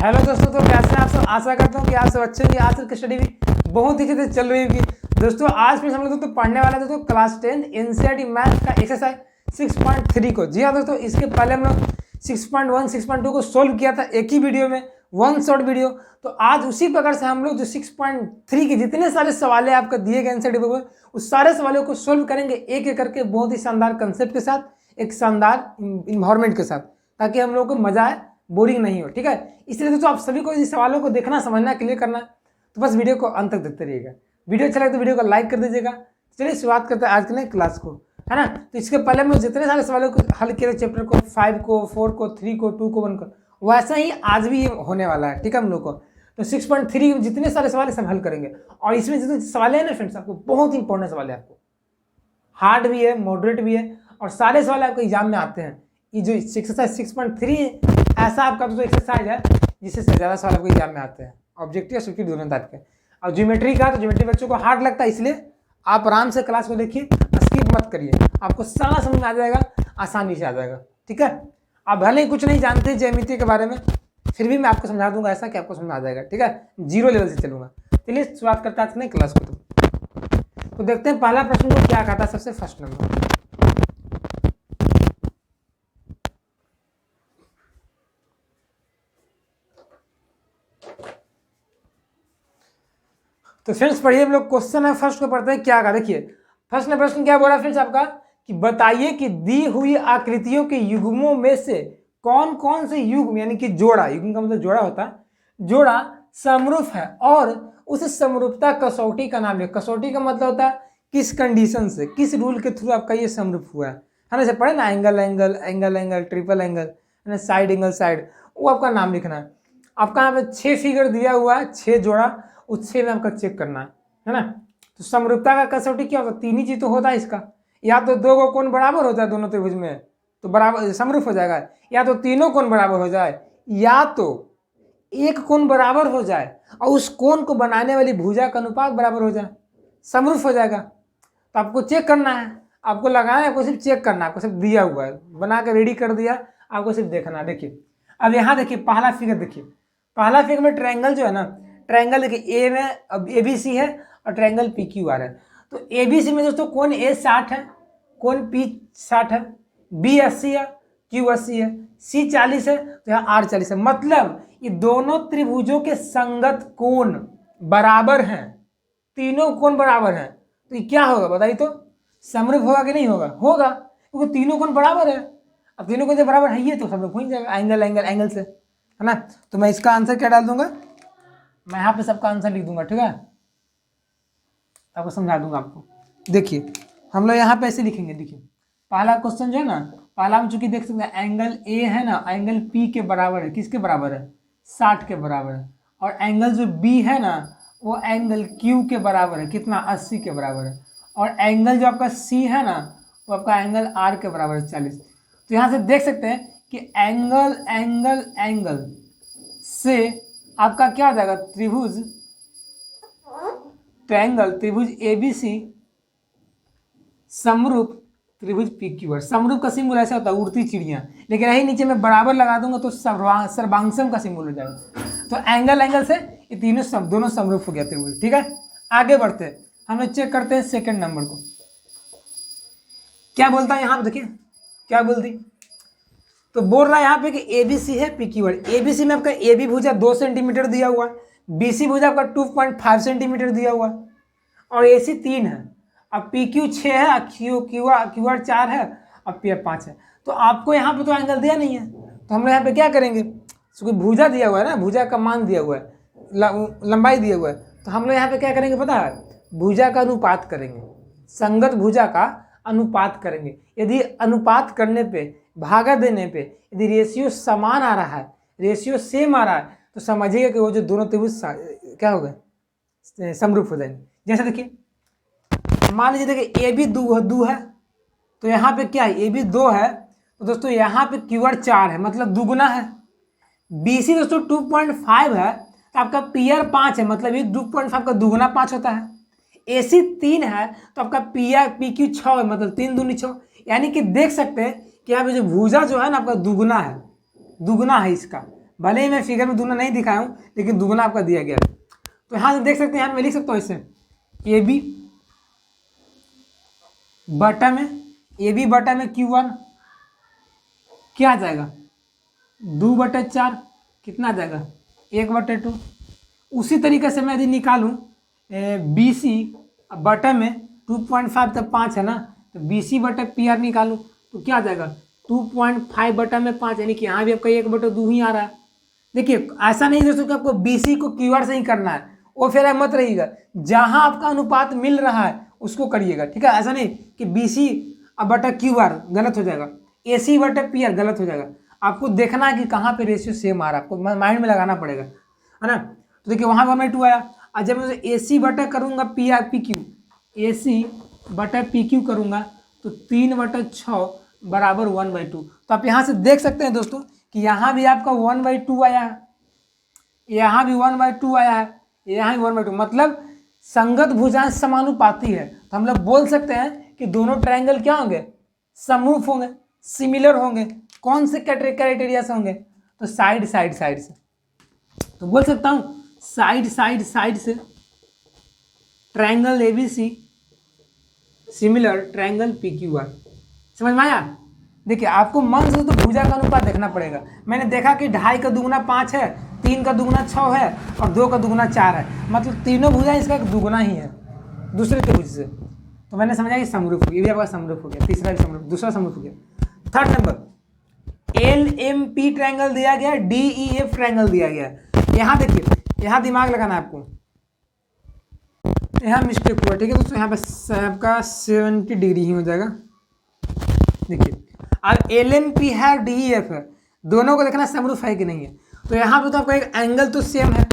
Hello दोस्तों, तो कैसे हैं आप सब। आशा करता हूँ कि आप सब अच्छे होंगे। आज की स्टडी भी बहुत ही अच्छे से चल रही होगी। दोस्तों आज फिर हम लोग तो पढ़ने वाले थे तो क्लास 10 एनसीईआरटी मैथ का एक्सरसाइज 6.3 को। जी हाँ दोस्तों, इसके पहले हम लोग 6.1 6.2 को सोल्व किया था एक ही वीडियो में, वन शॉर्ट वीडियो। तो आज उसी प्रकार से हम लोग जो 6.3 के जितने सारे सवाल आपको दिए गए एनसीईआरटी बुक में, उस सारे सवालों को सोल्व करेंगे एक एक करके, बहुत ही शानदार कंसेप्ट के साथ, एक शानदार इन्वायरमेंट के साथ, ताकि हम लोग को मजा आए, बोरिंग नहीं हो। ठीक है, इसलिए दोस्तों आप सभी को इस सवालों को देखना, समझना, क्लियर करना है, तो बस वीडियो को अंत तक देखते रहिएगा। वीडियो अच्छा लगे तो वीडियो को लाइक कर दीजिएगा। चलिए शुरुआत करते हैं आज के नए क्लास को, है ना। तो इसके पहले हम जितने सारे सवालों को हल किए, चैप्टर को 5 को 4 को 3 को 2 को 1 को, वैसा ही आज भी होने वाला है। ठीक है, हम लोग को तो 6.3 जितने सारे सवाल है सब हल करेंगे। और इसमें जितने सवाल है ना फ्रेंड्स, आपको बहुत इंपॉर्टेंट सवाल है, आपको हार्ड भी है, मॉडरेट भी है, और सारे सवाल आपको एग्जाम में आते हैं। ये जो एक्सरसाइज 6.3 है, ऐसा आपका जो एक्सरसाइज है जिससे ज़्यादा सवाल आपको एग्जाम में आते हैं, ऑब्जेक्टिव और सब्जेक्टिव दोनों टाइप के। और ज्योमेट्री का, तो ज्योमेट्री बच्चों को हार्ड लगता है, इसलिए आप आराम से क्लास को देखिए, स्किप मत करिए, आपको सारा समझ में आ जाएगा, आसानी से आ जाएगा। ठीक है, आप भले ही कुछ नहीं जानते ज्यामिति के बारे में, फिर भी मैं आपको समझा दूंगा ऐसा कि आपको समझ में आ जाएगा। ठीक है, 0 लेवल से चलूंगा। चलिए शुरुआत करते हैं क्लास को। तो देखते हैं पहला प्रश्न को क्या कहता है, सबसे फर्स्ट नंबर। तो फ्रेंड्स पढ़िए, हम लोग क्वेश्चन है फर्स्ट को पढ़ते हैं क्या कहा। देखिए फर्स्ट में प्रश्न क्या बोल रहा है फ्रेंड्स आपका, कि बताइए कि दी हुई आकृतियों के युग्मों में से कौन कौन से युग्म, यानी कि जोड़ा, युग्म का मतलब जोड़ा होता है, जोड़ा समरूप है, और उस समरूपता कसौटी का नाम लिखो। कसौटी का मतलब होता है किस कंडीशन से, किस रूल के थ्रू आपका ये समरूप हुआ है ना। जैसे पढ़े ना, angle angle, angle angle, triple angle, है ना, साइड एंगल साइड, वो आपका नाम लिखना है। आपका यहाँ पे 6 फिगर दिया हुआ है, 6 जोड़ा, उस 6 में आपका चेक करना है ना। तो समरूपता का कसौटी क्या होता है, 3 ही चीज तो होता है इसका, या तो 2 को कोण बराबर हो जाए दोनों त्रिभुज में तो बराबर समरूप हो जाएगा, या तो तीनों कोण बराबर हो जाए, या तो एक कोण बराबर हो जाए और उस कोण को बनाने वाली भुजा का अनुपात बराबर हो जाए, समरूप हो जाएगा। तो आपको चेक करना है, आपको लगाना है, आपको सिर्फ चेक करना है, आपको सिर्फ दिया हुआ है, बना के रेडी कर दिया, आपको सिर्फ देखना है। देखिए अब यहाँ देखिए पहला फिगर, देखिए पहला फिगर में ट्रायंगल जो है ना, ट्रायंगल देखिए ए में अब ABC है और ट्रायंगल PQR है। तो ABC में दोस्तों कोण A 60 है, कोण P 60 है, B 80 है, Q 80 है, C 40 है, तो यहाँ R 40 है। मतलब ये दोनों त्रिभुजों के संगत कोण बराबर हैं, तीनों कोण बराबर हैं। तो ये क्या होगा बताइए, तो समरूप होगा कि नहीं होगा, होगा, क्योंकि तीनों कोण बराबर है। अब तीनों कोण जब बराबर है ये तो समरूप हो ही जाएगा, एंगल एंगल एंगल से, है ना। तो मैं इसका आंसर क्या डाल दूंगा, मैं यहाँ पे सबका आंसर लिख दूंगा। ठीक है, आपको समझा दूंगा आपको। देखिए हम लोग यहाँ पे ऐसे लिखेंगे। देखिए पहला क्वेश्चन जो है ना, पहला हम चूंकि देख सकते हैं एंगल A है ना, एंगल P के बराबर है, किसके बराबर है, 60 के बराबर है। और एंगल जो B है ना, वो एंगल Q के बराबर है, कितना, 80 के बराबर है। और एंगल जो आपका C है ना, वो आपका एंगल R के बराबर है, 40। तो यहाँ से देख सकते हैं कि एंगल एंगल एंगल से आपका क्या हो जाएगा, त्रिभुज, ट्रायंगल त्रिभुज ABC समरूप त्रिभुज PQR। समरूप का सिंबल ऐसा होता है उड़ती चिड़िया, लेकिन यही नीचे में बराबर लगा दूंगा तो सर्वांगसम का सिंबल हो जाएगा। तो एंगल एंगल से ये तीनों दोनों समरूप हो गया त्रिभुज। ठीक है, आगे बढ़ते हैं, हम लोग चेक करते हैं सेकंड नंबर को क्या बोलता है। यहाँ पे देखिए क्या बोलती, तो बोल रहा है यहाँ पे कि ABC है PQR। ABC में आपका AB भुजा 2 सेंटीमीटर दिया हुआ है, BC भुजा आपका 2.5 सेंटीमीटर दिया हुआ है, और AC 3 है। अब PQ 6 है, QR 4 है, और PR 5 है। तो आपको यहाँ पे तो एंगल दिया नहीं है, तो हम लोग यहाँ पे क्या करेंगे, क्योंकि भुजा दिया हुआ है ना, भुजा का मान दिया हुआ है, लंबाई दिया हुआ है, तो हम लोग यहाँ पे क्या करेंगे पता है, भुजा का अनुपात करेंगे, संगत भुजा का अनुपात करेंगे। यदि अनुपात करने पे, भागा देने पे, यदि रेशियो समान आ रहा है, रेशियो सेम आ रहा है, तो समझिएगा कि वो जो दोनों त्रिभुज क्या हो गए, समरूप हो जाएंगे। जैसे देखिए मान लीजिए देखिए AB 2 है, तो यहाँ पे क्या है, AB 2 है, तो दोस्तों यहाँ पे QR 4 है, मतलब दुगुना है। BC दोस्तों 2.5 है, तो आपका PR 5 है, मतलब ये 2.5 का दुगुना 5 होता है। AC 3 है, तो आपका PQ 6 है, मतलब 3 दूनी 6। यानी कि देख सकते हैं कि यहाँ पे जो भुजा जो है ना आपका दुगुना है, दुगुना है इसका, भले ही मैं फिगर में दुगना नहीं दिखाया हूँ, लेकिन दुगना आपका दिया गया है। तो यहाँ से देख सकते हैं, यहाँ मैं लिख सकता हूँ इसे AB बटा में AB बटा में Q1 क्या आ जाएगा 2/4, कितना आ जाएगा 1/2। उसी तरीके से मैं यदि निकालूँ BC बटा में 2.5 तब 5 है ना, तो BC बटा PR निकालूँ तो क्या आ जाएगा 2.5 बटा में 5, यानी कि यहाँ भी आपका 1/2 ही आ रहा है। देखिए ऐसा नहीं दोस्तों कि आपको BC को QR से ही करना है, वो फिर मत रहिएगा, जहाँ आपका अनुपात मिल रहा है उसको करिएगा, ठीक है। ऐसा नहीं कि BC बटा QR गलत हो जाएगा, AC बटा PR गलत हो जाएगा। आपको देखना है कि कहाँ पे रेशियो सेम आ रहा है, आपको माइंड में लगाना पड़ेगा, है ना। तो देखिए वहाँ 1/2 आया, और जब मैं AC बटा करूँगा PQ, AC बटा PQ करूँगा तो 3/6 बराबर 1/2। तो आप यहाँ से देख सकते हैं दोस्तों कि यहाँ भी आपका 1/2 आया है, यहाँ भी 1/2 आया है, यहाँ भी 1/2, मतलब संगत भुजाएं समानुपाती है। तो हम लोग बोल सकते हैं कि दोनों ट्रायंगल क्या होंगे, समरूप होंगे, सिमिलर होंगे। कौन से क्राइटेरिया से होंगे, तो साइड से। तो बोल सकता हूँ साइड से triangle ABC similar triangle PQR। समझ में आया। देखिए आपको मन से तो भुजा का अनुपात देखना पड़ेगा। मैंने देखा कि 2.5 का दुगुना 5 है, 3 का दुगुना 6 है और 2 का दुगुना 4 है, मतलब तीनों भुजा इसका दुगुना ही है दूसरे त्रिभुज से। तो मैंने समझा कि समरूप हो गया, ये भी आपका समरूप हो गया, तीसरा भी समरूप, दूसरा समरूप हो गया। थर्ड नंबर LMP ट्रायंगल दिया गया, DEF ट्रायंगल दिया गया। यहाँ देखिए, यहाँ दिमाग लगाना है आपको, यहाँ मिस्टेक हुआ, ठीक है दोस्तों। यहाँ पे आपका 70 डिग्री ही हो जाएगा। देखिए अब LMP है और DEF है, दोनों को देखना समरूप है कि नहीं है। तो यहाँ पे तो आपका एक एंगल तो सेम है,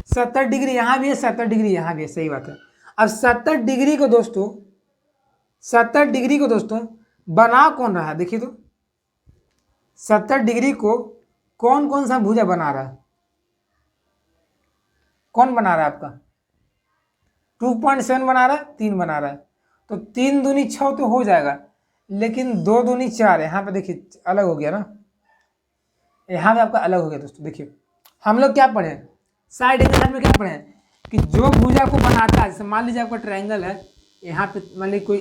70 डिग्री यहाँ भी है, 70 डिग्री यहाँ भी है, सही बात है। अब 70 डिग्री को दोस्तों, 70 डिग्री को दोस्तों बना कौन रहा है, देखिए तो 70 डिग्री को कौन कौन सा भुजा बना रहा है, कौन बना रहा है आपका 2.7 बना रहा है, 3 बना रहा है। तो 3 दूनी 6 तो हो जाएगा, लेकिन 2 दूनी 4 है, यहाँ पे देखिए अलग हो गया ना, यहाँ पे आपका अलग हो गया दोस्तों। देखिए हम लोग क्या पढ़े साइड एंगल में, क्या पढ़े कि जो भुजा को बनाता है, जैसे मान लीजिए आपका ट्रायंगल है, यहाँ पे मान लीजिए कोई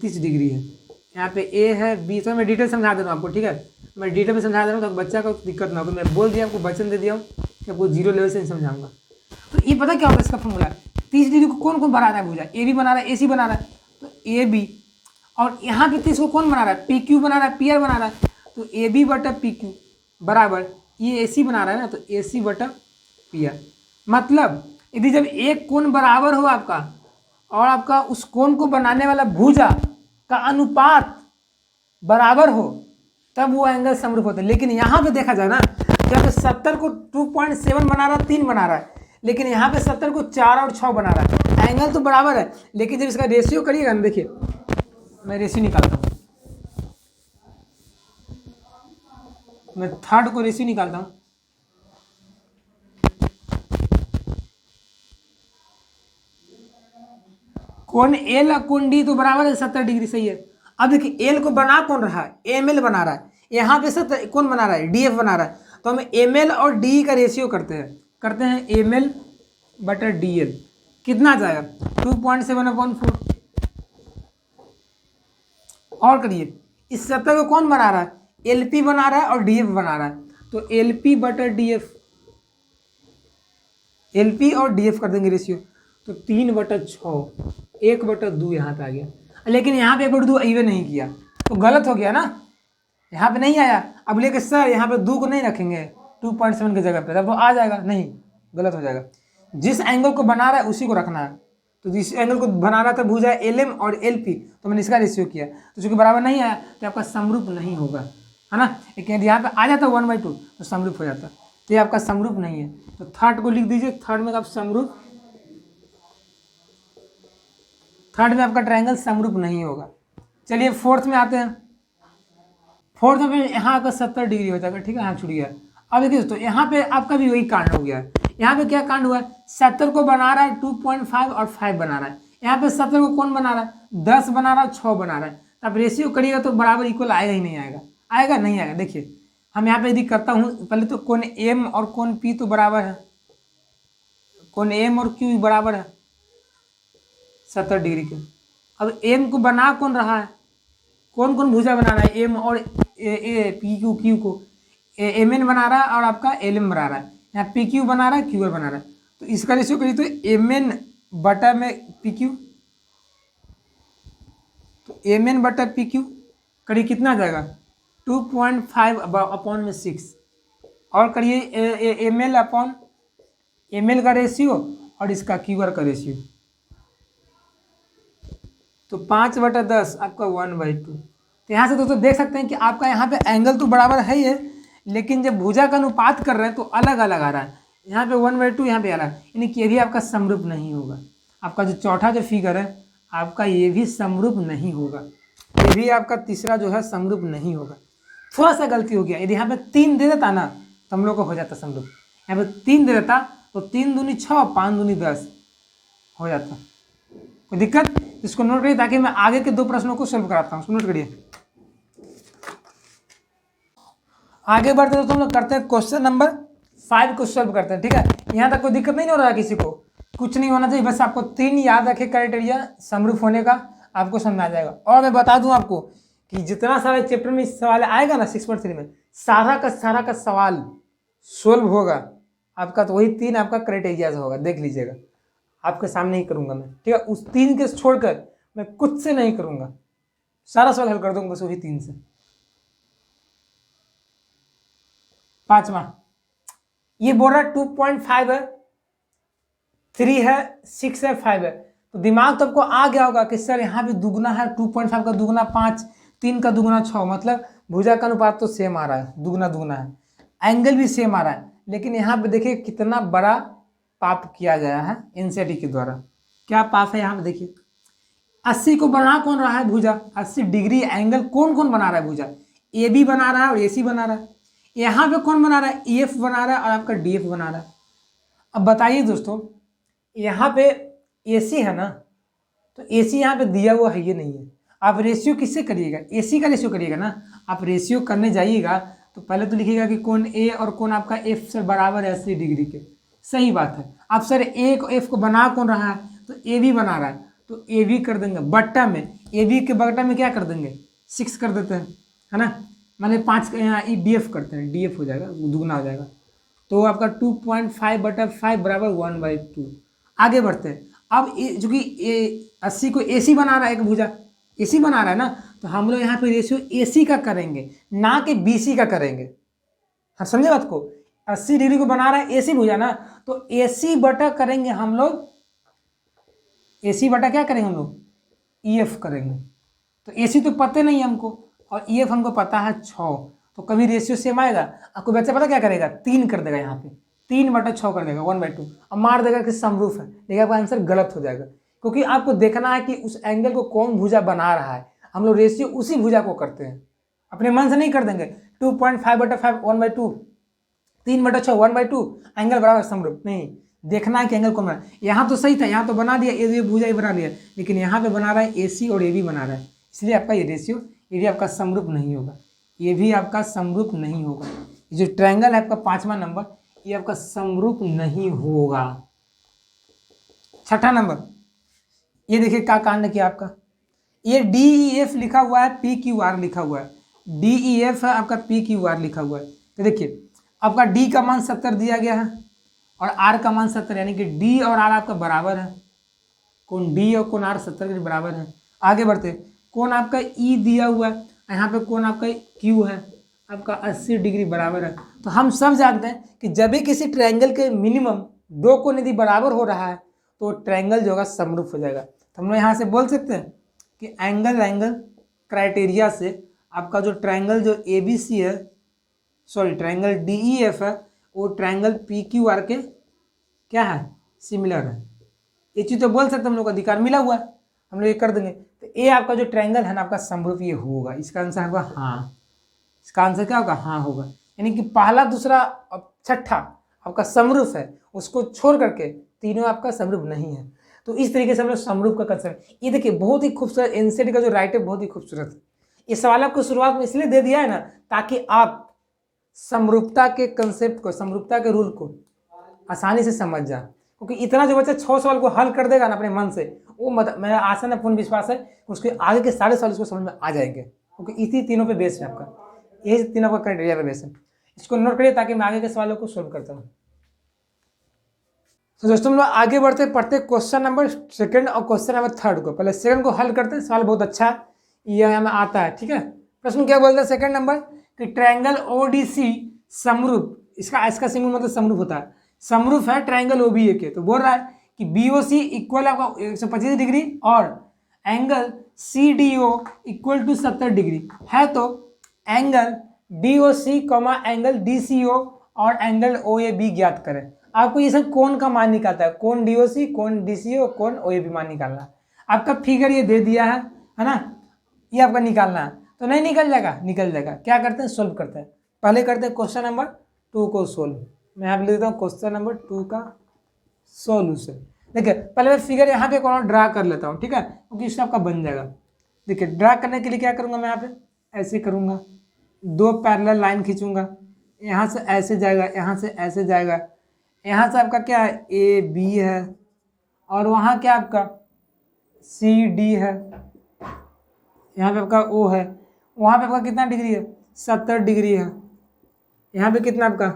30 डिग्री है, यहाँ पे A है B, तो मैं डिटेल समझा दे रहा हूँ आपको, ठीक है। मैं डिटेल में समझा दे रहा हूँ ताकि बच्चा को दिक्कत ना हो। मैं बोल दिया आपको, वचन दे दिया हूँ कि आपको 0 लेवल से नहीं समझाऊंगा। तो ये पता क्या होता है इसका फॉर्मूला, 30 डिग्री को कौन कौन बना रहा है भुजा, AB बना रहा है, AC बना रहा है, तो AB, और यहाँ पे 30 को कौन बना रहा है, PQ बना रहा है, PR बना रहा है, तो AB बटा PQ बराबर ये AC बना रहा है ना, तो AC बटा PR। मतलब यदि जब एक कोण बराबर हो आपका और आपका उस कोण को बनाने वाला भुजा का अनुपात बराबर हो, तब वो एंगल समरूप होता है। लेकिन यहाँ पे देखा जाए ना, जब 70 को 2.7 बना रहा है, 3 बना रहा है, लेकिन यहाँ पे 70 को 4 और 6 बना रहा है, एंगल तो बराबर है, लेकिन जब इसका रेशियो करिएगा ना, देखिए मैं रेशियो निकालता हूँ, मैं थर्ड को रेशियो निकालता हूँ। कोण L और कोण D तो बराबर है 70 डिग्री, सही है। अब देखिए L को बना कौन रहा है, ML बना रहा है, यहाँ पे 70 कौन बना रहा है, DF बना रहा है। तो हम ML और D का रेशियो करते हैं ML बटा DL, कितना जाएगा 2.7/4। और करिए, इस 70 को कौन बना रहा है, LP बना रहा है और DF बना रहा है, तो LP बटा DF, LP और DF कर देंगे रेशियो, तो 3/6, 1/2 यहाँ पे आ गया। लेकिन यहाँ पे 1/2 इवन नहीं किया तो गलत हो गया ना, यहाँ पे नहीं आया। अब लेके सर यहाँ पे 2 को नहीं रखेंगे 2.7 की जगह पे, तब तो आ जाएगा, नहीं गलत हो जाएगा। जिस एंगल को बना रहा है उसी को रखना है। तो जिस एंगल को बना रहा था भुजा LM और LP, तो मैंने इसका रेशियो किया, तो चूंकि बराबर नहीं आया तो आपका समरूप नहीं होगा, है ना। लेकिन यदि यहाँ पे आ जाता 1/2 तो समरूप हो जाता, तो ये आपका समरूप नहीं है। तो थर्ड को लिख दीजिए, थर्ड में आप समरूप, थर्ड में आपका ट्रायंगल समरूप नहीं होगा। चलिए फोर्थ में आते हैं। फोर्थ में यहाँ आपका 70 डिग्री हो जाएगा, ठीक है, यहाँ छूट गया। अब देखिए दोस्तों, यहाँ पे आपका भी वही कांड हो गया है। यहाँ पे क्या कांड हुआ है, 70 को बना रहा है 2.5 और 5 बना रहा है। यहाँ पे 70 को कौन बना रहा है, 10 बना रहा है, 6 बना रहा है। अब रेशियो करिएगा तो बराबर इक्वल आएगा ही नहीं आएगा, आएगा नहीं आएगा। देखिए हम यहाँ पे यदि करता हूँ, पहले तो कोण एम और कोण पी तो बराबर है, कोण एम और क्यू बराबर है 70 डिग्री के। अब एम को बना कौन रहा है, कौन कौन भुजा बना रहा है, एम और ए पी क्यू, क्यू को एम एन बना रहा है और आपका एल एम बना रहा है, यहाँ पी क्यू बना रहा है, क्यू आर बना रहा है। तो इसका रेशियो करिए तो एम एन बटा में पी क्यू, तो एम एन बटा पी क्यू करिए कितना आ जाएगा 2.5 अपॉन में 6, और करिए M L upon M L का रेशियो और इसका क्यू आर का रेशियो, तो 5/10 आपका 1/2। तो यहाँ से दोस्तों देख सकते हैं कि आपका यहाँ पे एंगल तो बराबर है ही है, लेकिन जब भुजा का अनुपात कर रहे हैं तो अलग अलग आ रहा है, यहाँ पे 1/2 यहाँ पे आ रहा है, यानी कि ये भी आपका समरूप नहीं होगा। आपका जो चौथा जो फिगर है आपका ये भी समरूप नहीं होगा, ये भी आपका तीसरा जो है समरूप नहीं होगा। थोड़ा सा गलती हो गया, यदि यहाँ पे 3 दे देता ना तो हम लोग को हो जाता समरूप, यहाँ पे 3 दे देता तो 3 दूनी 6, 5 दूनी 10 हो जाता। कोई दिक्कत, इसको नोट करिए ताकि मैं आगे के 2 प्रश्नों को सोल्व कराता हूँ। नोट करिए, आगे बढ़ते तो हम लोग करते हैं क्वेश्चन नंबर 5 को सोल्व करते हैं। ठीक है, यहाँ तक कोई दिक्कत नहीं हो रहा है किसी को, कुछ नहीं होना चाहिए, बस आपको 3 याद रखे क्राइटेरिया समरूप होने का, आपको समझ में आ जाएगा। और मैं बता दूं आपको कि जितना सारा चैप्टर में सवाल आएगा ना 6.3 में, सारा का सवाल सोल्व होगा आपका, तो वही 3 आपका क्राइटेरिया होगा, देख लीजिएगा। आपके सामने ही करूंगा मैं, ठीक है, उस 3 के छोड़कर मैं कुछ से नहीं करूंगा, सारा सवाल हल कर दूंगा बस वही 3 से। 5वां ये बोल रहा 2.5 है, 3 है, 6 है, 5 है, तो दिमाग तो आपको आ गया होगा कि सर यहाँ पे दुगना है, 2.5 का दुगना 5, 3 का दुगना 6, मतलब भुजा का अनुपात तो सेम आ रहा है, दुगना दुगना है, एंगल भी सेम आ रहा है, लेकिन यहाँ पे देखिए कितना बड़ा पाप किया गया है एनसीईआरटी के द्वारा। क्या पाप है यहाँ पे देखिए, 80 को बना कौन रहा है भुजा, 80 डिग्री एंगल कौन कौन बना रहा है भुजा, ए बी बना रहा है और ए सी बना रहा है। यहाँ पे कौन बना रहा है, ई एफ बना रहा है और आपका डी एफ बना रहा है। अब बताइए दोस्तों, यहाँ पे ए सी है ना, तो ए सी यहाँ पे दिया हुआ है, ये नहीं है, आप रेशियो किससे करिएगा, ए सी का रेशियो करिएगा ना। आप रेशियो करने जाइएगा तो पहले तो लिखिएगा कि कौन ए और कौन आपका एफ से बराबर है 80 डिग्री के, सही बात है। आप सर ए को एफ को बना कौन रहा है, तो ए बी बना रहा है, तो ए बी कर देंगे बट्टा में, ए बी के बट्टा में क्या कर देंगे 6 कर देते हैं, है ना, माने 5 यहाँ डी एफ करते हैं, डी एफ हो जाएगा, दुगना हो जाएगा, तो आपका 2.5/5 बराबर 1/2। आगे बढ़ते हैं, अब जो कि 80 को ए सी बना रहा है, एक भुजा ए सी बना रहा है ना, तो हम लोग यहाँ पे रेशियो ए सी का करेंगे ना कि बी सी का करेंगे। हाँ समझे बात को, 80 डिग्री को बना रहा है ए सी भुजा ना, तो ए सी बटा करेंगे हम लोग, ए सी बटा क्या करेंगे हम लोग ई एफ करेंगे। तो ए सी तो पता नहीं है हमको और ई एफ हमको पता है 6, तो कभी रेशियो सेम आएगा। आपको बच्चा पता क्या करेगा, 3 कर देगा, यहाँ पे 3/6 कर देगा 1/2, अब मार देगा कि समरूप है, लेकिन आपका आंसर गलत हो जाएगा, क्योंकि आपको देखना है कि उस एंगल को कौन भुजा बना रहा है। हम लोग रेशियो उसी भुजा को करते हैं, अपने मन से नहीं कर देंगे। 2.5/5 1/2, 3/6 1/2, एंगल बराबर समरूप नहीं, देखना है कि एंगल कौन बना। यहाँ तो सही था, यहाँ तो बना दिया, ये भुजा ही बना दिया, लेकिन यहाँ पे बना रहा है ए सी और ए बी बना रहा है, इसलिए आपका ये रेशियो ये भी आपका समरूप नहीं होगा, ये भी आपका समरूप नहीं होगा। ये जो ट्रायंगल है आपका 5वां नंबर, ये आपका समरूप नहीं होगा। 6ठा नंबर, ये देखिए क्या कांड किया आपका, ये डी ई एफ लिखा हुआ है, पी क्यू आर लिखा हुआ है, डी ई एफ है आपका, पी क्यू आर लिखा हुआ है। तो देखिए आपका डी का मान 70 दिया गया है और आर का मान 70, यानी कि डी और आर आपका बराबर है, कौन डी और कौन आर 70 के बराबर है। आगे बढ़ते, कौन आपका ई दिया हुआ है, यहाँ पे कौन आपका क्यू है आपका 80 डिग्री बराबर है। तो हम सब जानते हैं कि जब भी किसी ट्रायंगल के मिनिमम 2 कोण यदि बराबर हो रहा है तो ट्रायंगल जो होगा समरूप हो जाएगा। तो हम लोग यहाँ से बोल सकते हैं कि एंगल क्राइटेरिया से आपका जो ट्रायंगल जो ए बी सी है, sorry triangle D E F है, वो ट्रायंगल पी क्यू आर के क्या है, सिमिलर है। ये चीज़ तो बोल सकते हैं, हम लोग को अधिकार मिला हुआ है, हम लोग ये कर देंगे। तो ये आपका जो ट्रायंगल है ना आपका समरूप ये होगा, इसका आंसर होगा हाँ, इसका आंसर क्या होगा हाँ होगा, यानी कि पहला दूसरा और छठा आपका समरूप है, उसको छोड़ करके तीनों आपका समरूप नहीं है। तो इस तरीके से हम लोग समरूप का कंसेप्ट, ये देखिए बहुत ही खूबसूरत एनसीईआरटी का जो राइटर बहुत ही खूबसूरत है। ये सवाल आपको शुरुआत में इसलिए दे दिया है ना ताकि आप समरूपता के कंसेप्ट को, समरूपता के रूल को आसानी से समझ जा, क्योंकि इतना जो बच्चा 6 सवाल को हल कर देगा ना अपने मन से, वो मेरा आसान पूर्ण विश्वास है उसके आगे के सारे सवाल उसको समझ में आ जाएंगे, क्योंकि इसी तीनों पे बेस है आपका, यही तीनों का क्राइटेरिया पे बेस है। इसको नोट करिए ताकि मैं आगे के सवालों को सोल्व करता हूँ। तो दोस्तों हम लोग आगे बढ़ते पढ़ते क्वेश्चन नंबर 2 और क्वेश्चन नंबर 3 को। पहले 2 को हल करते हैं, सवाल बहुत अच्छा है, ये हमें आता है, ठीक है। प्रश्न क्या बोलते हैं 2 नंबर कि ट्रायंगल ओडीसी समरूप, इसका सिंबल मतलब समरूप होता है, समरूप है ट्रायंगल ओबीए के। तो बोल रहा है कि बीओसी इक्वल आपका 125 डिग्री और angle CDO equal to 70 degree है, तो angle DOC comma angle DCO और एंगल ओएबी ज्ञात करें। आपको ये सब कोण का मान निकालता है, कोण डीओसी, कोण डीसीओ, कोण ओएबी मान निकालना है। आपका फिगर ये दे दिया है ना, ये आपका निकालना है, तो नहीं निकल जाएगा, निकल जाएगा। क्या करते हैं, सोल्व करते हैं। पहले करते हैं क्वेश्चन नंबर 2 को सोल्व। मैं यहाँ पे लिख देता हूँ क्वेश्चन नंबर 2 का सॉल्यूशन। देखिए पहले मैं फिगर यहाँ पे कौन ड्रा कर लेता हूँ, ठीक है, क्योंकि इससे आपका बन जाएगा। देखिए ड्रा करने के लिए क्या करूँगा, मैं यहाँ पे ऐसे करूँगा, 2 पैरेलल लाइन खींचूंगा, यहाँ से ऐसे जाएगा, यहाँ से ऐसे जाएगा, यहाँ से आपका क्या है ए बी है, और वहाँ क्या आपका सी डी है, यहाँ पे आपका ओ है, वहाँ पे आपका कितना डिग्री है 70 डिग्री है, यहाँ पे कितना आपका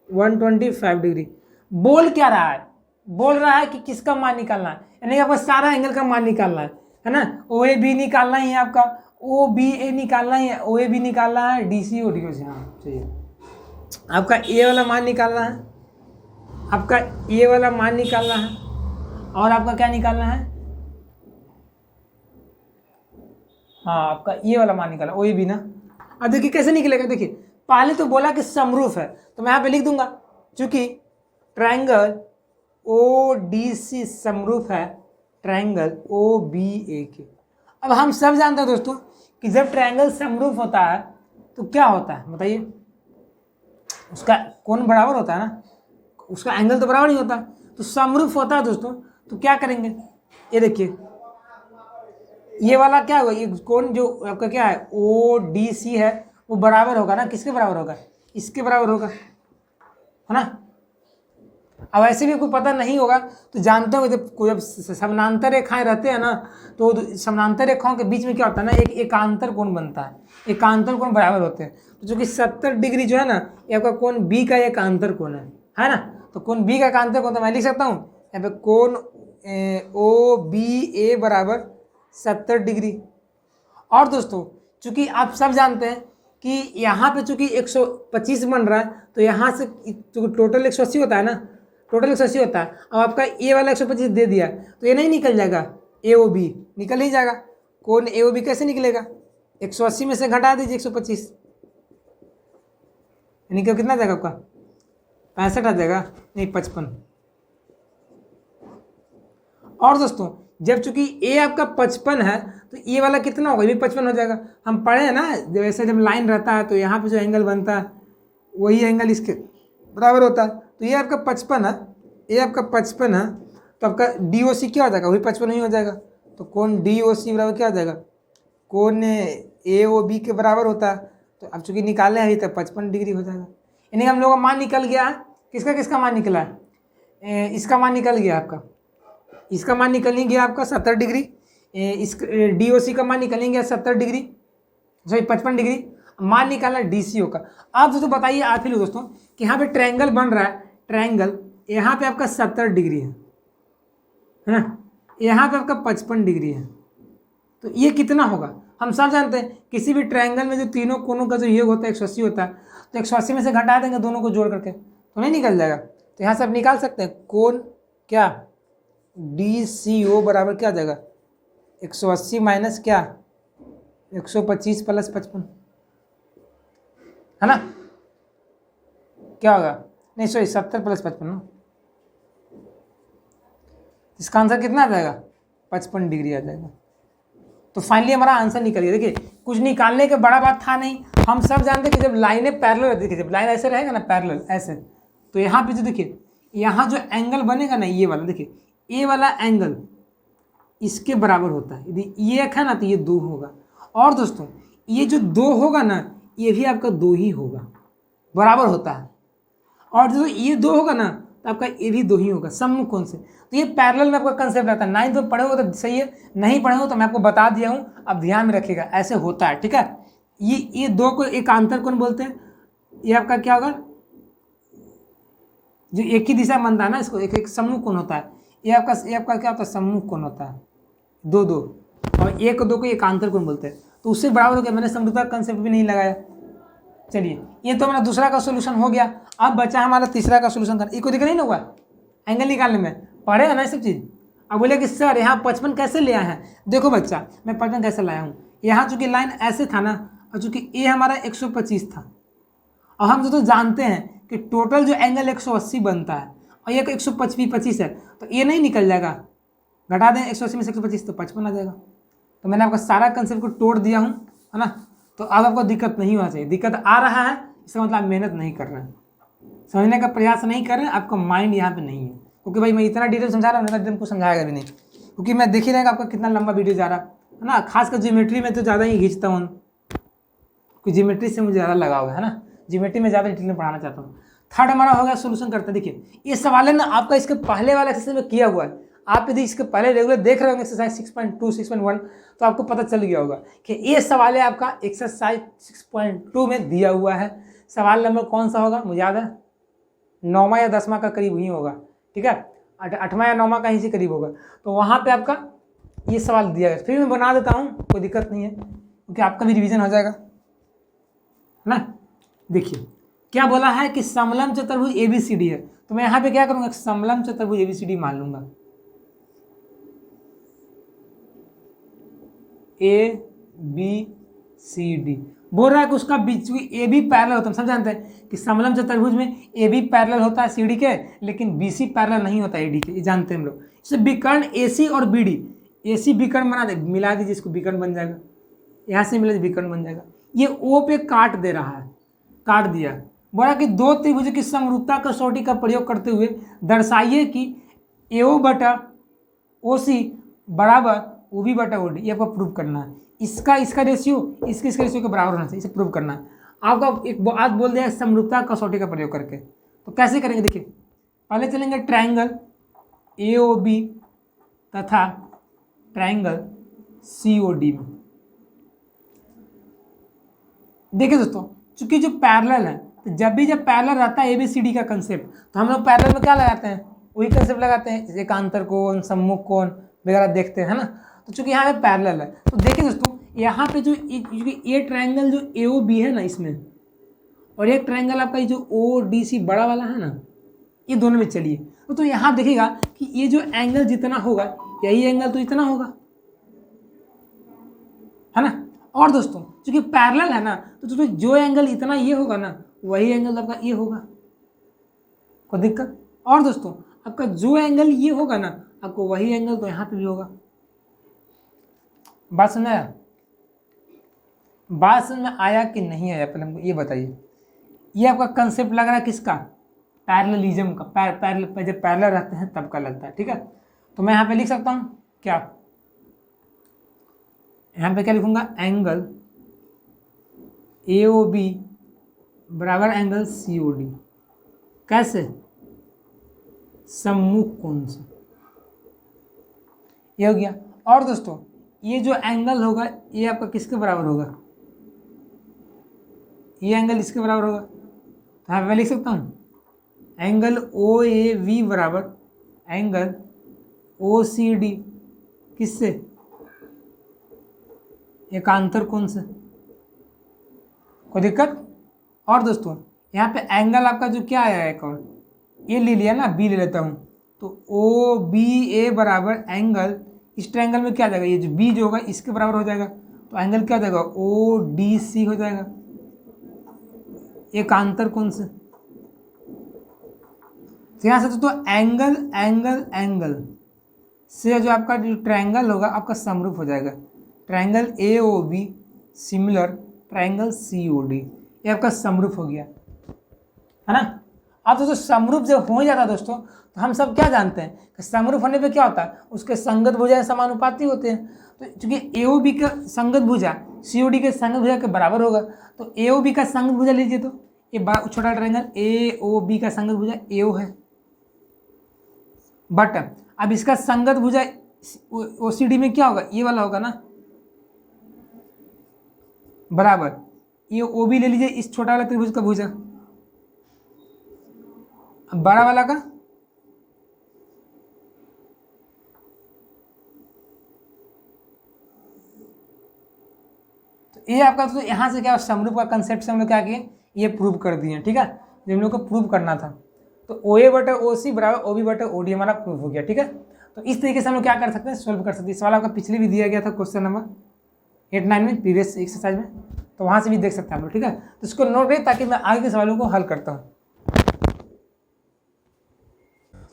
125 डिग्री। बोल क्या रहा है, बोल रहा है कि किसका मान निकालना है, यानी कि आपका सारा एंगल का मान निकालना है ना। ओ ए बी निकालना ही है आपका, ओ बी ए निकालना ही है, ओ ए बी निकालना है, D C O D O सी, हाँ चाहिए। आपका ए वाला मान निकालना है, आपका ए वाला मान निकालना है, और आपका क्या निकालना है, हाँ आपका ये वाला मान निकालना, ओ ए बी ना। अब देखिए कैसे निकलेगा, देखिए पहले तो बोला कि समरूप है, तो मैं यहाँ पे लिख दूंगा चूंकि ट्रायंगल ओ डी सी समरूप है ट्रायंगल ओ बी ए के। अब हम सब जानते हैं दोस्तों कि जब ट्रायंगल समरूप होता है तो क्या होता है बताइए, उसका कोण बराबर होता है ना, उसका एंगल तो बराबर नहीं होता। तो समरूप होता है दोस्तों, तो क्या करेंगे, ये देखिए ये वाला क्या होगा, ये कोण जो आपका क्या है ओ डी सी है, वो बराबर होगा ना, किसके बराबर होगा, इसके बराबर होगा, है ना। अब ऐसे भी कोई पता नहीं होगा तो जानते हो जब समानांतर रेखाएं रहते हैं ना, तो समानांतर रेखाओं के बीच में क्या होता है ना, एक एकांतर कोण बनता है, एकांतर कोण बराबर होते हैं। तो जो कि 70 डिग्री जो है ना, ये आपका कोण बी का एकांतर कोण है ना। तो कोण बी का एकांतर कोण तो मैं लिख सकता हूँ यहाँ पे कोण ओ बी ए बराबर 70 डिग्री। और दोस्तों चूंकि आप सब जानते हैं कि यहाँ पे चूंकि 125 बन रहा है, तो यहाँ से चूँकि टोटल 180 होता है ना, टोटल 180 होता है। अब आपका ए वाला 125 दे दिया तो ये नहीं निकल जाएगा, ए ओ बी निकल ही जाएगा। कौन ए ओ बी कैसे निकलेगा, 180 में से घटा दीजिए 125, यानी कि कितना जाएगा आपका 65 आ जाएगा, नहीं 55। और दोस्तों जब चूंकि ए आपका 55 है तो ये वाला कितना होगा, ये भी 55 हो जाएगा। हम पढ़े हैं ना, वैसे जब लाइन रहता है तो यहाँ पे जो एंगल बनता है वही एंगल इसके बराबर होता है। तो ये आपका 55 है, ये आपका 55 है, तो आपका डी ओ सी क्या हो जाएगा, वही 55 ही हो जाएगा। तो कौन डी ओ सी बराबर क्या हो जाएगा, कौन ए ओ बी के बराबर होता है। तो अब चूंकि निकाले हैं तो 55 डिग्री हो जाएगा। यानी हम लोगों का मान निकल गया है, किसका किसका मान निकला है, इसका मान निकल गया आपका, इसका मान निकल गया आपका 70 डिग्री, इस डी ओ सी का मान निकल गया 70 डिग्री, सॉरी 55 डिग्री। मान निकालना डी सी ओ का। आप दोस्तों बताइए आप ही लोग दोस्तों कि यहाँ पे ट्रायंगल बन रहा है, ट्रायंगल यहाँ पे आपका 70 डिग्री है ना, यहाँ पे आपका 55 डिग्री है, तो ये कितना होगा। हम सब जानते हैं किसी भी ट्रायंगल में जो तीनों कोनों का जो योग होता है 180 होता है, तो 180 में से घटा देंगे दोनों को जोड़ करके तो नहीं निकल जाएगा। तो यहाँ से आप निकाल सकते हैं कोण क्या डी सी ओ बराबर क्या आ जाएगा 180 माइनस क्या 125 प्लस 55, है ना, क्या होगा, नहीं सॉरी 70 प्लस 55 ना, इसका आंसर कितना आ जाएगा 55 डिग्री आ जाएगा। तो फाइनली हमारा आंसर निकल गया। देखिए कुछ निकालने के बड़ा बात था नहीं, हम सब जानते कि जब लाइनें पैरेलल रहती है, जब लाइन ऐसे रहेगा ना पैरेलल ऐसे, तो यहाँ पे जो देखिए यहाँ जो एंगल बनेगा ना ये वाला, देखिए ये वाला एंगल इसके बराबर होता है। यदि ये एक है ना तो ये 2 होगा। और दोस्तों ये जो 2 होगा ना ये भी आपका 2 ही होगा, बराबर होता है। और जो ये 2 होगा ना तो आपका ये भी 2 ही होगा, सम्मुख कोण से। तो ये पैरेलल में आपका कंसेप्ट रहता है। 9th में पढ़े हो तो सही है, नहीं पढ़े हो तो मैं आपको बता दिया हूँ, अब ध्यान में रखिएगा, ऐसे होता है, ठीक है। ये 2 को एकांतर कोण बोलते हैं। ये आपका क्या होगा, जो एक ही दिशा में बनता है ना, इसको एक सम्मुख कोण होता है। ये आपका क्या होता है, सम्मुख कोण होता है, 2 और 1-2 को एकांतर कोण बोलते हैं। तो उससे बराबर हो गया। मैंने समरूपता कंसेप्ट भी नहीं लगाया। चलिए, ये तो हमारा दूसरा का सोल्यूशन हो गया। अब बचा हमारा तीसरा का सोल्यूशन करना। इसको दिक्कत नहीं ना हुआ एंगल निकालने में, पढ़े है ना सब चीज़। अब बोले कि सर यहाँ 55 कैसे ले आए हैं। देखो बच्चा, मैं 55 कैसे लाया हूँ। यहाँ चूंकि लाइन ऐसे था ना, और चूंकि ए हमारा 125 था, और हम तो जानते हैं कि टोटल जो एंगल 180 बनता है, और ये 125 है, तो ये नहीं निकल जाएगा। घटा दें 180 में से 125 तो 55 आ जाएगा। तो मैंने आपका सारा कंसेप्ट को तोड़ दिया हूँ, है ना। तो अब आपको दिक्कत नहीं होना चाहिए। दिक्कत आ रहा है इसका मतलब आप मेहनत नहीं कर रहे हैं, समझने का प्रयास नहीं कर रहे हैं, आपका माइंड यहाँ पे नहीं है। क्योंकि भाई मैं इतना डिटेल समझा रहा हूँ, इतना कुछ समझाएगा भी नहीं, क्योंकि मैं देख ही रहेगा आपका कितना लंबा वीडियो जा रहा है ना। खासकर ज्योमेट्री में तो ज़्यादा ही खींचता हूँ, क्योंकि ज्योमेट्री से मुझे ज़्यादा लगाव है ना। ज्योमेट्री में ज़्यादा डिटेल में पढ़ाना चाहता हूँ। थर्ड हमारा हो गया सोल्यूशन करते हैं। देखिए, ये सवाल है ना आपका इसके पहले वाला एक्सरसाइज में किया हुआ है। आप यदि इसके पहले रेगुलर देख रहे होंगे एक्सरसाइज 6.2, 6.1, तो आपको पता चल गया होगा कि ये सवाल है आपका एक्सरसाइज 6.2 में दिया हुआ है। सवाल नंबर कौन सा होगा मुझे याद है, 9वां या 10वां का करीब ही होगा, ठीक है, 8वां या 9वां का ही से करीब होगा। तो वहाँ पे आपका ये सवाल दिया गया। फिर मैं बना देता हूँ, कोई दिक्कत नहीं है, क्योंकि आपका भी रिवीजन हो जाएगा ना। देखिए क्या बोला है कि समलंब चतुर्भुज ABCD है। तो मैं यहाँ पे क्या करूँगा, समलंब चतुर्भुज ABCD मान लूंगा। ABCD बोल रहा है कि उसका बीच AB पैरेलल होता है। सब जानते हैं कि समलंब चतुर्भुज में AB पैरेलल होता है CD के, लेकिन BC पैरेलल नहीं होता AD के, ये जानते हैं हम लोग। जैसे विकर्ण AC और BD, AC विकर्ण बना दे, मिला दीजिए इसको, विकर्ण बन जाएगा। यहाँ से मिला विकर्ण बन जाएगा। ये O पे काट दे रहा है, काट दिया। बोला कि 2 त्रिभुज की समरूपता कसौटी का प्रयोग करते हुए दर्शाइए कि AO बटा OC बराबर OB बटा OD। ये आपको प्रूव करना है। इसका रेशियो इसके रेशियो के बराबर होना चाहिए, इसे प्रूव करना है। आपका एक बात बोल दिया समरूपता कसौटी का प्रयोग करके। तो कैसे करेंगे, देखिए पहले चलेंगे ट्रायंगल AOB तथा ट्रायंगल COD में। देखिए दोस्तों, चूंकि जो पैरेलल है, तो जब पैरेलल रहता है ABCD का कंसेप्ट, तो हम लोग पैरेलल में क्या लगाते हैं, वही कंसेप्ट लगाते हैं, जैसे एकांतर कोण, सम्मुख कोण वगैरह देखते हैं, है ना। तो चूंकि यहाँ पे पैरेलल है, तो देखिए दोस्तों यहाँ पे जो ये ट्रायंगल जो AOB है ना इसमें, और एक ट्रायंगल आपका ये जो ODC बड़ा वाला है ना, ये दोनों में चलिए। तो यहाँ देखिएगा कि ये जो एंगल जितना होगा, यही एंगल तो इतना होगा, है ना। और दोस्तों चूंकि पैरेलल है ना, तो जो एंगल इतना ये होगा ना, वही एंगल आपका ये होगा, कोई दिक्कत। और दोस्तों आपका जो एंगल ये होगा ना, आपको वही एंगल तो यहाँ पे भी होगा। बात समझ आया, बात समझ में आया कि नहीं आया, पहले हमको ये बताइए। ये आपका कंसेप्ट लग रहा है किसका, पैरेललिज्म का। जब पैरेलल रहते हैं तब का लगता है, ठीक है। तो मैं यहाँ पे लिख सकता हूँ क्या, यहाँ पे क्या लिखूंगा, एंगल AOB बराबर एंगल COD। कैसे, सम्मुख कोण से। ये हो गया। और दोस्तों ये जो एंगल होगा ये आपका किसके बराबर होगा, ये एंगल इसके बराबर होगा। तो यहाँ पे मैं लिख सकता हूँ एंगल OAV बराबर एंगल OCD, किससे, एकांतर कोण से, कोई दिक्कत। और दोस्तों यहाँ पे एंगल आपका जो क्या आया है, एक और ये ले लिया ना, B ले लेता हूँ, तो OBA बराबर एंगल, इस ट्रायंगल में क्या आ जाएगा, ये जो B जो होगा इसके बराबर हो जाएगा। तो एंगल क्या हो जाएगा, ODC हो जाएगा, एकांतर कोण से। तो यहाँ से दोस्तों एंगल एंगल एंगल से जो आपका जो ट्रायंगल होगा आपका समरूप हो जाएगा। Triangle AOB similar triangle COD, ये आपका समरूप हो गया, है ना। अब दोस्तों समरूप जब हो जाता है दोस्तों, तो हम सब क्या जानते हैं कि समरूप होने पे क्या होता है, उसके संगत भुजाएं समानुपाती होते हैं। तो चूंकि AOB का संगत भुजा COD के संगत भुजा के बराबर होगा, तो AOB का संगत भुजा लीजिए, तो ये छोटा ट्रायंगल ए ओ बी का संगत भुजा एओ है, बट अब इसका संगत भुजा ओसीडी में क्या होगा, ये वाला होगा ना, बराबर ये ओ बी ले लीजिए इस छोटा वाला त्रिभुज का भुजा, अब बड़ा वाला का तो ये आपका, तो यहाँ से क्या समरूप का कंसेप्ट से हम लोग क्या किए, ये प्रूव कर दिए, ठीक है, जो हम लोग को प्रूव करना था। तो ओ ए बटे ओ सी बराबर ओ बी बटे ओ डी हमारा प्रूव हो गया, ठीक है। तो इस तरीके से हम लोग क्या कर सकते हैं, सोल्व कर सकते हैं। सवाल आपका पिछले भी दिया गया था क्वेश्चन नंबर 8-9 में, प्रीवियस एक्सरसाइज में, तो वहाँ से भी देख सकते हैं हम लोग, ठीक है। तो इसको नोट करें ताकि मैं आगे के सवालों को हल करता हूँ।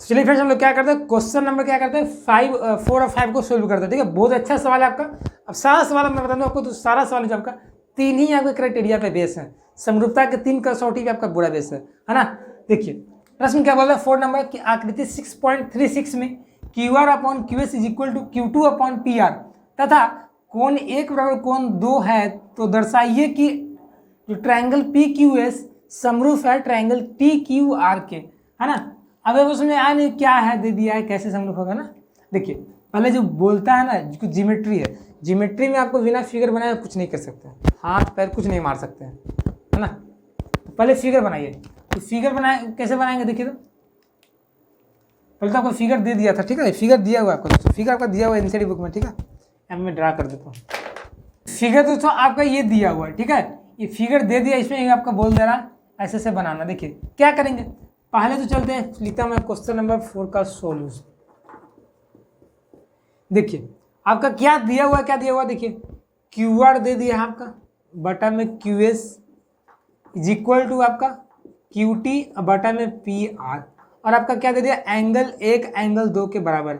चलिए फ्रेंड्स, हम लोग क्या करते हैं, क्वेश्चन नंबर क्या करते हैं 4 और 5 को सोल्व करते हैं, ठीक है। बहुत अच्छा सवाल है आपका। अब सारा सवाल मैं बता दूँ आपको, तो सारा सवाल जो आपका 3 ही आपके क्राइटेरिया पे बेस है, समरूपता के 3 कसौटी पे आपका बुरा बेस है ना। देखिए प्रश्न क्या बोल रहा है, 4 नंबर की आकृति 6.36 में QR upon QS is equal to Q2 अपॉन PR तथा कोण 1 बराबर कोण 2 है, तो दर्शाइए कि जो ट्रायंगल PQS समरूप है ट्रायंगल TQR के, है ना। अब वो समझ आया नहीं क्या है, दे दिया है, कैसे समरूप होगा ना। देखिए पहले जो बोलता है ना, जो ज्योमेट्री है, ज्योमेट्री में आपको बिना फिगर बनाए कुछ नहीं कर सकते, हाथ पैर कुछ नहीं मार सकते हैं, है ना। तो पहले फिगर बनाइए, तो फिगर बनाए कैसे बनाएंगे, देखिए तो पहले तो आपको फिगर दे दिया था, ठीक है, फिगर दिया हुआ आपको दोस्तों, फिगर आपका दिया हुआ है एनसीईआरटी बुक में, ठीक है। अब मैं ड्रा कर देता हूँ फिगर दोस्तों, आपका ये दिया हुआ है, ठीक है, ये फिगर दे दिया, इसमें आपका बोल दे रहा ऐसे ऐसे बनाना। देखिए क्या करेंगे, पहले तो चलते हैं, लिखता हूँ मैं क्वेश्चन नंबर 4 का सोल्यूशन। देखिए आपका क्या दिया हुआ, क्या दिया हुआ, देखिए QR दे दिया है आपका, बटा में QS इज इक्वल टू आपका QT बटा में PR, और आपका क्या दे दिया, एंगल 1 एंगल 2 के बराबर।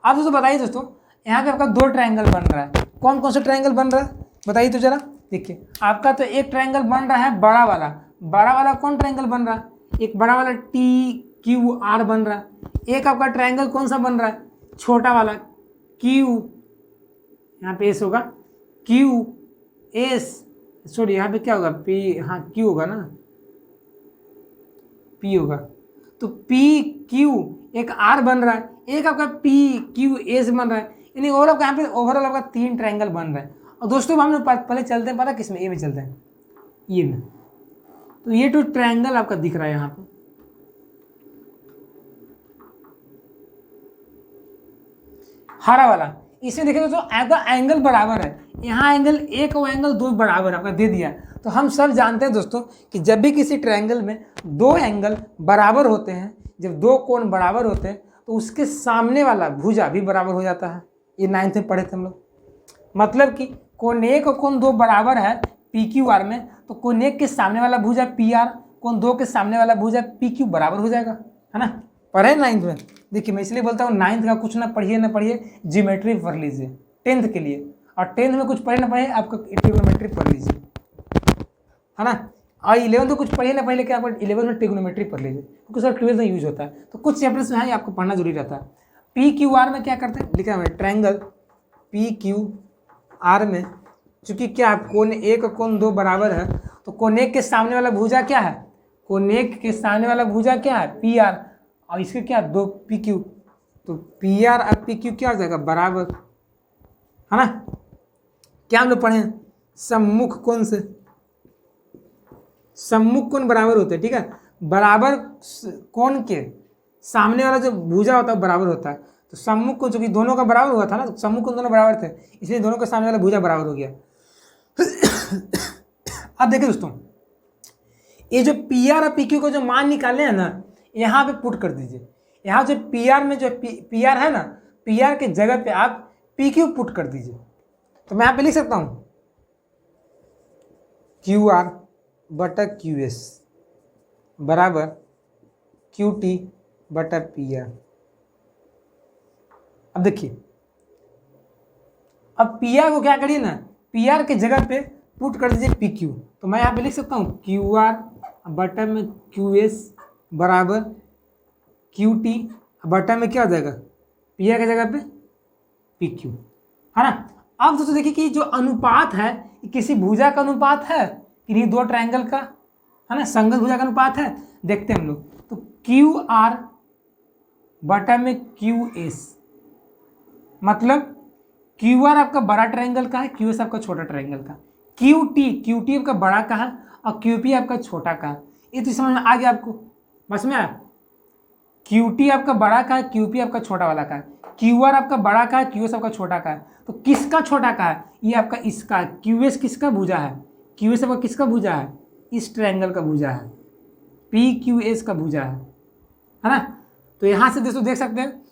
आप दोस्तों बताइए दोस्तों, यहाँ पे आपका 2 ट्रायंगल बन रहा है, कौन कौन सा ट्रायंगल बन रहा है बताइए तो जरा। देखिए आपका तो एक ट्रायंगल बन रहा है बड़ा वाला, बड़ा वाला कौन ट्रायंगल बन रहा है, एक बड़ा वाला TQR बन रहा है। एक आपका ट्रायंगल कौन सा बन रहा है, छोटा वाला Q, यहाँ पे S होगा, QS, सॉरी यहाँ पे क्या होगा, P, हाँ Q होगा ना, P होगा। तो PQ एक R बन रहा है, एक आपका PQS बन रहा है, यानी और आपका यहाँ पे ओवरऑल आपका 3 ट्रायंगल बन रहा है। और दोस्तों हम लोग पहले चलते हैं, पता किस में, ये में चलते हैं, ये में। तो ये 2 ट्रायंगल आपका दिख रहा है यहाँ पे, हरा वाला, इसमें देखिए दोस्तों आपका एंगल बराबर है, यहाँ एंगल 1 और एंगल 2 बराबर आपका दे दिया। तो हम सब जानते हैं दोस्तों कि जब भी किसी ट्रायंगल में 2 एंगल बराबर होते हैं, जब 2 कोण बराबर होते हैं, तो उसके सामने वाला भुजा भी बराबर हो जाता है। ये 9th में पढ़े थे हम लोग। मतलब कि कोण 1 और कोण 2 बराबर है PQR में, तो कोण 1 के सामने वाला भुजा PR, कोण 2 के सामने वाला भुजा PQ बराबर हो जाएगा, है ना। पढ़े 9th में। देखिए मैं इसलिए बोलता हूँ 9th का कुछ ना पढ़िए ना पढ़िए, ज्योमेट्री पढ़ लीजिए 10th के लिए, और 10th में कुछ पढ़े ना पढ़े आपका ट्रिग्नोमेट्री पढ़ लीजिए, है ना। और 11th में कुछ पढ़िए ना पढ़िए, क्या आप 11th में ट्रिग्नोमेट्री पढ़ लीजिए, क्योंकि सर 12th में यूज होता है। तो कुछ चैप्टर्स में है आपको पढ़ना जरूरी रहता है। PQR में क्या करते हैं, लिखा है ट्रायंगल PQR में, चूंकि क्या कोण 1 और कोण 2 बराबर है, तो कोण 1 के सामने वाला भुजा क्या है, कोण 1 के सामने वाला भुजा क्या है PR, और इसके क्या 2 PQ, तो PR और PQ क्या हो जाएगा बराबर, है ना। क्या हम लोग पढ़े हैं, सम्मुख कोण से, सम्मुख कोण बराबर होते हैं, ठीक है। बराबर कोण के सामने वाला जो भुजा होता है बराबर होता है, तो सम्मुख कोण, चूंकि दोनों का बराबर हुआ था ना, सम्मुख कोण दोनों बराबर थे, इसलिए दोनों के सामने वाला भुजा बराबर हो गया। अब देखिए दोस्तों, ये जो PR और PQ को जो मान निकाले हैं ना, यहाँ पे पुट कर दीजिए। यहाँ जो PR में जो PR है ना, PR के जगह पे आप PQ पुट कर दीजिए। तो मैं यहाँ पे लिख सकता हूँ QR बटा QS बराबर QT बटा PR। अब देखिए, अब PR को क्या करिए ना, PR के जगह पे पुट कर दीजिए PQ। तो मैं यहाँ पे लिख सकता हूँ QR बटा में QS बराबर QT बटा में क्या हो जाएगा, PR की जगह पे PQ, है ना। अब दोस्तों देखिए कि जो अनुपात है, किसी भुजा का अनुपात है, किन्हीं 2 ट्रायंगल का, है ना, संगत भुजा का अनुपात है, देखते हैं हम लोग। तो क्यू आर बटा में क्यू एस, मतलब क्यू आर आपका बड़ा ट्रायंगल का है, क्यू एस आपका छोटा ट्रायंगल का। क्यू टी आपका बड़ा का है और क्यू पी आपका छोटा का है। ये तो समझ में आ गया आपको, बस में आया। क्यू टी आपका बड़ा का है, क्यू पी आपका छोटा वाला का है। क्यू आर आपका बड़ा का है, क्यू एस आपका छोटा का है। तो किसका छोटा का है? ये आपका इसका। क्यू एस किसका भुजा है? क्यू एस आपका किसका भुजा है? इस ट्रायंगल का भुजा है, पी क्यू एस का भुजा है ना। तो यहाँ से दोस्तों देख सकते हैं,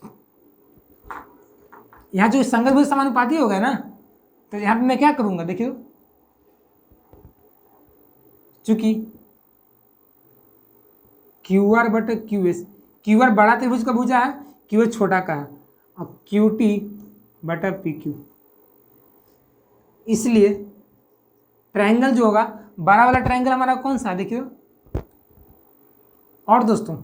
यहाँ जो संगत भुज समानुपाती हो गया ना, तो यहाँ पे मैं क्या करूंगा, देखिए, चूंकि क्यू आर बटे क्यू एस, क्यू आर बड़ा त्रिभुज का भुजा है, क्यू एस छोटा का है, और क्यू टी बटा पी क्यू, इसलिए ट्रायंगल जो होगा, बड़ा वाला ट्रायंगल हमारा कौन सा है, देखिए। और दोस्तों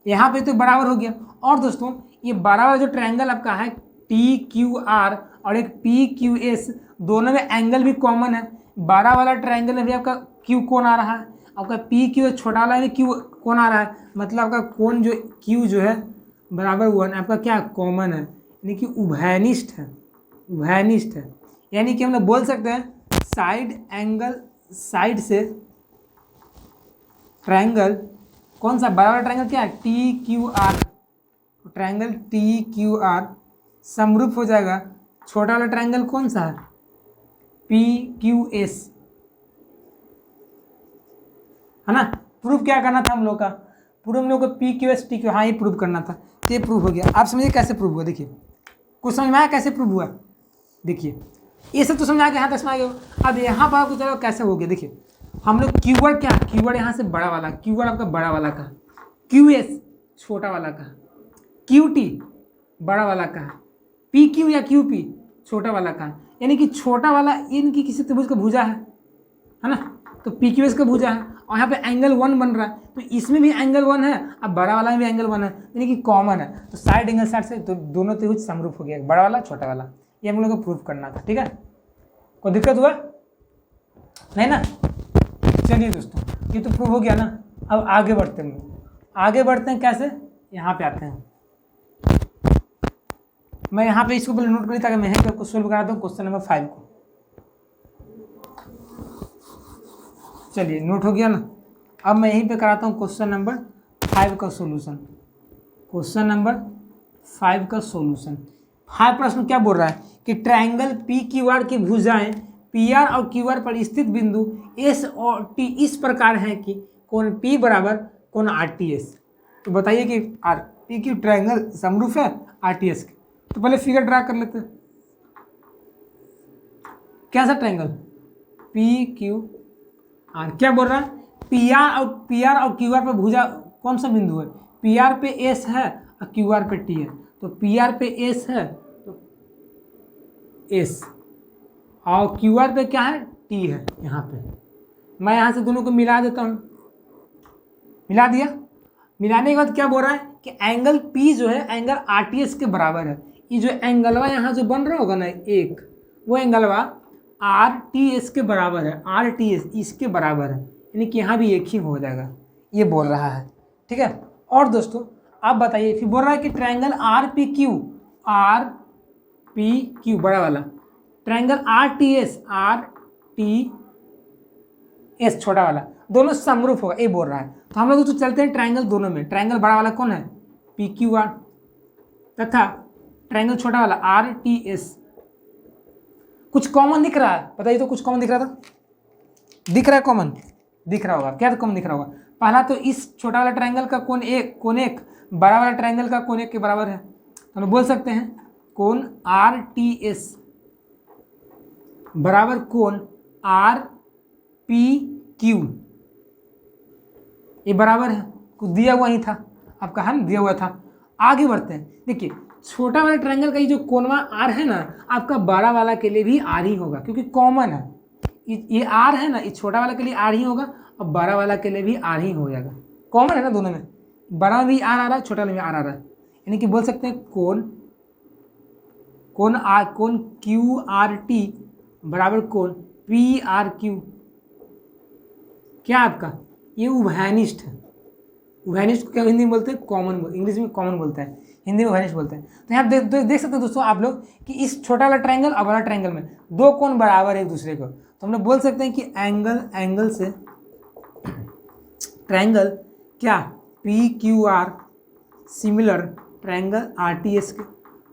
यहाँ पे तो बराबर हो गया। और दोस्तों ये बड़ा वाला जो ट्रायंगल आपका है टी क्यू आर और एक पी क्यू एस, दोनों में एंगल भी कॉमन है। बड़ा वाला ट्रायंगल में भी आपका क्यू कोण आ रहा है, आपका पी क्यू छोटा वाला में क्यू कोण आ रहा है, मतलब आपका कोण जो क्यू जो है बराबर 1 आपका क्या कॉमन है, यानी कि उभयनिष्ठ है, उभयनिष्ठ है। यानी कि हम लोग बोल सकते हैं साइड एंगल, साइड से ट्रायंगल कौन सा बड़ा वाला ट्रायंगल क्या है, T Q R, triangle T Q R समरूप हो जाएगा छोटा वाला ट्रायंगल कौन सा है, पी क्यू एस, है ना। प्रूफ क्या करना था हम लोग का, प्रूफ हम लोग को P Q S T Q, हाँ ये प्रूफ करना था, ये प्रूफ हो गया। आप समझिए कैसे प्रूफ हुआ, देखिए कुछ समझ में आया कैसे प्रूफ हुआ, देखिए ये सब तो समझ आ गया, यहाँ तक समझ आ गया। अब यहाँ पर आपको चलो कैसे हो गया, देखिए हम लोग कीवर्ड क्या, कीवर्ड यहाँ से बड़ा वाला, कीवर्ड आपका बड़ा वाला का, क्यू एस छोटा वाला का, क्यू टी बड़ा वाला का, पी क्यू या क्यू पी छोटा वाला का, यानी कि छोटा वाला इनकी किसी त्रिभुज का भुजा है ना, तो पी क्यू एस का भुजा है, और यहाँ पे एंगल 1 बन रहा है, तो इसमें भी एंगल 1 है, अब बड़ा वाला में भी एंगल 1 है, यानी कि कॉमन है। तो साइड एंगल साइड से तो दोनों त्रिभुज समरूप हो गया, बड़ा वाला छोटा वाला, ये हम लोग को प्रूफ करना था, ठीक है। कोई दिक्कत हुआ नहीं ना। चलिए दोस्तों ये तो प्रूफ हो गया ना। अब आगे बढ़ते हैं, आगे बढ़ते हैं कैसे, यहाँ पे आते हैं। मैं यहाँ पे इसको पहले नोट करी ताकि मैं आपको सोल्व करा दूँ क्वेश्चन नंबर 5 को। चलिए नोट हो गया ना। अब मैं यहीं पे कराता हूँ क्वेश्चन नंबर 5 का सॉल्यूशन। क्वेश्चन नंबर 5 का सॉल्यूशन। 5 प्रश्न क्या बोल रहा है कि ट्रायंगल पी क्यू आर की भुजाएं पी आर और क्यू आर पर स्थित बिंदु एस और टी इस प्रकार है कि कोण पी बराबर कोण आर टी एस। तो बताइए कि आर पी क्यू ट्रायंगल समरूप है आर टी एस के। तो पहले फिगर ड्रा कर लेते हैं। कैसा ट्रायंगल पी क्यू आर, क्या बोल रहा है, पी आर और क्यू आर पर भुजा कौन सा बिंदु है, पी आर पे एस है और क्यू आर पे टी है। तो पी आर पे एस है तो एस, और क्यू आर पे क्या है, टी है। यहाँ पे मैं यहाँ से दोनों को मिला देता हूँ, मिला दिया। मिलाने के बाद क्या बोल रहा है कि एंगल पी जो है एंगल आर टी एस के बराबर है। ये जो एंगलवा यहाँ जो बन रहा होगा ना एक, वो एंगलवा आर टी एस के बराबर है, आर टी एस इसके बराबर है, यानी कि यहाँ भी एक ही हो जाएगा, ये बोल रहा है, ठीक है। और दोस्तों आप बताइए, फिर बोल रहा है कि ट्रायंगल आर पी क्यू बड़ा वाला, ट्रायंगल आर टी एस छोटा वाला, दोनों समरूप होगा, ये बोल रहा है। तो हम लोग तो चलते हैं ट्रायंगल दोनों में। ट्रायंगल बड़ा वाला कौन है, पी क्यू आर, तथा ट्रायंगल छोटा वाला आर टी एस। कुछ कॉमन दिख रहा है, बताइए तो कुछ कॉमन दिख रहा था, दिख रहा है कॉमन, दिख रहा होगा क्या, तो कॉमन दिख रहा होगा। पहला तो इस छोटा वाला ट्रायंगल का कोण एक बड़ा वाला ट्रायंगल का कोण 1 के बराबर है। तो हम बोल सकते हैं कोण आर टी एस बराबर कोण आर पी क्यू, ये बराबर है, कुछ दिया हुआ ही था आपका, है ना, दिया हुआ था। आगे बढ़ते हैं, देखिए छोटा वाला ट्रायंगल का ये जो कोणवा आर है ना, आपका बड़ा वाला के लिए भी आर ही होगा, क्योंकि कॉमन है। ये आर है ना, ये छोटा वाला के लिए आर ही होगा और बड़ा वाला के लिए भी आर ही हो जाएगा, कॉमन है ना दोनों में, बड़ा में भी आर आ रहा है, छोटा में भी आर आ रहा है। यानी कि बोल सकते हैं कोण क्यू आर टी बराबर कोण पी आर क्यू, क्या आपका ये उभयनिष्ठ है। उभयनिष्ठ को क्या हिंदी में बोलते हैं? कॉमन, इंग्लिश में कॉमन बोलते हैं, हिंदी में उभयनिष्ठ बोलते हैं। तो यहाँ देख सकते हैं दोस्तों आप लोग कि इस छोटा वाला ट्रायंगल और बड़ा ट्रायंगल में दो कोण बराबर है एक दूसरे को, तो हम लोग बोल सकते हैं कि एंगल से ट्रायंगल क्या P Q R similar triangle RTS के।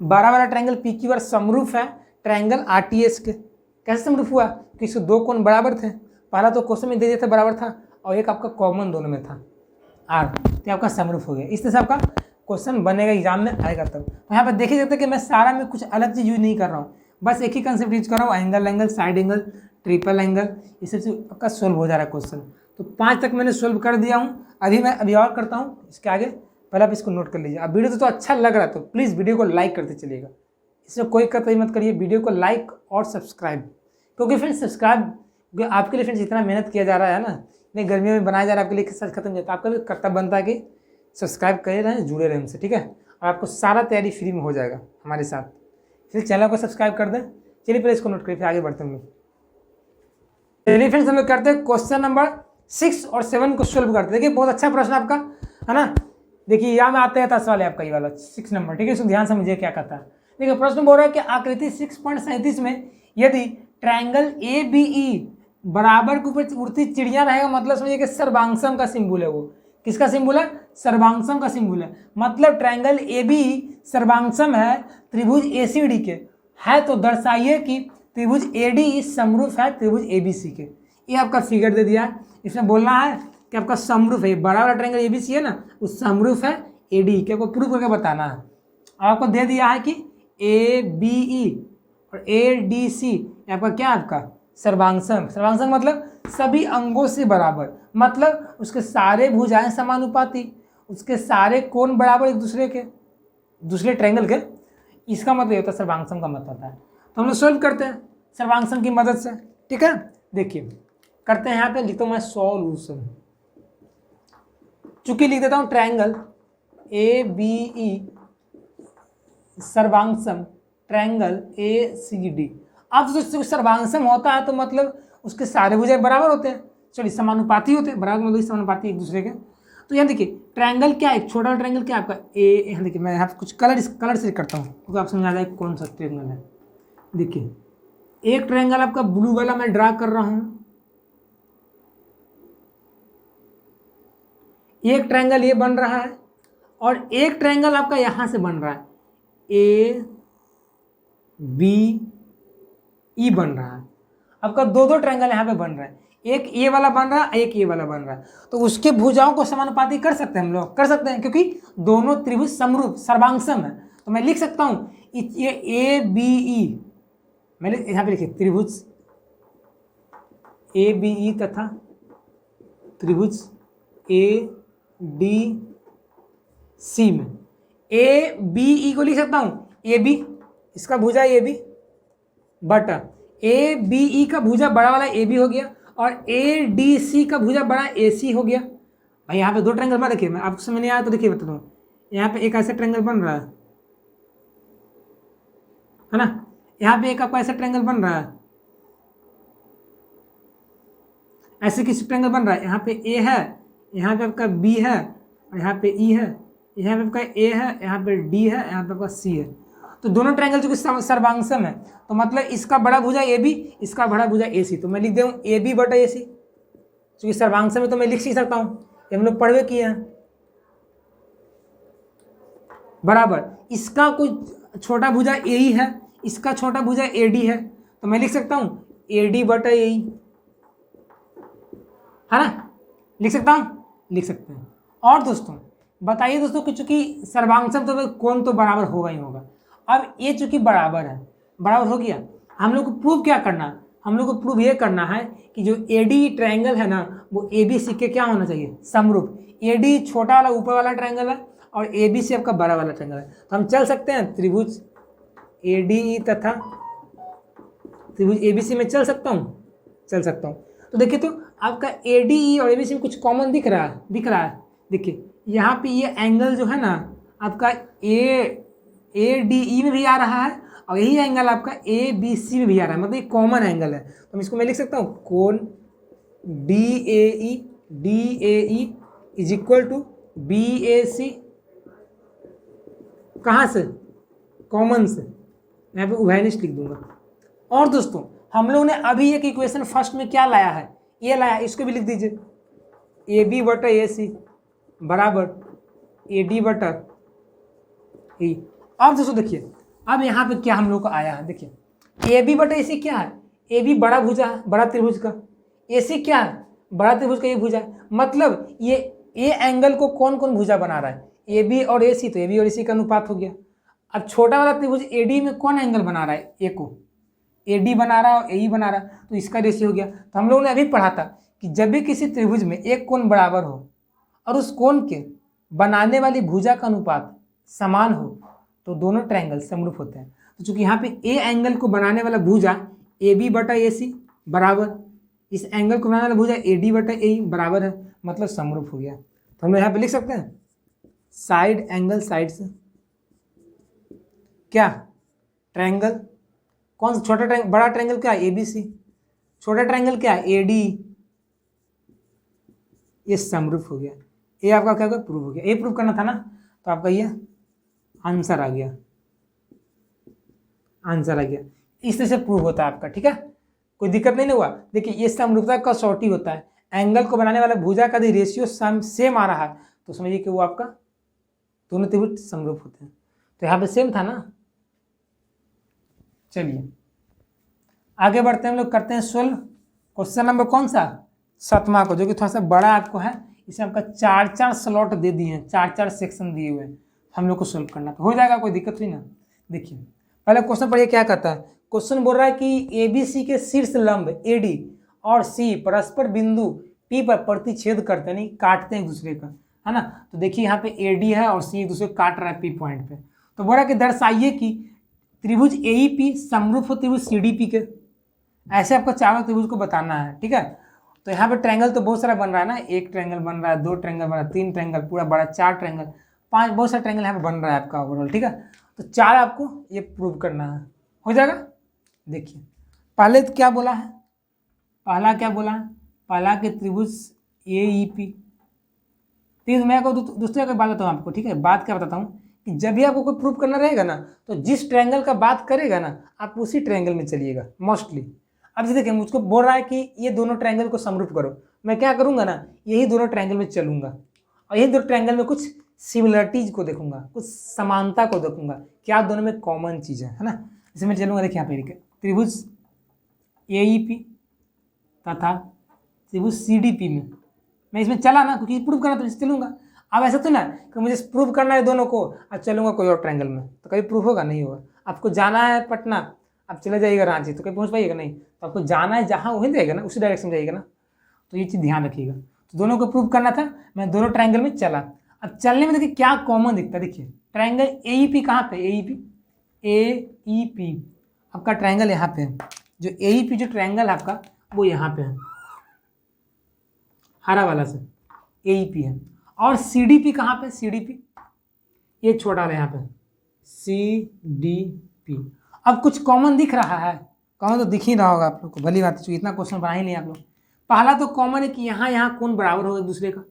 बड़ा वाला ट्रायंगल पी क्यू आर समरूप है ट्रायंगल आरटीएस के। कैसे समरूप हुआ? कि इसके दो कोण बराबर थे, पहला तो क्वेश्चन में दे दिया था बराबर था, और एक आपका कॉमन दोनों में था आर, तो आपका समरूप हो गया। इस तरह से आपका क्वेश्चन बनेगा, एग्जाम में आएगा तब। तो यहाँ पर देखिए सकते कि मैं सारा में कुछ अलग चीज़ यूज नहीं कर रहा हूँ, बस एक ही कंसेप्ट यूज कर रहा हूँ, angle, side angle, triple angle, इस सबसे आपका सोल्व हो जा रहा है क्वेश्चन। तो 5 तक मैंने सोल्व कर दिया हूँ। अभी और करता हूँ इसके आगे, पहले आप इसको नोट कर लीजिए। अब वीडियो तो अच्छा लग रहा है तो प्लीज़ वीडियो को लाइक करते चलिएगा, इसमें कोई कतई मत करिए, वीडियो को लाइक और सब्सक्राइब, क्योंकि फ्रेंड्स सब्सक्राइब आपके लिए फ्रेंड्स इतना मेहनत किया जा रहा है ना, इतनी गर्मियों में बनाया जा रहा है आपके लिए, सच खत्म जाता है, आपका भी कर्तव्य बनता है कि सब्सक्राइब करे रहें, जुड़े रहें हमसे, ठीक है। और आपको सारा तैयारी फ्री में हो जाएगा हमारे साथ। फिर चैनल को सब्सक्राइब कर दें। चलिए पहले इसको नोट करिए, फिर आगे बढ़ते हैं। चलिए फ्रेंड्स हम लोग करते हैं क्वेश्चन नंबर 6 और 7 को सोल्व करते हैं। देखिए बहुत अच्छा प्रश्न आपका है ना। देखिए यहाँ में आते हैं 10 वाले आपका ये वाला 6 नंबर, ठीक है। इसको ध्यान से मुझे क्या कहता है। देखिए प्रश्न बोल रहा है कि आकृति 6.37 में यदि ट्रायंगल ABE बराबर के ऊपर उड़ती चिड़िया रहेगा, मतलब समझिए कि सर्वांगसम का सिंबल है। वो किसका सिंबल है? सर्वांगसम का सिंबल है। मतलब ट्रायंगल ABE सर्वांगसम है त्रिभुज ACD के, है तो दर्शाइए कि त्रिभुज ADE समरूप है त्रिभुज ABC के। ये आपका फिगर दे दिया है, इसमें बोलना है कि आपका समरूप है, बड़ा वाला ट्रायंगल ABC है ना, उस समरूप है ADE के, आपको प्रूफ करके बताना है। आपको दे दिया है कि ABE और ADC आपका क्या, आपका सर्वांगसम। सर्वांगसम मतलब सभी अंगों से बराबर, मतलब उसके सारे भुजाएं समानुपाती, उसके सारे कोण बराबर एक दूसरे के, दूसरे ट्रायंगल के। इसका मतलब ये होता है सर्वांगसम का मतलब होता है। तो हम लोग सोल्व करते हैं सर्वांगसम की मदद से, ठीक है। देखिए करते हैं, यहाँ पे लिखता हूँ मैं सॉल्यूशन, चूंकि लिख देता हूँ ट्रायंगल ABE सर्वांगसम ट्रायंगल ACD। अब जो सर्वांगसम होता है तो मतलब उसके सारे भुजाएं बराबर होते हैं, चलिए समानुपाती होते हैं, बराबर मतलब समानुपाती एक दूसरे के। तो यहाँ देखिए ट्रायंगल क्या है, एक छोटा ट्रायंगल क्या आपका ए, यहाँ देखिए मैं यहाँ पे कुछ कलर से करता हूँ तो आप समझ आ जाए कौन सा ट्रायंगल है। देखिए एक ट्रायंगल आपका ब्लू वाला मैं ड्रा कर रहा हूँ, एक ट्रायंगल ये बन रहा है और एक ट्रायंगल आपका यहाँ से बन रहा है ABE बन रहा है। आपका दो ट्रायंगल यहाँ पे बन रहा है, एक ये वाला बन रहा है, एक ये वाला बन रहा है। तो उसके भुजाओं को समानुपाती कर सकते हैं हम लोग, कर सकते हैं, क्योंकि दोनों त्रिभुज समरूप सर्वांगसम है। तो मैं लिख सकता हूँ ये ABE, मैंने यहाँ पे लिखे त्रिभुज ABE तथा त्रिभुज ADC में ABE को लिख सकता हूँ AB, इसका भुजा AB बटा ABE का भुजा बड़ा वाला AB हो गया और ADC का भुजा बड़ा AC हो गया। भाई यहाँ पे दो ट्रायंगल बना, देखिए मैं आपको समझ नहीं आया तो देखिए बता दूँ, यहाँ पे एक ऐसा ट्रायंगल बन रहा है ना, यहाँ पे एक आपका ऐसा ट्रायंगल बन रहा है, ऐसे किसी ट्रायंगल बन रहा है, यहाँ पे A है, यहाँ पे आपका B है और यहाँ पे E है, यहाँ पे आपका A है, यहाँ पे D है, यहाँ पे आपका C है। तो दोनों ट्रायंगल जो कि सर्वांगसम है, तो मतलब इसका बड़ा भुजा AB, इसका बड़ा भुजा AC, तो मैं लिख दूँ AB बटा AC, क्योंकि सर्वांगसम है तो मैं लिख ही सकता हूँ, ये हम लोग पढ़वे किए हैं। बराबर इसका कोई छोटा भुजा AE है, इसका छोटा भुजा AD है, तो मैं लिख सकता हूँ AD बटा AE, है ना, लिख सकता हूँ, लिख सकते हैं। और दोस्तों बताइए दोस्तों कि चूंकि सर्वांगसम तो कोण तो बराबर होगा ही होगा। अब ये चूंकि बराबर है, बराबर हो गया, हम लोग को प्रूव क्या करना है, हम लोग को प्रूव ये करना है कि जो AD ट्रायंगल है ना वो ABC के क्या होना चाहिए, समरूप। AD छोटा वाला ऊपर वाला ट्रायंगल है और ABC आपका बड़ा वाला ट्रायंगल है, तो हम चल सकते हैं त्रिभुज ADE तथा त्रिभुज ABC में चल सकता हूँ, चल सकता हूँ। तो देखिए तो आपका ADE और ABC में कुछ कॉमन दिख रहा है, देखिए यहाँ पे ये एंगल जो है ना आपका ADE में भी आ रहा है और यही एंगल आपका ABC में भी आ रहा है, मतलब ये कॉमन एंगल है। तो इसको मैं लिख सकता हूँ कोण DAE DAE is equal to BAC, कहाँ से, कॉमन से, यहाँ पे उभयनिष्ठ लिख दूंगा। और दोस्तों हम लोग ने अभी एक इक्वेशन फर्स्ट में क्या लाया है, ये लाया, इसको भी लिख दीजिए, AB बटा AC बराबर AD बटा E। अब दोस्तों देखिए, अब यहाँ पे क्या हम लोग को आया है, देखिए AB बटा AC क्या है, AB बड़ा भुजा है, बड़ा त्रिभुज का, AC क्या है, बड़ा त्रिभुज का ये भुजा है, मतलब ये ए एंगल को कौन कौन भुजा बना रहा है, AB और AC, तो AB और AC का अनुपात हो गया। अब छोटा वाला त्रिभुज AD में कौन एंगल बना रहा है, ए को, AD बना रहा है और AE बना रहा है, तो इसका रेशियो हो गया। तो हम लोगों ने अभी पढ़ा था कि जब भी किसी त्रिभुज में एक कोण बराबर हो और उस कोण के बनाने वाली भुजा का अनुपात समान हो तो दोनों ट्रायंगल समरूप होते हैं। तो चूंकि यहाँ पे ए एंगल को बनाने वाला भुजा AB बटा AC बराबर इस एंगल को बनाने वाला भुजा AD बटा AE बराबर है, मतलब समरूप हो गया। तो हम लोग यहाँ पे लिख सकते हैं साइड एंगल साइड से क्या ट्रायंगल, कौन सा छोटा ट्रायंगल, बड़ा ट्रायंगल क्या है ABC, छोटा ट्रायंगल क्या है AD, ये समरूप हो गया। ये आपका क्या होगा, प्रूव हो गया। ये प्रूव करना था ना, तो आपका ये आंसर आ गया, आंसर आ गया। इस तरह से प्रूव होता है आपका, ठीक है, कोई दिक्कत नहीं ना हुआ। देखिए ये समरूपता का कसौटी होता है, एंगल को बनाने वाला भुजा का यदि रेशियो सेम आ रहा है तो समझिए कि वो आपका दोनों त्रिभुज समरूप होते हैं। तो यहाँ पे सेम था ना। चलिए आगे बढ़ते हैं, हम लोग करते हैं सोल्व। क्वेश्चन नंबर कौन सा, 7वां को, जो कि थोड़ा सा बड़ा आपको है, इसमें आपका 4-4 स्लॉट दे दिए हैं, 4-4 सेक्शन दिए हुए हैं, हम लोग को सोल्व करना तो हो जाएगा, कोई दिक्कत नहीं ना। देखिए पहले क्वेश्चन पढ़िए क्या कहता है। क्वेश्चन बोल रहा है कि ABC के शीर्ष लंब AD और C परस्पर बिंदु P पर प्रतिच्छेद करते हैं, नहीं काटते हैं एक दूसरे का, है ना। तो देखिए यहाँ पे AD है और C एक दूसरे को काट रहा है P पॉइंट पे। तो बोल रहा है कि दर्शाइए कि त्रिभुज AEP समरूप हो त्रिभुज CDP के। ऐसे आपको चारों त्रिभुज को बताना है, ठीक है। तो यहाँ पे ट्रायंगल तो बहुत सारा बन रहा है ना, एक ट्रायंगल बन रहा है, 2 ट्रायंगल बन रहा है, 3 ट्रायंगल, पूरा बड़ा 4 ट्रायंगल, 5, बहुत सारा ट्रायंगल यहाँ पे बन रहा है आपका ओवरऑल, ठीक है। तो 4 आपको ये प्रूव करना है, हो जाएगा। देखिए पहले तो क्या बोला है, पहला क्या बोला है, पहला के त्रिभुज AEP। ठीक है, मैं आपको दूसरे का बात बताता हूँ आपको, ठीक है। बात क्या बताता हूँ कि जब भी आपको कोई प्रूव करना रहेगा ना, तो जिस ट्रायंगल का बात करेगा ना, आप उसी ट्रायंगल में चलिएगा मोस्टली। अब जैसे देखिए मुझको बोल रहा है कि ये दोनों ट्रायंगल को समरूप करो, मैं क्या करूँगा ना, यही दोनों ट्रायंगल में चलूंगा और यही दोनों ट्रायंगल में कुछ सिमिलरिटीज को देखूंगा, कुछ समानता को देखूंगा, क्या दोनों में कॉमन चीज़ है ना। जैसे मैं चलूंगा, देखिए यहाँ पे त्रिभुज AEP तथा त्रिभुज CDP में मैं इसमें चला ना, क्योंकि प्रूव करना तो चलूंगा। अब ऐसा तो ना कि मुझे प्रूव करना है दोनों को, अब चलूंगा कोई और ट्रायंगल में, तो कभी प्रूफ होगा नहीं होगा। आपको जाना है पटना, आप चले जाइएगा रांची, तो कहीं पहुंच पाइएगा नहीं। तो आपको जाना है जहाँ वहीं जाएगा ना, उसी डायरेक्शन जाइएगा ना, तो ये चीज़ ध्यान रखिएगा। तो दोनों को प्रूव करना था, मैं दोनों ट्रायंगल में चला। अब चलने में देखिए क्या कॉमन दिखता है, देखिए ट्रायंगल AEP कहाँ पे, AEP आपका ट्रायंगल यहाँ पे है, जो AEP जो ट्रायंगल है आपका वो यहाँ पे है, हरा वाला से AEP है। और CDP कहाँ पे, CDP ये छोटा वाला यहाँ पे CDP। अब कुछ कॉमन दिख रहा है, कॉमन तो दिख ही रहा होगा आप लोग को, भली बात है, इतना क्वेश्चन बना ही नहीं आप लोग। पहला तो कॉमन है कि यहाँ कोण बराबर होगा एक दूसरे का,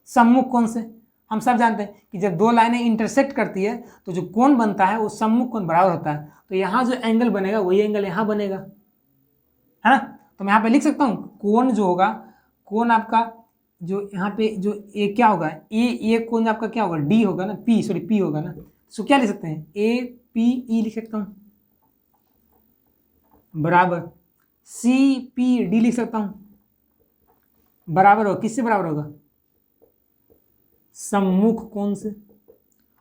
सम्मुख कोण से। हम सब जानते हैं कि जब दो लाइनें इंटरसेक्ट करती है तो जो कोण बनता है वो सम्मुख कोण बराबर होता है। तो यहाँ जो एंगल बनेगा वही एंगल यहाँ बनेगा, है ना। तो मैं यहाँ पे लिख सकता हूँ कोण जो होगा, कोण आपका जो यहाँ पे जो ए क्या होगा, ए कोण आपका क्या होगा, डी होगा ना, पी होगा ना। सो क्या लिख सकते हैं, APE लिख सकता हूँ बराबर CPD लिख सकता हूँ बराबर होगा, किससे बराबर होगा, सम्मुख कोण से।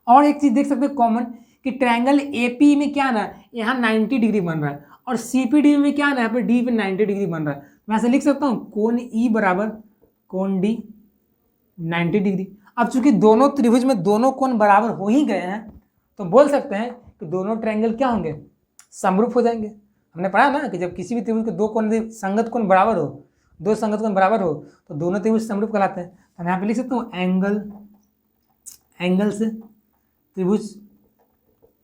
और एक चीज देख सकते हैं कॉमन कि ट्रायंगल AP में क्या ना, यहाँ 90 डिग्री बन रहा है, और CPD में क्या ना, यहाँ पे D पे 90 डिग्री बन रहा है। मैं ऐसे लिख सकता हूँ कोण E बराबर कोण D 90 डिग्री। अब चूंकि दोनों त्रिभुज में दोनों कोण बराबर हो ही गए हैं, तो बोल सकते हैं कि दोनों ट्रायंगल क्या होंगे, समरूप हो जाएंगे। हमने पढ़ा ना कि जब किसी भी त्रिभुज के दो कोण संगत कोण बराबर हो, दो संगत कोण बराबर हो, तो दोनों त्रिभुज समरूप कहलाते हैं। तो मैं यहाँ पे लिख सकता हूँ एंगल से त्रिभुज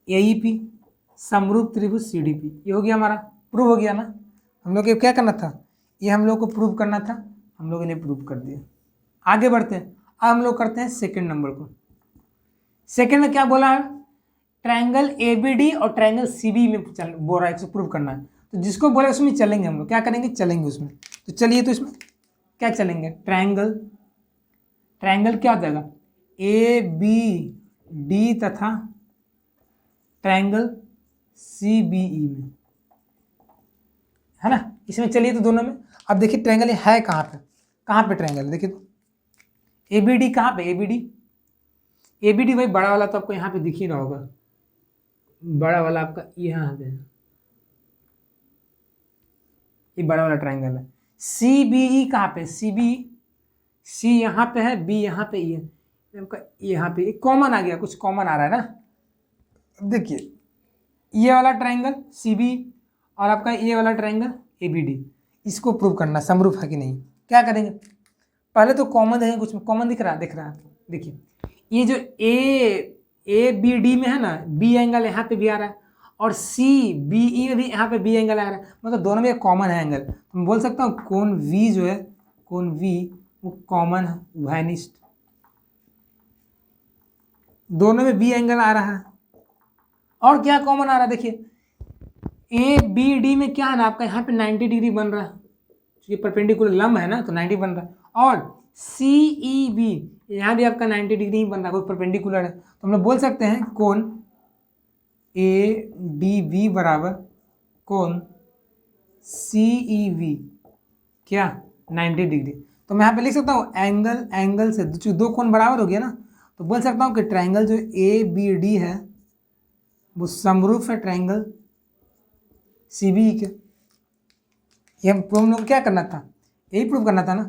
AEP समरूप त्रिभुज CDP। ये हो गया हमारा, प्रूव हो गया ना। हम लोग को क्या करना था, ये हम लोग को प्रूव करना था, हम लोगों ने प्रूव कर दिया। आगे बढ़ते हैं, अब हम लोग करते हैं सेकंड नंबर को। सेकंड में क्या बोला है, ट्रायंगल एबीडी और ट्रायंगल सीबी में बोल रहा है, प्रूव करना है। तो जिसको बोला उसमें चलेंगे हम लोग, क्या करेंगे, चलेंगे उसमें। तो चलिए, तो इसमें क्या चलेंगे, ट्रायंगल क्या हो जाएगा, ए बी डी तथा ट्रायंगल सी बी ई में, है ना। इसमें चलिए तो दोनों में। अब देखिए ट्रायंगल है कहाँ पे ट्रायंगल है, देखिए तो ए बी डी कहाँ पे, ए बी डी भाई बड़ा वाला तो आपको यहाँ पे दिख ही रहा होगा, बड़ा वाला आपका यहाँ पे, ये बड़ा वाला ट्रायंगल है। सी बी ई कहाँ पे, सी यहाँ पे है, बी यहाँ पे, ये आपका यहाँ पे कॉमन आ गया, कुछ कॉमन आ रहा है ना। देखिए ये वाला ट्रायंगल सी बी और आपका ये वाला ट्रायंगल ए बी डी, इसको प्रूव करना समरूप है कि नहीं। क्या करेंगे, पहले तो कॉमन देखेंगे, कुछ कॉमन दिख रहा है। देखिए ये जो ए बी डी में है ना, बी एंगल यहाँ पे भी आ रहा है, और सी बी ई में भी यहाँ पे बी एंगल आ रहा है, मतलब दोनों में कॉमन है एंगल। तो मैं बोल सकता हूँ कोण वी जो है, कोण वी वो कॉमन है, वैनिस्ट, दोनों में बी एंगल आ रहा है। और क्या कॉमन आ रहा है, देखिए ए बी डी में क्या है ना, आपका यहाँ पे 90 डिग्री बन रहा है, क्योंकि परपेंडिकुलर लंब है ना, तो 90 बन रहा है। और सी ई बी यहाँ भी आपका 90 डिग्री ही बन रहा है, कोई परपेंडिकुलर है। तो हम लोग बोल सकते हैं कोण ए डी बी बराबर कोण सी ई वी क्या 90 डिग्री। तो मैं यहाँ पे लिख सकता हूँ एंगल से दो कोण बराबर हो गया ना, तो बोल सकता हूँ कि ट्रायंगल जो ए बी डी है वो समरूप है ट्रायंगल सी बी ई के। ये हम लोग क्या करना था, यही प्रूव करना था ना।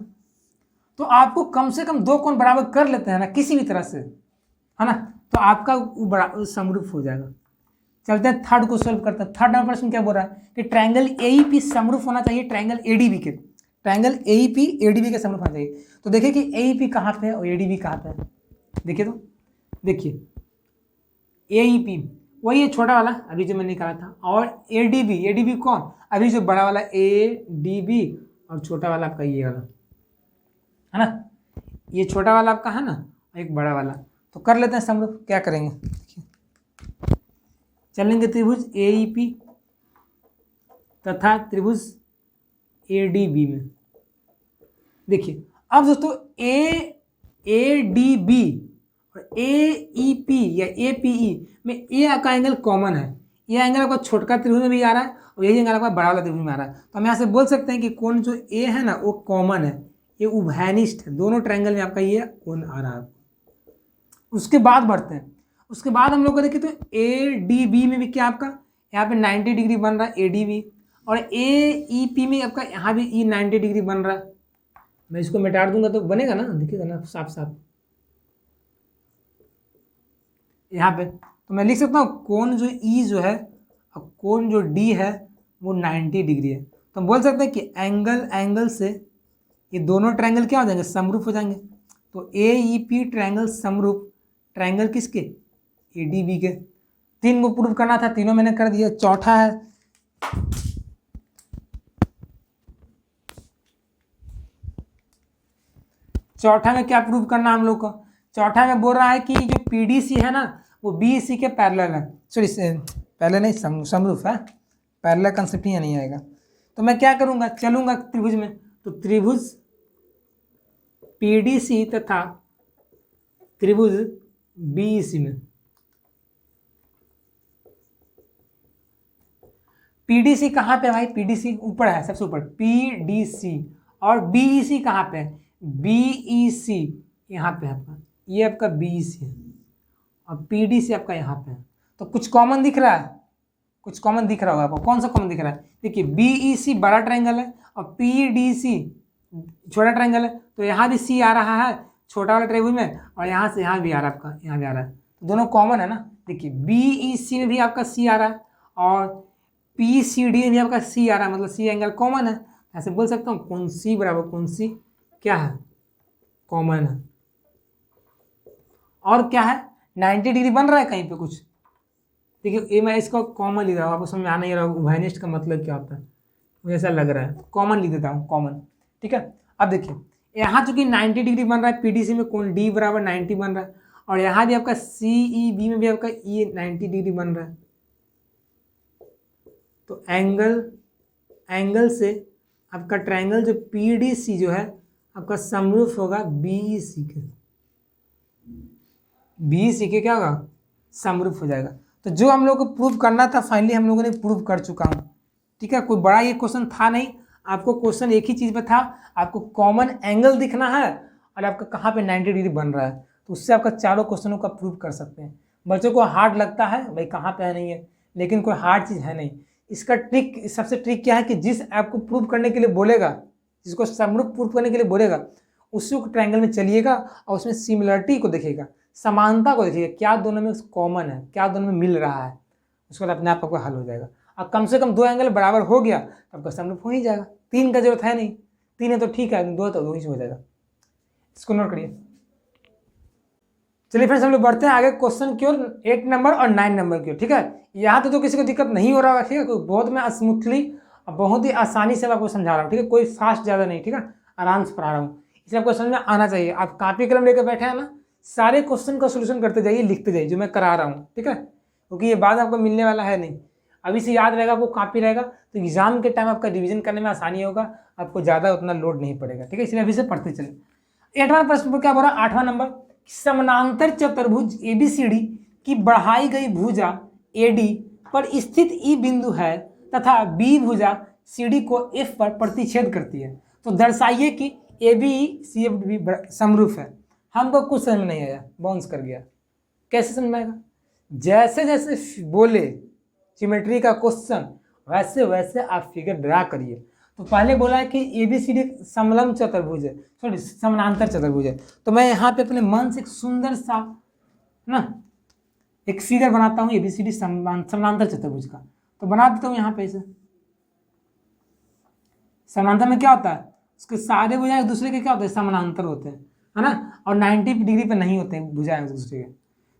तो आपको कम से कम दो कोण बराबर कर लेते हैं ना किसी भी तरह से, है ना, तो आपका वो समरूप हो जाएगा। चलते हैं थर्ड को सॉल्व करते हैं। थर्ड नंबर प्रश्न क्या बोल रहा है कि ट्रायंगल एईपी समरूप होना चाहिए ट्रायंगल एडीबी के, ट्रायंगल एईपी एडीबी के समरूप होना चाहिए। तो देखिए कि एईपी कहाँ पे है और एडीबी कहाँ पे है, देखिए तो देखिए एईपी वही है छोटा वाला अभी जो मैंने निकाला था, और एडीबी कौन, अभी जो बड़ा वाला एडीबी और छोटा वाला आपका ये वाला है ना, ये छोटा वाला आपका है ना, एक बड़ा वाला। तो कर लेते हैं समरूप, क्या करेंगे, चलेंगे त्रिभुज एईपी तथा त्रिभुज एडीबी में। देखिए अब दोस्तों एडीबी और एईपी या एपीई में ये का एंगल कॉमन है, ये एंगल आपका छोटका त्रिभुज में भी आ रहा है और यही एंगल आपका बड़ा वाला त्रिभुज में आ रहा है। तो हम यहाँ से बोल सकते हैं कि कोण जो ए है ना वो कॉमन है, ये उभयनिष्ठ है, दोनों ट्रायंगल में आपका ये कोण आ रहा है। उसके बाद बढ़ते हैं, उसके बाद हम लोग को देखिए तो ए डी बी में भी क्या आपका यहाँ पे 90 डिग्री बन रहा है ए डी बी, और ए ई पी में आपका यहाँ भी ई 90 डिग्री बन रहा है। मैं इसको मिटा दूंगा तो बनेगा ना, दिखेगा ना साफ साफ यहाँ पे। तो मैं लिख सकता हूँ कोण जो ई जो है और कोण जो डी है वो 90 डिग्री है। तो हम बोल सकते हैं कि एंगल से ये दोनों ट्रायंगल क्या हो जाएंगे, समरूप हो जाएंगे। तो ए ई पी ट्रायंगल समरूप ट्रायंगल किसके, ए डी बी के। तीन को प्रूव करना था, तीनों मैंने कर दिया। चौथा है चौथा में क्या प्रूव करना हम लोग को, चौथा में बोल रहा है कि जो पीडीसी है ना वो बीसी के पैरेलल है, सॉरी पैरेलल नहीं समरूप है, पैरेलल कंसेप्ट ही नहीं आएगा। तो मैं क्या करूंगा, चलूंगा त्रिभुज में, तो त्रिभुज पीडीसी तथा त्रिभुज बीईसी में, पीडीसी कहाँ पे भाई, पीडीसी ऊपर है सबसे ऊपर पीडीसी, और बीईसी कहाँ पे है, बीईसी यहाँ पे आपका, ये आपका बीईसी है और पीडीसी आपका यहाँ पे है। तो कुछ कॉमन दिख रहा है, कुछ कॉमन दिख रहा होगा आपको, कौन सा कॉमन दिख रहा है, देखिए बीईसी बड़ा ट्रायंगल है और पीडीसी छोटा ट्रायंगल है, तो यहाँ भी सी आ रहा है छोटा वाला त्रिभुज में, और यहाँ से यहाँ भी आ रहा है आपका, यहाँ भी आ रहा है, तो दोनों कॉमन है ना। देखिए बीईसी में भी आपका सी आ रहा है और पीसीडी में भी आपका सी आ रहा है, मतलब सी एंगल कॉमन है। ऐसे बोल सकता हूँ कौन सी बराबर कौन सी क्या है, कॉमन है। और क्या है 90 डिग्री बन रहा है कहीं पे कुछ, देखिए ये मैं इसको कॉमन लिख रहा हूँ, आपको समझ में आ नहीं रहा उभयनिष्ठ का मतलब क्या होता है, मुझे ऐसा लग रहा है, कॉमन लिख देता हूँ कॉमन, ठीक है। अब देखिए यहाँ चूंकि 90 डिग्री बन रहा है, पीडीसी में कोण डी बराबर 90 बन रहा है, और यहाँ भी आपका सीईबी में भी आपका ये 90 डिग्री बन रहा है। तो एंगल से आपका ट्रायंगल जो पीडीसी जो है आपका समरूप होगा बीईसी के। बीईसी के क्या होगा, समरूप हो जाएगा। तो जो हम लोग को प्रूव करना था फाइनली हम लोगों ने प्रूव कर चुका हूँ। ठीक है, कोई बड़ा ये क्वेश्चन था नहीं, आपको क्वेश्चन एक ही चीज़ पे था, आपको कॉमन एंगल दिखना है और आपका कहाँ पे 90 डिग्री बन रहा है, तो उससे आपका चारों क्वेश्चनों का प्रूव कर सकते हैं। बच्चों को हार्ड लगता है भाई कहाँ पे है नहीं है, लेकिन कोई हार्ड चीज़ है नहीं। इसका ट्रिक, सबसे ट्रिक क्या है कि जिस आपको प्रूव करने के लिए बोलेगा, जिसको समरूप प्रूव करने के लिए बोलेगा, उसी को ट्रायंगल में चलिएगा और उसमें सिमिलरिटी को देखिएगा, समानता को देखिएगा, क्या दोनों में कॉमन है, क्या दोनों में मिल रहा है, उसके बाद अपने आप आपको हल हो जाएगा। और कम से कम 2 एंगल बराबर हो गया तो आपका समरूप हो ही जाएगा। 3 का जरूरत है नहीं, 3 है तो ठीक है, 2 है तो 2 ही से हो जाएगा। इसको नोट करिए। चलिए फ्रेंड्स हम लोग बढ़ते हैं आगे क्वेश्चन की ओर, 8 नंबर और 9 नंबर की ओर। ठीक है, यहाँ तो किसी को दिक्कत नहीं हो रहा है, ठीक है, बहुत मैं स्मूथली और बहुत ही आसानी से मैं आपको समझा रहा हूँ। ठीक है, कोई फास्ट ज़्यादा नहीं, ठीक है, आराम से पढ़ा रहा हूँ, इसलिए आपको समझ में आना चाहिए। आप कॉपी कलम लेकर बैठे हैं ना, सारे क्वेश्चन का सोल्यूशन करते जाइए, लिखते जाइए जो मैं करा रहा हूँ। ठीक है, क्योंकि ये बाद आपको मिलने वाला है नहीं, अभी से याद रहेगा, आपको कॉपी रहेगा तो एग्जाम के टाइम आपका रिवीजन करने में आसानी होगा, आपको ज़्यादा उतना लोड नहीं पड़ेगा। ठीक है, इसलिए अभी से पढ़ते चले। 8वां प्रश्न पर क्या बोला, 8वां नंबर, समानांतर चतुर्भुज एबीसीडी की बढ़ाई गई भुजा एडी पर स्थित ई बिंदु है तथा बी भुजा सीडी को एफ पर प्रतिच्छेद करती है, तो दर्शाइए कि A B C F B समरूप है। हमको कुछ समझ में नहीं आया, बाउंस कर गया, कैसे समझ में आएगा? जैसे जैसे बोले ज्योमेट्री का क्वेश्चन वैसे वैसे आप फिगर ड्रा करिए। तो पहले बोला है कि ए बी सी डी समलंब चतुर्भुज है, सॉरी समानांतर चतुर्भुज है, तो मैं यहाँ पे अपने मन से एक सुंदर सा ना एक फिगर बनाता हूँ ए बी सी डी समानांतर चतुर्भुज का। तो बना देता हूँ यहाँ पे इसे। समानांतर में क्या होता है, उसके सारे भुजाएं एक दूसरे के क्या होते हैं, समानांतर होते हैं, है ना, और 90 डिग्री पे नहीं होते हैं भुजाएं एक दूसरे के।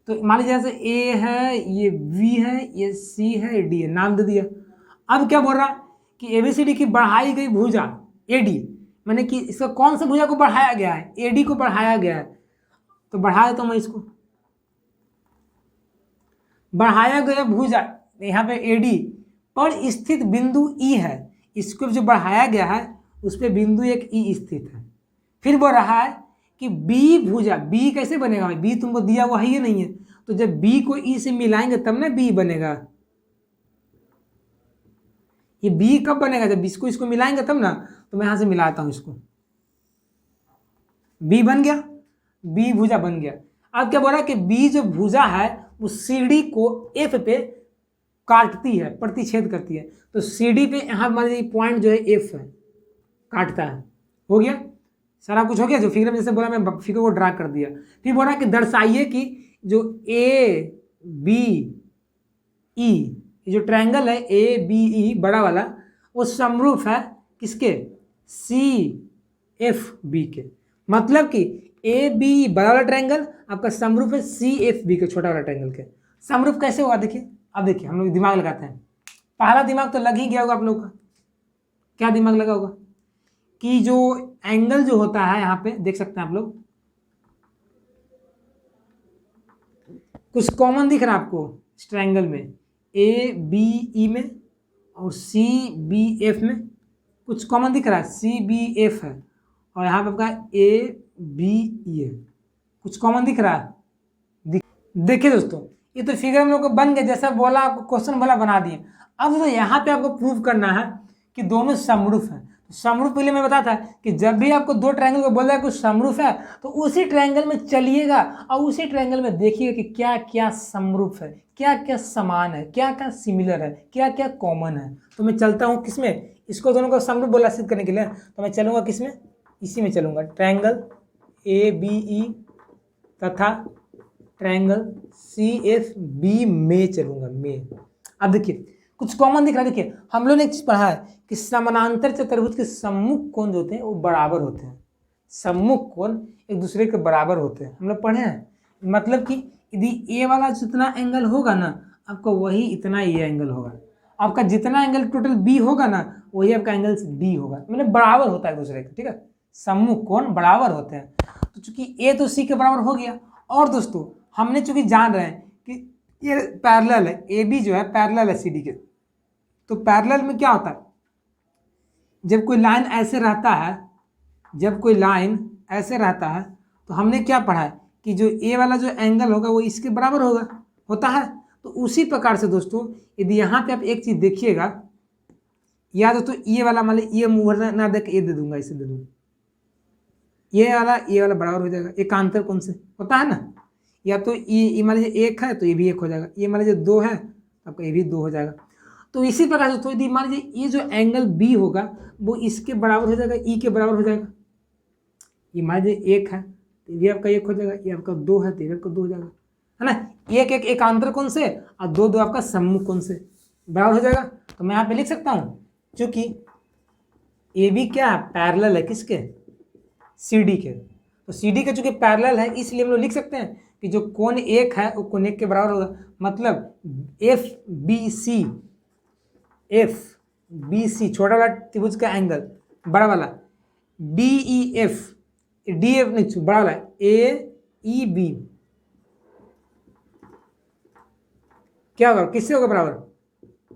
तो मान लीजिए जैसे ए है, ये बी है, ये सी है, ये डी है, नाम दे दिया। अब क्या बोल रहा है कि एबीसीडी की बढ़ाई गई भुजा एडी, मैंने कि इसका कौन सा भुजा को बढ़ाया गया है, एडी को बढ़ाया गया है। तो बढ़ाया तो मैं इसको बढ़ाया गया भुजा यहाँ पे एडी पर स्थित बिंदु ई है, इसको जो बढ़ाया गया है उस पर बिंदु एक ई स्थित है। फिर बोल रहा है कि बी भुजा, बी कैसे बनेगा, बी तुमको दिया हुआ है ये नहीं है, तो जब बी को ई से मिलाएंगे तब ना बी बनेगा। ये बी कब बनेगा, जब इसको मिलाएंगे तब ना। तो मैं यहां से मिलाता हूं इसको, बी बन गया, बी भुजा बन गया। अब क्या बोला कि बी जो भुजा है वो सीडी को एफ पे काटती है, प्रतिच्छेद करती है। तो सीडी पे यहाँ मान लीजिए पॉइंट जो है एफ है, काटता है। हो गया, सारा कुछ हो गया। जो फिगर में जैसे बोला मैं फिगर को ड्रा कर दिया। फिर बोला कि दर्शाइए कि जो ए बी ई, जो ट्रायंगल है ए बी ई बड़ा वाला, वो समरूप है किसके, सी एफ बी के। मतलब कि ए बी बड़ा वाला ट्रायंगल आपका समरूप है सी एफ बी के छोटा वाला ट्रायंगल के। समरूप कैसे हुआ देखिए, अब देखिए हम लोग दिमाग लगाते हैं। पहला दिमाग तो लग ही गया होगा आप लोग का, क्या दिमाग लगा होगा कि जो एंगल जो होता है यहाँ पे देख सकते हैं आप लोग, कुछ कॉमन दिख रहा है आपको इस ट्रायंगल में, ए बी ई में और सी बी एफ में कुछ कॉमन दिख रहा है, सी बी एफ है, और यहाँ पे आपका ए बी ई है, कुछ कॉमन दिख रहा है। देखिए दोस्तों, ये तो फिगर हम लोग को बन गया, जैसा बोला आपको क्वेश्चन बोला बना दिए। अब तो यहाँ पे आपको प्रूव करना है कि दोनों समरूप हैं। समरूप पहले मैं बताया था कि जब भी आपको दो ट्रायंगल को बोल रहा है कुछ समरूप है तो उसी ट्रायंगल में चलिएगा और उसी ट्रायंगल में देखिएगा कि क्या क्या समरूप है, क्या क्या समान है, क्या क्या सिमिलर है, क्या क्या कॉमन है। तो मैं चलता हूँ किसमें, इसको दोनों को समरूप बोला सिद्ध करने के लिए, तो मैं चलूँगा किसमें, इसी में चलूँगा, ट्रायंगल ए बी ई तथा ट्रायंगल सी एफ बी में चलूँगा में। अब देखिए कुछ कॉमन दिख रहा है। देखिए हम लोग ने एक चीज पढ़ा है कि समानांतर चतुर्भुज के सम्मुख कोण जो होते हैं वो बराबर होते हैं, सम्मुख कोण एक दूसरे के बराबर होते हैं, हम लोग पढ़े हैं। मतलब कि यदि ए वाला जितना एंगल होगा ना आपका वही इतना ये एंगल होगा, आपका जितना एंगल टोटल बी होगा ना वही आपका एंगल डी होगा, मतलब बराबर होता है एक दूसरे का। ठीक है, सम्मुख कोण बराबर होते हैं। तो चूंकि ए तो सी के बराबर हो गया, और दोस्तों हमने चूंकि जान रहे हैं कि ये पैरेलल है, ए बी जो है पैरेलल है सी डी के, तो पैरेलल में क्या होता है, जब कोई लाइन ऐसे रहता है, जब कोई लाइन ऐसे रहता है तो हमने क्या पढ़ा है कि जो ए वाला जो एंगल होगा वो इसके बराबर होता है। तो उसी प्रकार से दोस्तों यदि यहाँ पे आप एक चीज देखिएगा, या दोस्तों ये वाला मान लीजिए ये मूव ना देख ये दे दूंगा, इसे दे दूंगा, ये वाला बराबर हो जाएगा, एकांतर कोण से होता है ना। या तो ये मान लीजिए एक है तो ये भी एक हो जाएगा, ये मान लीजिए दो है तो आपका ये भी दो हो जाएगा। तो इसी प्रकार से तो यदि मान लीजिए ये जो एंगल बी होगा वो इसके बराबर हो जाएगा, ई के बराबर हो जाएगा। ये मान लीजिए एक है तो ये आपका एक हो जाएगा, ये आपका दो है तो ये आपका दो हो जाएगा, है ना। एक एकांतर कोण से और दो आपका सम्मुख कोण से बराबर हो जाएगा। तो मैं यहाँ पे लिख सकता हूँ क्योंकि ए बी क्या है, पैरेलल है किसके, सी डी के। तो सी डी के चूंकि पैरेलल है इसलिए हम लोग लिख सकते हैं कि जो कोण एक है वो कोण एक के बराबर होगा। मतलब एफ बी सी छोटा वाला त्रिभुज का एंगल, बड़ा वाला डी ई एफ नहीं बड़ा वाला ए ई बी क्या होगा, किससे होगा बराबर,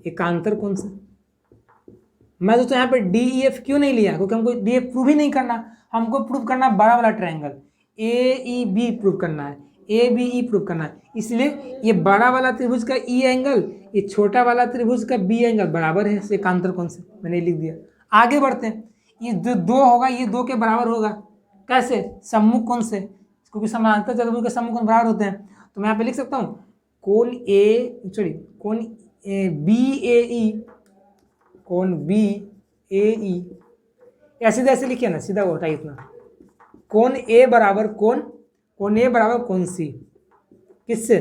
एकांतर कोण से। मैं दोस्तों यहाँ पे डी ई एफ क्यों नहीं लिया, क्योंकि हमको डी एफ प्रूव ही नहीं करना, हमको प्रूव करना बड़ा वाला triangle A E B prove करना है, ए बी ई प्रूव करना है। इसलिए ये बड़ा वाला त्रिभुज का ई एंगल, ये छोटा वाला त्रिभुज का बी एंगल बराबर है एकांतर कोण से, मैंने लिख दिया। आगे बढ़ते हैं, ये जो दो होगा ये दो के बराबर होगा, कैसे, सम्मुख कोण से, क्योंकि समांतर चतुर्भुज के सम्मुख कोण बराबर होते हैं। तो मैं यहाँ पे लिख सकता हूँ कोण बी ए ई, ऐसे जैसे लिखिए ना, सीधा होता है इतना, कोण ए बराबर कोण सी, किससे,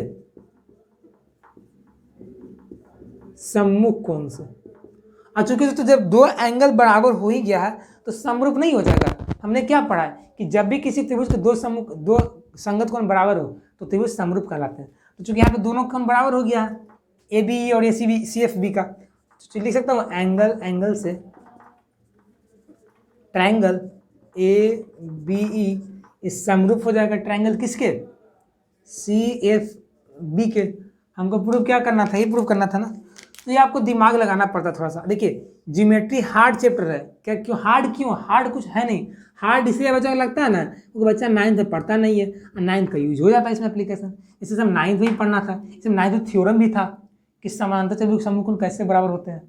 सम्मुख कोण से। और चूंकि तो जब दो एंगल बराबर हो ही गया है तो समरूप नहीं हो जाएगा। हमने क्या पढ़ा है कि जब भी किसी त्रिभुज के दो संगत कोण बराबर हो तो त्रिभुज समरूप कहलाते हैं। तो चूंकि यहाँ पे दोनों कोण बराबर हो गया है, ए बी और ए सी एफ बी का, तो लिख सकता हूँ एंगल से ट्रायंगल ए बी ई इस समरूप हो जाएगा ट्रायंगल किसके, सी एफ बी के। हमको प्रूव क्या करना था, ये प्रूव करना था ना। तो ये आपको दिमाग लगाना पड़ता थोड़ा सा। देखिए ज्योमेट्री हार्ड चैप्टर है, क्या क्यों हार्ड कुछ है नहीं। हार्ड इसलिए बच्चा को लगता है ना क्योंकि बच्चा 9th में पढ़ता नहीं है, और 9th का यूज हो जाता है इसमें एप्लीकेशन। इसे सब 9th में ही पढ़ना था, इसमें 9th में थ्योरम भी था कि समांतर चतुर्भुज सम्मुख कोण कैसे बराबर होते हैं,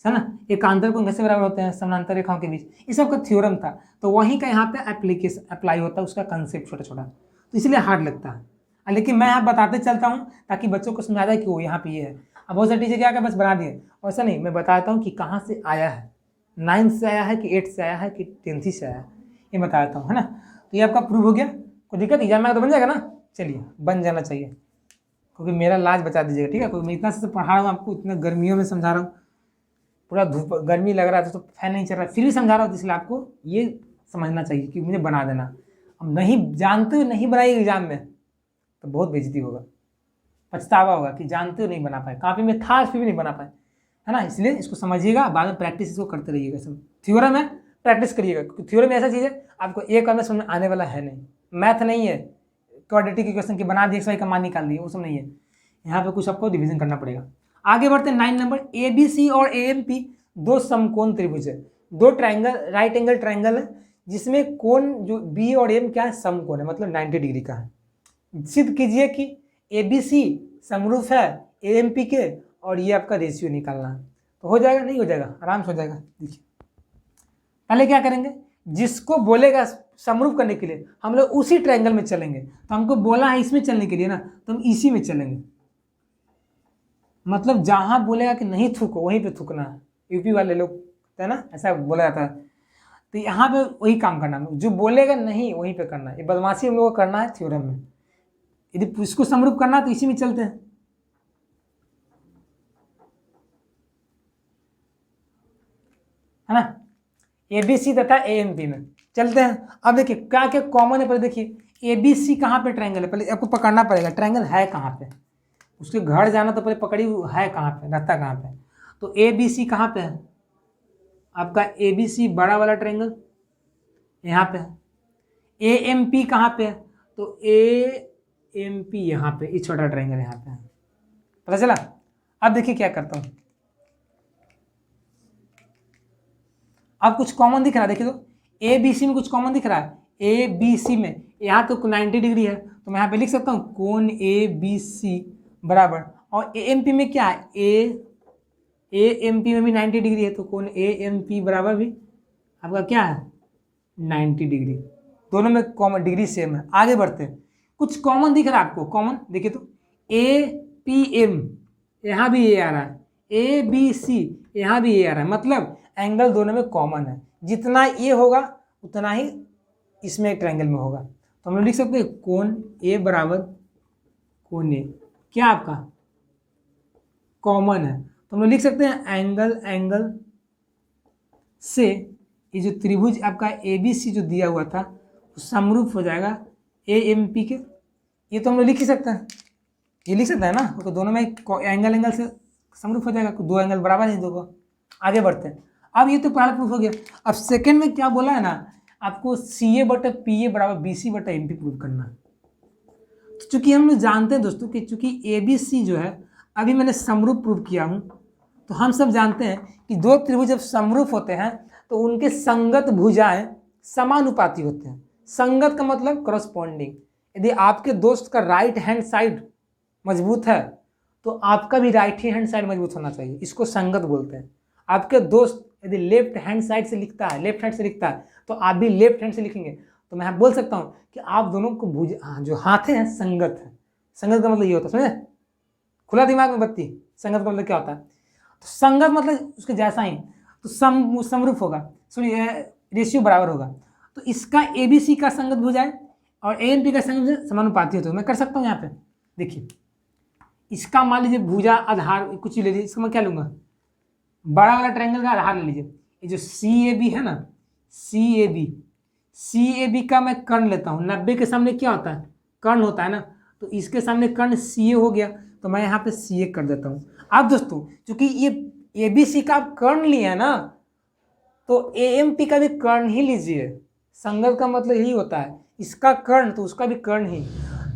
है ना, एकांतर कोण कैसे बराबर होते हैं समानांतर रेखाओं के बीच, इस सब का थ्योरम था। तो वहीं का यहाँ पे एप्लीकेशन अप्लाई होता है, उसका कंसेप्ट छोटा छोटा, तो इसलिए हार्ड लगता है। लेकिन मैं यहाँ बताते चलता हूँ ताकि बच्चों को समझा जाए कि वो यहाँ पे ये है। अब बहुत सारे टीचर क्या क्या बस बना दिए, वैसा नहीं, मैं बताता हूँ कि कहाँ से आया है, 9th से आया है कि 8th से आया है कि 10th से आया है, ये बता देता हूँ, है ना। तो ये आपका प्रूव हो गया, कोई दिक्कत एग्जाम में तो बन जाएगा ना, चलिए बन जाना चाहिए, क्योंकि मेरा लाज बचा दीजिएगा, ठीक है। कोई मैं इतना से पढ़ा रहा हूँ आपको, इतना गर्मियों में समझा रहा हूँ, पूरा धूप गर्मी लग रहा था तो फैन नहीं चल रहा, फिर भी समझा रहा हूँ, इसलिए आपको ये समझना चाहिए कि मुझे बना देना। अब नहीं जानते हुए नहीं बनाइए एग्जाम में तो बहुत बेइज्जती होगा, पछतावा होगा कि जानते हुए नहीं बना पाए, कापी में था फिर भी नहीं बना पाए, है ना। इसलिए इसको समझिएगा, बाद में प्रैक्टिस इसको करते रहिएगा। सब थ्योरम है, प्रैक्टिस करिएगा, क्योंकि थ्योरम ऐसा चीज़ है आपको एक बार में समझ में आने वाला है नहीं। मैथ नहीं है क्वाड्रेटिक इक्वेशन की बना दी 100 का मान निकाल दिए, वो सब नहीं है। यहाँ पे कुछ आपको डिवीजन करना पड़ेगा। आगे बढ़ते हैं 9 नंबर, ए बी सी और ए एम पी दो समकोण त्रिभुज है, दो ट्राइंगल राइट एंगल ट्राइंगल है, जिसमें कोण जो बी और एम क्या है, समकोण है, मतलब 90 डिग्री का है। सिद्ध कीजिए कि ए बी सी समरूप है ए एम पी के, और ये आपका रेशियो निकालना है। तो हो जाएगा, नहीं हो जाएगा, आराम से हो जाएगा। देखिए पहले क्या करेंगे, जिसको बोलेगा समरूप करने के लिए हम लोग उसी ट्रायंगल में चलेंगे। तो हमको बोला है इसमें चलने के लिए ना, तो हम इसी में चलेंगे, मतलब जहां बोलेगा कि नहीं थूको वहीं पे थूकना है। यूपी वाले लोग है ना, ऐसा बोला जाता है। तो यहाँ पे वही काम करना है, जो बोलेगा नहीं वहीं पे करना है। ये बदमाशी हम लोग को करना है थ्योरम में। यदि इसको समरूप करना है तो इसी में चलते हैं, है ना, ए बी सी तथा ए एम पी में चलते हैं। अब देखिए क्या क्या कॉमन है, पहले देखिए ए बी सी कहाँ पे ट्रायंगल है, पहले आपको पकड़ना पड़ेगा ट्रायंगल है कहाँ पे, उसके घर जाना तो पहले पकड़ी है कहाँ पे, रहता कहाँ पे। तो ए बी सी कहाँ पे है आपका, ए बी सी बड़ा वाला ट्रायंगल, यहाँ पे है, ए एम पी कहाँ पे है, तो ए एम पी यहाँ पे, ये छोटा ट्रायंगल यहाँ पे है। पता चला। अब देखिए क्या करता हूँ, अब कुछ कॉमन दिख रहा है, देखिए तो ए बी सी में कुछ कॉमन दिख रहा है, ए बी सी में यहाँ तो 90 डिग्री है, तो मैं यहाँ पे लिख सकता हूँ कोण ए बी सी बराबर, और ए एम पी में क्या है, ए एम पी में भी 90 डिग्री है, तो कोण ए एम पी बराबर भी आपका क्या है 90 डिग्री, दोनों में कॉमन डिग्री सेम है। आगे बढ़ते हैं, कुछ कॉमन दिख रहा है आपको, कॉमन देखिए तो ए पी एम यहाँ भी ए आ रहा है, ए बी सी यहाँ भी ए आ रहा है, मतलब एंगल दोनों में कॉमन है, जितना ए होगा उतना ही इसमें ट्रायंगल में होगा। तो हम लोग लिख सकते हैं कोण ए बराबर कोण ए क्या आपका कॉमन है, तो हम लोग लिख सकते हैं एंगल से ये जो त्रिभुज आपका ए बी सी जो दिया हुआ था वो समरूप हो जाएगा ए एम पी के। ये तो हम लोग लिख ही सकते हैं, ये लिख सकते हैं ना, तो दोनों में एंगल से समरूप हो जाएगा, दो एंगल बराबर है दो को। आगे बढ़ते हैं, अब ये तो पहला प्रूफ हो गया। अब सेकंड में क्या बोला है ना, आपको सी ए बटा पी ए बराबर बी सी बटा एम पी प्रूव करना है। तो चूंकि हम लोग जानते हैं दोस्तों कि चूंकि ए बी सी जो है अभी मैंने समरूप प्रूव किया हूँ, तो हम सब जानते हैं कि दो त्रिभुज जब समरूप होते हैं तो उनके संगत भुजाएं समानुपाती होते हैं। संगत का मतलब करस्पॉन्डिंग। यदि आपके दोस्त का राइट हैंड साइड मजबूत है तो आपका भी राइट हैंड साइड मजबूत होना चाहिए, इसको संगत बोलते हैं। आपके दोस्त यदि लेफ्ट हैंड साइड से लिखता है, लेफ्ट हैंड से लिखता है, तो आप भी लेफ्ट हैंड से लिखेंगे, तो मैं बोल सकता हूँ कि आप दोनों को जो हाथे हैं संगत है। संगत का मतलब ये होता है, समझे, खुला दिमाग में बत्ती। संगत का मतलब क्या होता है, तो संगत मतलब उसके जैसा ही, तो समरूप होगा, सॉरी रेशियो बराबर होगा। तो इसका ए बी सी का संगत भुजाएं और ए एन पी का संगत भुजाएं समानुपाती होते हैं। मैं कर सकता हूँ यहाँ पे, देखिए इसका मान लीजिए भुजा आधार कुछ ही ले लीजिए, इसका मैं क्या लूँगा, बड़ा वाला ट्रायंगल का आधार ले लीजिए। ये जो सी ए बी है ना, सी ए बी का मैं कर्ण लेता हूँ। 90 के सामने क्या होता है, कर्ण होता है ना, तो इसके सामने कर्ण सी ए हो गया, तो मैं यहाँ पे सी ए कर देता हूँ। अब दोस्तों चूंकि ये ए बी सी का आप कर्ण लिए है ना, तो ए एम पी का भी कर्ण ही लीजिए। संगत का मतलब यही होता है, इसका कर्ण तो उसका भी कर्ण ही।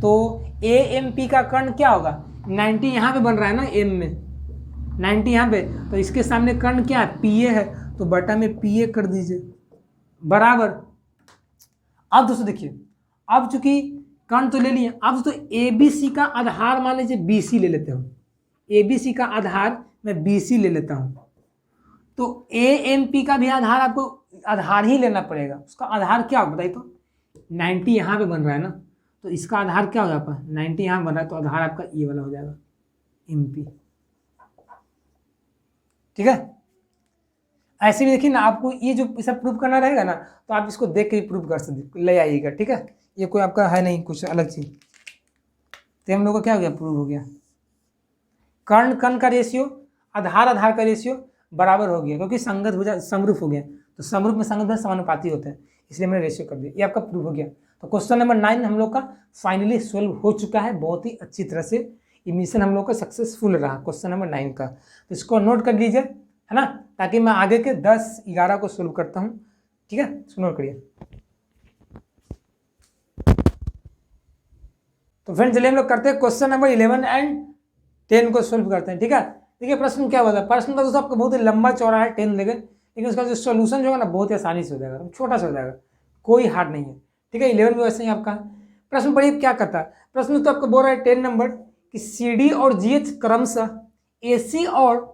तो ए एम पी का कर्ण क्या होगा, 90 यहाँ पे बन रहा है ना, एम में 90 यहाँ पे, तो इसके सामने कर्ण क्या है, पी ए है, तो बटा में पी ए कर दीजिए बराबर। अब दोस्तों देखिए, अब चूंकि कर्ण तो ले लिए, अब दोस्तों ए बी सी का आधार मान लीजिए बी सी ले लेते हूँ। ए बी सी का आधार मैं बी सी ले लेता हूँ, तो ए एम पी का भी आधार आपको आधार ही लेना पड़ेगा। उसका आधार क्या होगा बताइए तो, 90 यहाँ पे बन रहा है ना, तो इसका आधार क्या होगा आपका, 90 यहाँ बन रहा है, तो आधार आपका ये वाला हो जाएगा एम पी। ठीक है, ऐसे भी देखिए ना, आपको ये जो सब प्रूव करना रहेगा ना, तो आप इसको देख के भी प्रूव कर सकते ले आइएगा। ठीक है, ये कोई आपका है नहीं कुछ अलग चीज। तो हम लोग का क्या हो गया, प्रूव हो गया। कर्ण का रेशियो, आधार का रेशियो बराबर हो गया, क्योंकि संगत भुजा समरूप हो गया, तो समरूप में संगत भुजा समानुपाती होते हैं, इसलिए मैंने रेशियो कर दिया। ये आपका प्रूव हो गया। तो क्वेश्चन नंबर 9 हम लोग का फाइनली सोल्व हो चुका है, बहुत ही अच्छी तरह से। ये मिशन हम लोग का सक्सेसफुल रहा क्वेश्चन नंबर 9 का। तो इसको नोट कर लीजिए, है ना, ताकि मैं आगे के 10, 11 को सोल्व करता हूँ। ठीक है, इसको नोट करिए। तो फ्रेंड चलिए हम लोग करते हैं क्वेश्चन नंबर 11 एंड 10 को सोल्व करते हैं। ठीक है, देखिए प्रश्न क्या होता है, प्रश्न तो दोस्तों आपको बहुत ही लंबा चौड़ा है 10 लेकर, लेकिन उसका जो सोल्यूशन जो है ना बहुत ही आसानी से हो जाएगा, छोटा सा हो जाएगा, कोई हार्ड नहीं है। ठीक है, 11 भी वैसे ही आपका प्रश्न पढ़िए क्या करता है। प्रश्न तो आपको बोल रहा है 10 नंबर कि सी डी और जी एच क्रमशः ए सी और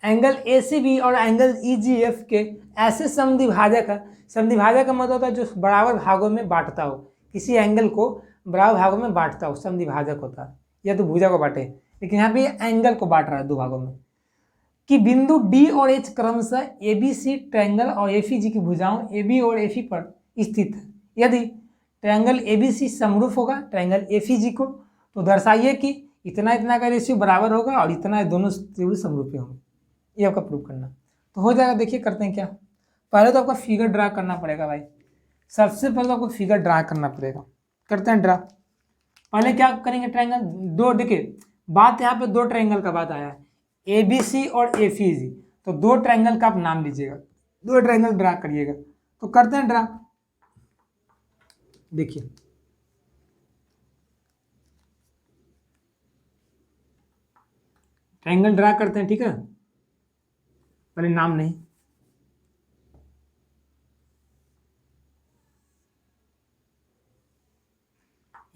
एंगल ए सी बी और एंगल ई जी एफ के ऐसे समद्विभाजक है। समद्विभाजक का मतलब होता है जो बराबर भागों में बांटता हो, किसी एंगल को बराबर भागों में बांटता हो, समद्विभाजक होता है, या तो भुजा को बांटे, लेकिन यहाँ पे एंगल को बांट रहा है दो भागों में। कि बिंदु डी और एच क्रमशः ए बी सी ट्रायंगल और एफ ई जी की भुजाओं ए बी और एफ ई पर स्थित है। यदि ट्रायंगल ए बी सी समरूप होगा ट्रायंगल एफ ई जी को, तो दर्शाइए कि इतना इतना का रेशियो बराबर होगा और इतना दोनों त्रिभुज समरूपी होंगे। ये आपका प्रूव करना तो हो जाएगा। देखिए करते हैं क्या, पहले तो आपका फिगर ड्रा करना पड़ेगा भाई, सबसे पहले तो आपको फिगर ड्रा करना पड़ेगा। करते हैं ड्रा। पहले क्या करेंगे, ट्रायंगल दो, देखिए बात यहाँ पे दो ट्रायंगल का बात आया है, ए बी सी और एफ ई जी, तो दो ट्रायंगल का आप नाम लीजिएगा, दो ट्रायंगल ड्रा करिएगा। तो करते हैं ड्रा। देखिए ट्रायंगल ड्रा करते हैं, ठीक है, पहले नाम नहीं,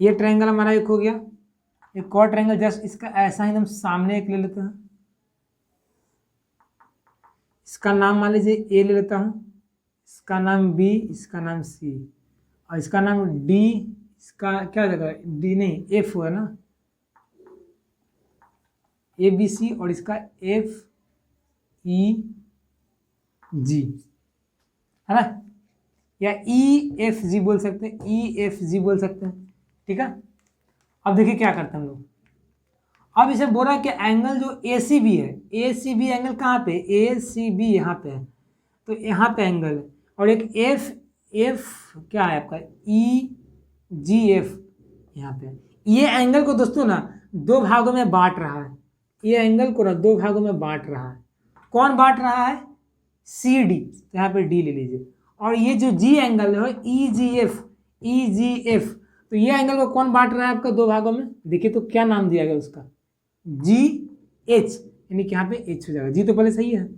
ये ट्रायंगल हमारा एक हो गया। एक और ट्रायंगल जस्ट इसका ऐसा ही एकदम सामने एक ले लेते हैं, इसका नाम मान लीजिए ए ले लेता हूं, इसका नाम बी, इसका नाम सी, और इसका नाम डी, इसका क्या हो जाएगा, डी नहीं एफ हुआ ना, ए बी सी, और इसका एफ ई जी, है ना, या ई एफ जी बोल सकते हैं, ई एफ जी बोल सकते हैं, ठीक है। अब देखिए क्या करते हैं हम लोग, अब इसे बोल रहा है कि एंगल जो ए सी बी है, ए सी बी एंगल कहाँ पे, ए सी बी यहाँ पे है, तो यहाँ पे एंगल है, और एक एफ एफ क्या है आपका ई जी एफ यहाँ पे, ये एंगल को दोस्तों ना दो भागों में बांट रहा है, ये एंगल को ना दो भागों में बांट रहा है। कौन बांट रहा है, सी डी, तो यहाँ पे डी ले लीजिए, और ये जो जी एंगल है ई जी एफ, ई जी एफ, तो ये एंगल को कौन बांट रहा है आपका दो भागों में, देखिए तो क्या नाम दिया गया उसका, जी एच, यानी कि यहाँ पे एच हो जाएगा, जी तो पहले सही है।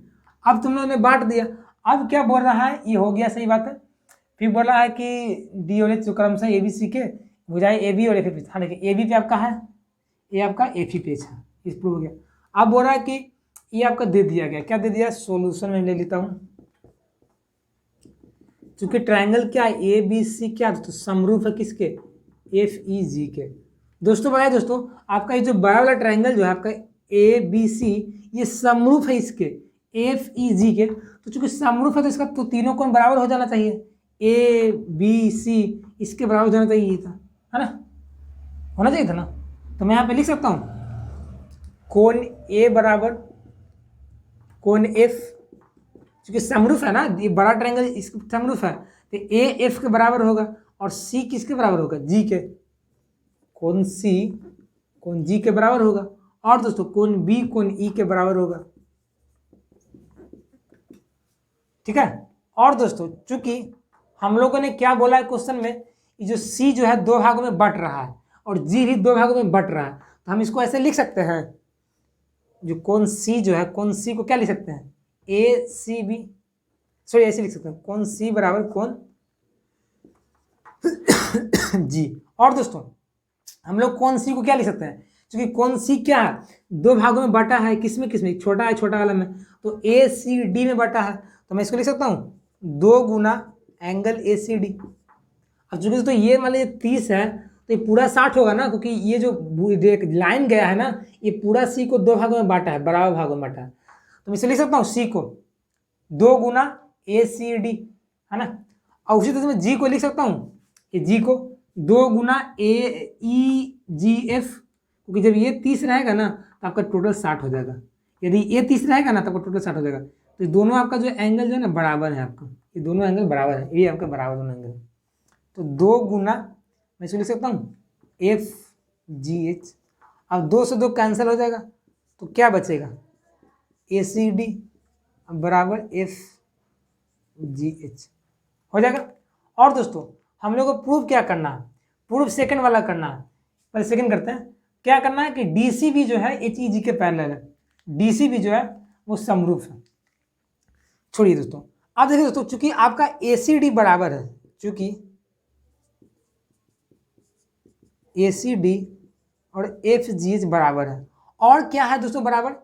अब तुम लोगों ने बांट दिया, अब क्या बोल रहा है, ये हो गया सही बात है, फिर बोल रहा है कि डी और एच जो क्रमशः ए बी सी के बुझाए ए बी और एफ ई, हाँ देखिए ए बी पे आपका है, ये आपका एफ ई पेज है, इस प्रूव हो गया। अब बोल रहा है कि ये आपका दे दिया गया, क्या दे दिया, सॉल्यूशन में ले लेता हूँ, क्योंकि ट्रायंगल क्या है ए बी सी क्या दोस्तों समरूप है किसके, एफ ई जी के। दोस्तों बताइए दोस्तों, आपका ये जो बड़ा वाला ट्रायंगल जो है आपका ए बी सी, ये समरूप है इसके एफ ई जी के, तो चूंकि समरूप है तो इसका तो तीनों कोण बराबर हो जाना चाहिए, ए बी सी इसके बराबर हो जाना चाहिए था, है ना, होना चाहिए था ना। तो मैं यहाँ पे लिख सकता हूँ कोण ए बराबर कोण एफ, क्योंकि समरूप है ना, ये बड़ा ट्रायंगल इसके समरूप है, तो ए एफ के बराबर होगा, और सी किसके बराबर होगा, जी के, कोण सी कोण जी के बराबर होगा, और दोस्तों कोण बी कोण ई के बराबर होगा, ठीक है। और दोस्तों चूंकि हम लोगों ने क्या बोला है क्वेश्चन में, ये जो सी जो है दो भागों में बट रहा है, और जी भी दो भागों में बट रहा है, तो हम इसको ऐसे लिख सकते हैं, जो कोण सी जो है, कोण सी को क्या लिख सकते हैं, ए सी बी, सॉरी ऐसे लिख सकते हैं, कोण सी बराबर कोण जी। और दोस्तों हम लोग कोण सी को क्या लिख सकते हैं, क्योंकि कोण सी क्या है, दो भागों में बटा है, किसमें किसमें, छोटा है छोटा वाला में, तो ए सी डी में बटा है, तो मैं इसको लिख सकता हूँ 2 गुना एंगल ए सी डी। अब चूंकि तो ये मान लीजिए 30 है, तो ये पूरा 60 होगा ना, क्योंकि ये जो लाइन गया है ना, ये पूरा सी को दो भागों में बांटा है, बराबर भागों में बांटा है, तो मैं इसे लिख सकता हूँ सी को 2 गुना ए सी डी, है ना। और उसी तरह से मैं जी को लिख सकता हूँ, ये जी को 2 गुना ए ई जी एफ, क्योंकि जब ये 30 रहेगा ना तो आपका टोटल 60 हो जाएगा, यदि ये 30 रहेगा ना तो आपका टोटल 60 हो जाएगा, तो दोनों आपका जो एंगल जो है ना बराबर है, आपका ये दोनों एंगल बराबर है, ये आपका बराबर दोनों एंगल, तो 2 गुना मैं इसको लिख सकता हूँ एफ जी एच। अब 2 से 2 कैंसिल हो जाएगा, तो क्या बचेगा, ए सी डी बराबर एफ जी एच हो जाएगा। और दोस्तों हम लोग को प्रूफ क्या करना है, प्रूफ सेकंड वाला करना है, पहले सेकंड करते हैं। क्या करना है कि डी सी बी जो है एच ई जी के पैरेलल है, डी सी बी जो है वो समरूप है। छोड़िए दोस्तों, अब देखिए दोस्तों, चूंकि आपका ए सी डी बराबर है, चूंकि ए सी डी और एफ जी एच बराबर है, और क्या है दोस्तों बराबर,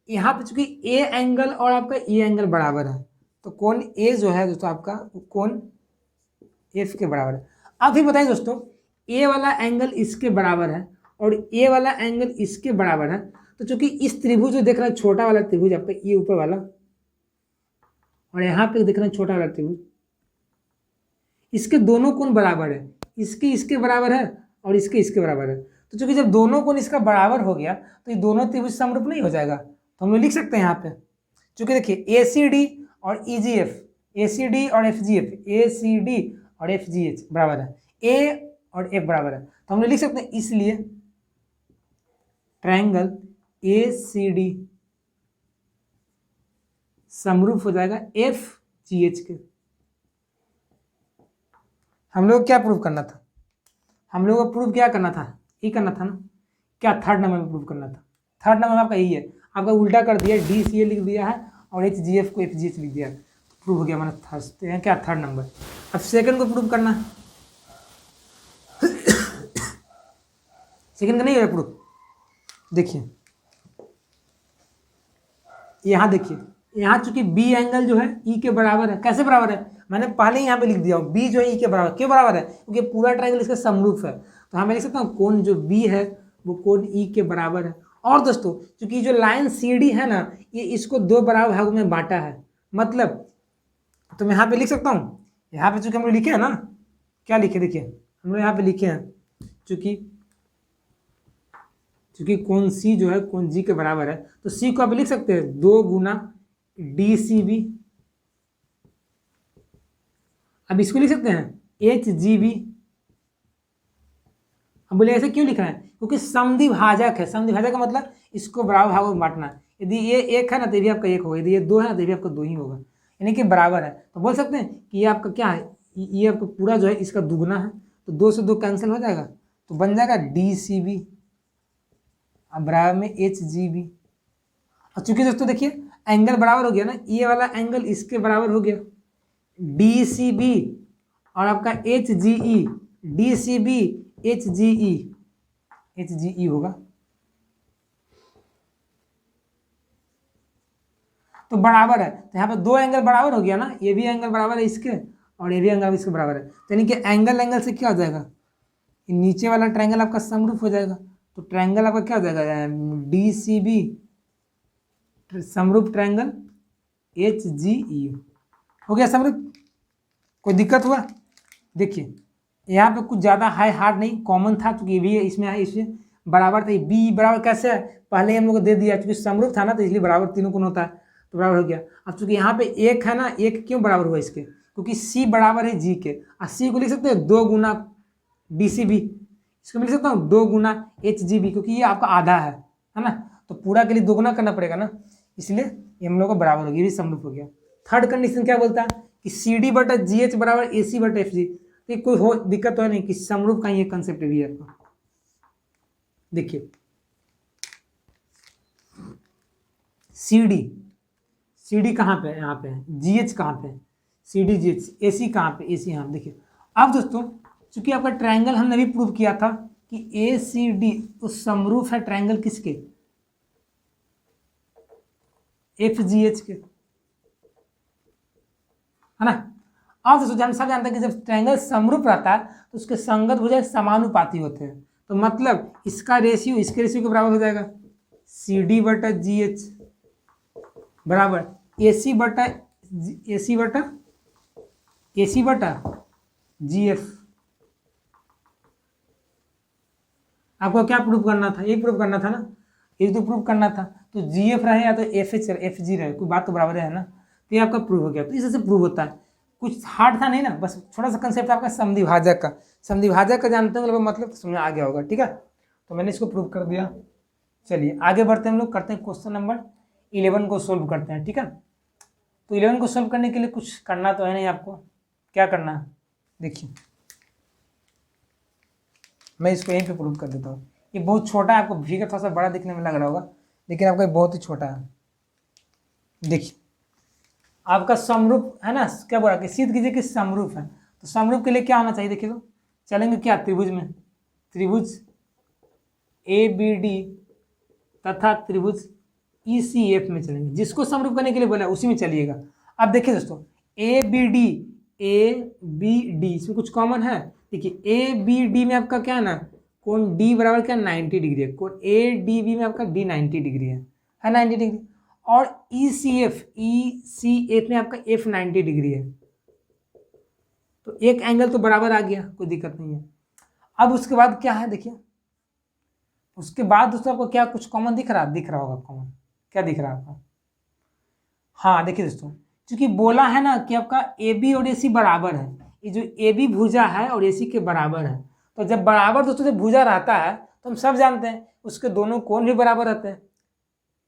यहाँ पे चूंकि ए एंगल और आपका ई एंगल बराबर है, तो कोण ए जो है दोस्तों आपका कोण एफ के बराबर है। अब फिर बताइए दोस्तों, ए वाला एंगल इसके बराबर है और ए वाला एंगल इसके बराबर है, तो चूंकि इस त्रिभुज जो देख रहा है छोटा वाला त्रिभुज आपका ये ऊपर वाला, और यहाँ पे देख रहे हैं छोटा वाला त्रिभुज, इसके दोनों कोण बराबर है, इसके इसके बराबर है और इसके इसके बराबर है, तो चूंकि जब दोनों कोण इसका बराबर हो गया तो ये दोनों त्रिभुज समरूप नहीं हो जाएगा, तो हम लोग लिख सकते हैं यहाँ पे, चूंकि देखिए ए सी डी और ई जी एफ, ए सी डी और एफ जी एफ, ए सी डी और एफ जी एच बराबर है, ए और एफ बराबर है, तो हम लोग लिख सकते हैं इसलिए ट्रायंगल ए सी डी समरूप हो जाएगा एफ जी एच के। हम लोग क्या प्रूव करना था, हम लोग को प्रूव क्या करना था, ये करना था ना, क्या थर्ड नंबर में प्रूव करना था। थर्ड नंबर आपका यही है, आपका उल्टा कर दिया, डी सी ए लिख दिया है और एच जी एफ को एफ जी एच लिख दिया, तो प्रूव हो गया हमारा थर्ड, क्या थर्ड नंबर। अब सेकंड को प्रूव करना है, सेकंड का नहीं है प्रूफ। देखिए यहाँ देखिए, यहाँ चूंकि बी एंगल जो है ई के बराबर है, कैसे बराबर है, मैंने पहले ही यहाँ पे लिख दिया हूँ, बी जो है ई के बराबर, क्यों बराबर है, क्योंकि पूरा ट्रायंगल इसका समरूप है, तो हमें लिख सकता हूँ कोण जो बी है वो कोण ई के बराबर है। और दोस्तों चूंकि जो लाइन सी डी है ना, ये इसको दो बराबर भागों में बांटा है, मतलब तो मैं यहाँ पे लिख सकता हूँ, यहाँ पे चूंकि हम लोग लिखे हैं ना, क्या लिखे, देखिए हम लोग यहाँ पे लिखे हैं, चूंकि कोण सी जो है कोण जी के बराबर है, तो सी को आप लिख सकते हैं 2 गुना डी सी बी। अब इसको लिख सकते हैं एच जी बी। अब बोले ऐसे क्यों लिख रहे हैं, क्योंकि समद्विभाजक है, समद्विभाजक का मतलब इसको बराबर भागों में बांटना, यदि ये एक है ना तो ये भी आपका एक होगा, यदि ये दो है ना तो ये भी आपका दो ही होगा, यानी कि बराबर है, तो बोल सकते हैं कि ये आपका क्या है, ये आपका पूरा जो है इसका दुगुना है, तो 2 से 2 कैंसिल हो जाएगा, तो बन जाएगा डी सी बी, अब बराबर में एच जी बी। और चूंकि दोस्तों देखिए एंगल बराबर हो गया ना, ये वाला एंगल इसके बराबर हो गया, डी सी बी और आपका H G E, D C B H G E, H G E होगा, तो बराबर है, तो यहाँ पे दो एंगल बराबर हो गया ना, ये भी एंगल बराबर है इसके और ये भी एंगल इसके बराबर है, तो यानी कि एंगल एंगल से क्या हो जाएगा, नीचे वाला ट्रायंगल आपका समरूप हो जाएगा, तो ट्रायंगल आपका क्या हो जाएगा, डी सी बी समरूप ट्रायंगल एच जी ई हो गया समरूप। कोई दिक्कत हुआ, देखिए यहाँ पे कुछ ज़्यादा हाई हार्ड नहीं, कॉमन था, क्योंकि भी इसमें है, इसमें बराबर था, बी बराबर कैसे है, पहले ही हम लोग को दे दिया, क्योंकि समरूप था ना तो इसलिए बराबर तीनों कोण होता है, तो बराबर हो गया। अब चूंकि यहाँ पे एक है ना, एक क्यों बराबर हुआ इसके, क्योंकि सी बराबर है जी के, और सी को लिख सकते हैं 2 गुना डी सी बी, इसको मैं लिख सकता हूँ 2 गुना एच जी बी, क्योंकि ये आपका आधा है ना, तो पूरा के लिए 2 गुना करना पड़ेगा ना, इसलिए ये हम लोग को बराबर हो गया, ये भी समरूप हो गया। थर्ड कंडीशन क्या बोलता है कि सी डी बटा जी एच बराबर ए सी बटा एफ जी, तो कोई हो दिक्कत तो है नहीं कि समरूप का ये कंसेप्ट भी है आपका। देखिए सी डी कहाँ पे है, यहाँ पे है, जी एच कहाँ पे है, सी डी जी एच, ए सी कहाँ पे, ए सी यहाँ, देखिए अब दोस्तों चूंकि आपका ट्रायंगल हमने भी प्रूव किया था कि ए सी डी तो समरूप है ट्रायंगल किसके, एफ जी एच के, है ना। अब दोस्तों हम सब जानते हैं कि जब ट्रायंगल समरूप रहता है तो उसके संगत भुजाएं समानुपाती होते हैं, तो मतलब इसका रेशियो इसके रेशियो के बराबर हो जाएगा, सी डी बटा जी एच बराबर ए सी बटा जी एफ। आपको क्या प्रूव करना था, ये प्रूव करना था ना, ये तो प्रूव करना था, तो जी एफ रहे या तो एफ जी रहे, कोई बात तो बराबर है ना, तो ये आपका प्रूव हो गया, तो इससे प्रूव होता है, कुछ हार्ड था नहीं ना, बस थोड़ा सा कंसेप्ट आपका समद्विभाजक का, समद्विभाजक का जानते हो मतलब समझ में आ गया होगा, ठीक है, तो मैंने इसको प्रूव कर दिया। चलिए आगे बढ़ते हैं, हम लोग करते हैं क्वेश्चन नंबर 11 को सोल्व करते हैं, ठीक है। तो 11 को सोल्व करने के लिए कुछ करना तो है नहीं, आपको क्या करना है, देखिए मैं इसको यहीं पे प्रूव कर देता हूँ, ये बहुत छोटा है, आपको भी का थोड़ा सा बड़ा दिखने में लग रहा होगा, लेकिन आपका बहुत ही छोटा है। देखिए आपका समरूप है ना, क्या बोला कि सिद्ध कीजिए कि समरूप है, तो समरूप के लिए क्या होना चाहिए, देखिए तो चलेंगे क्या, त्रिभुज में, त्रिभुज ए बी डी तथा त्रिभुज ई सी एफ में चलेंगे, जिसको समरूप करने के लिए बोला उसी में चलिएगा। अब देखिए दोस्तों ए बी डी इसमें कुछ कॉमन है, देखिए ए बी डी में आपका क्या है ना, कोण डी बराबर क्या 90 डिग्री है, कोण ए डी बी में आपका डी 90 डिग्री है 90 डिग्री, और ई सी एफ में आपका एफ 90 डिग्री है, तो एक एंगल तो बराबर आ गया, कोई दिक्कत नहीं है। अब उसके बाद क्या है, देखिए उसके बाद दोस्तों आपको क्या कुछ कॉमन दिख रहा होगा, कॉमन क्या दिख रहा है आपका, हाँ देखिए दोस्तों क्योंकि बोला है ना कि आपका ए बी और ए सी बराबर है, ये जो ए बी भुजा है और ए सी के बराबर है, तो जब बराबर दोस्तों जब भुजा रहता है तो हम सब जानते हैं उसके दोनों कोण भी बराबर रहते हैं,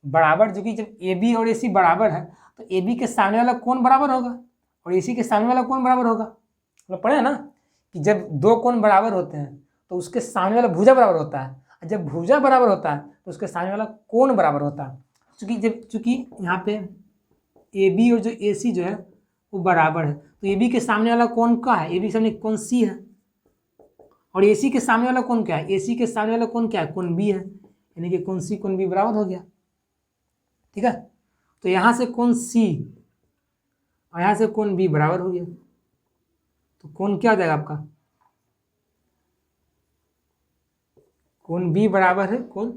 बराबर जो कि जब ए बी और ए सी बराबर है तो ए बी के सामने वाला कोण बराबर होगा और ए सी के सामने वाला कोण बराबर होगा, मतलब पढ़े ना कि जब दो कोण बराबर होते हैं तो उसके सामने वाला भुजा बराबर होता है, और जब भुजा बराबर होता है तो उसके सामने वाला कोण बराबर होता है। चूंकि यहाँ पे ए बी और जो ए सी जो है वो बराबर है, तो ए बी के सामने वाला कोण क्या है, ए बी के सामने कोण सी है, और ए सी के सामने वाला कोण क्या है, ए सी के सामने वाला कोण क्या है, कोण बी है, यानी कि कोण सी कोण बी बराबर हो गया। ठीक है, तो यहाँ से कोण सी और यहाँ से कोण बी बराबर हो गया, तो कोण क्या हो जाएगा आपका, कोण बी बराबर है कोण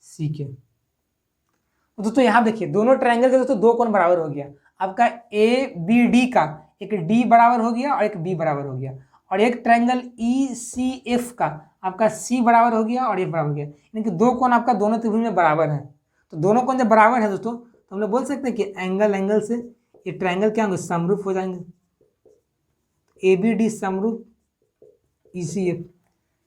सी के। तो दोस्तों यहाँ देखिए दोनों ट्रायंगल के दोस्तों दो कोण बराबर हो गया, आपका ए बी डी का एक डी बराबर हो गया और एक बी बराबर हो गया, और एक ट्रायंगल ई सी एफ का आपका सी बराबर हो गया और एफ बराबर हो गया, यानी कि दो कोण आपका दोनों त्रिभुज में बराबर है। तो दोनों कोण जब बराबर है दोस्तों तो हम लोग बोल सकते हैं कि एंगल से ये ट्रायंगल क्या होंगे, समरूप हो जाएंगे, ए बी डी समरूप ई सी एफ।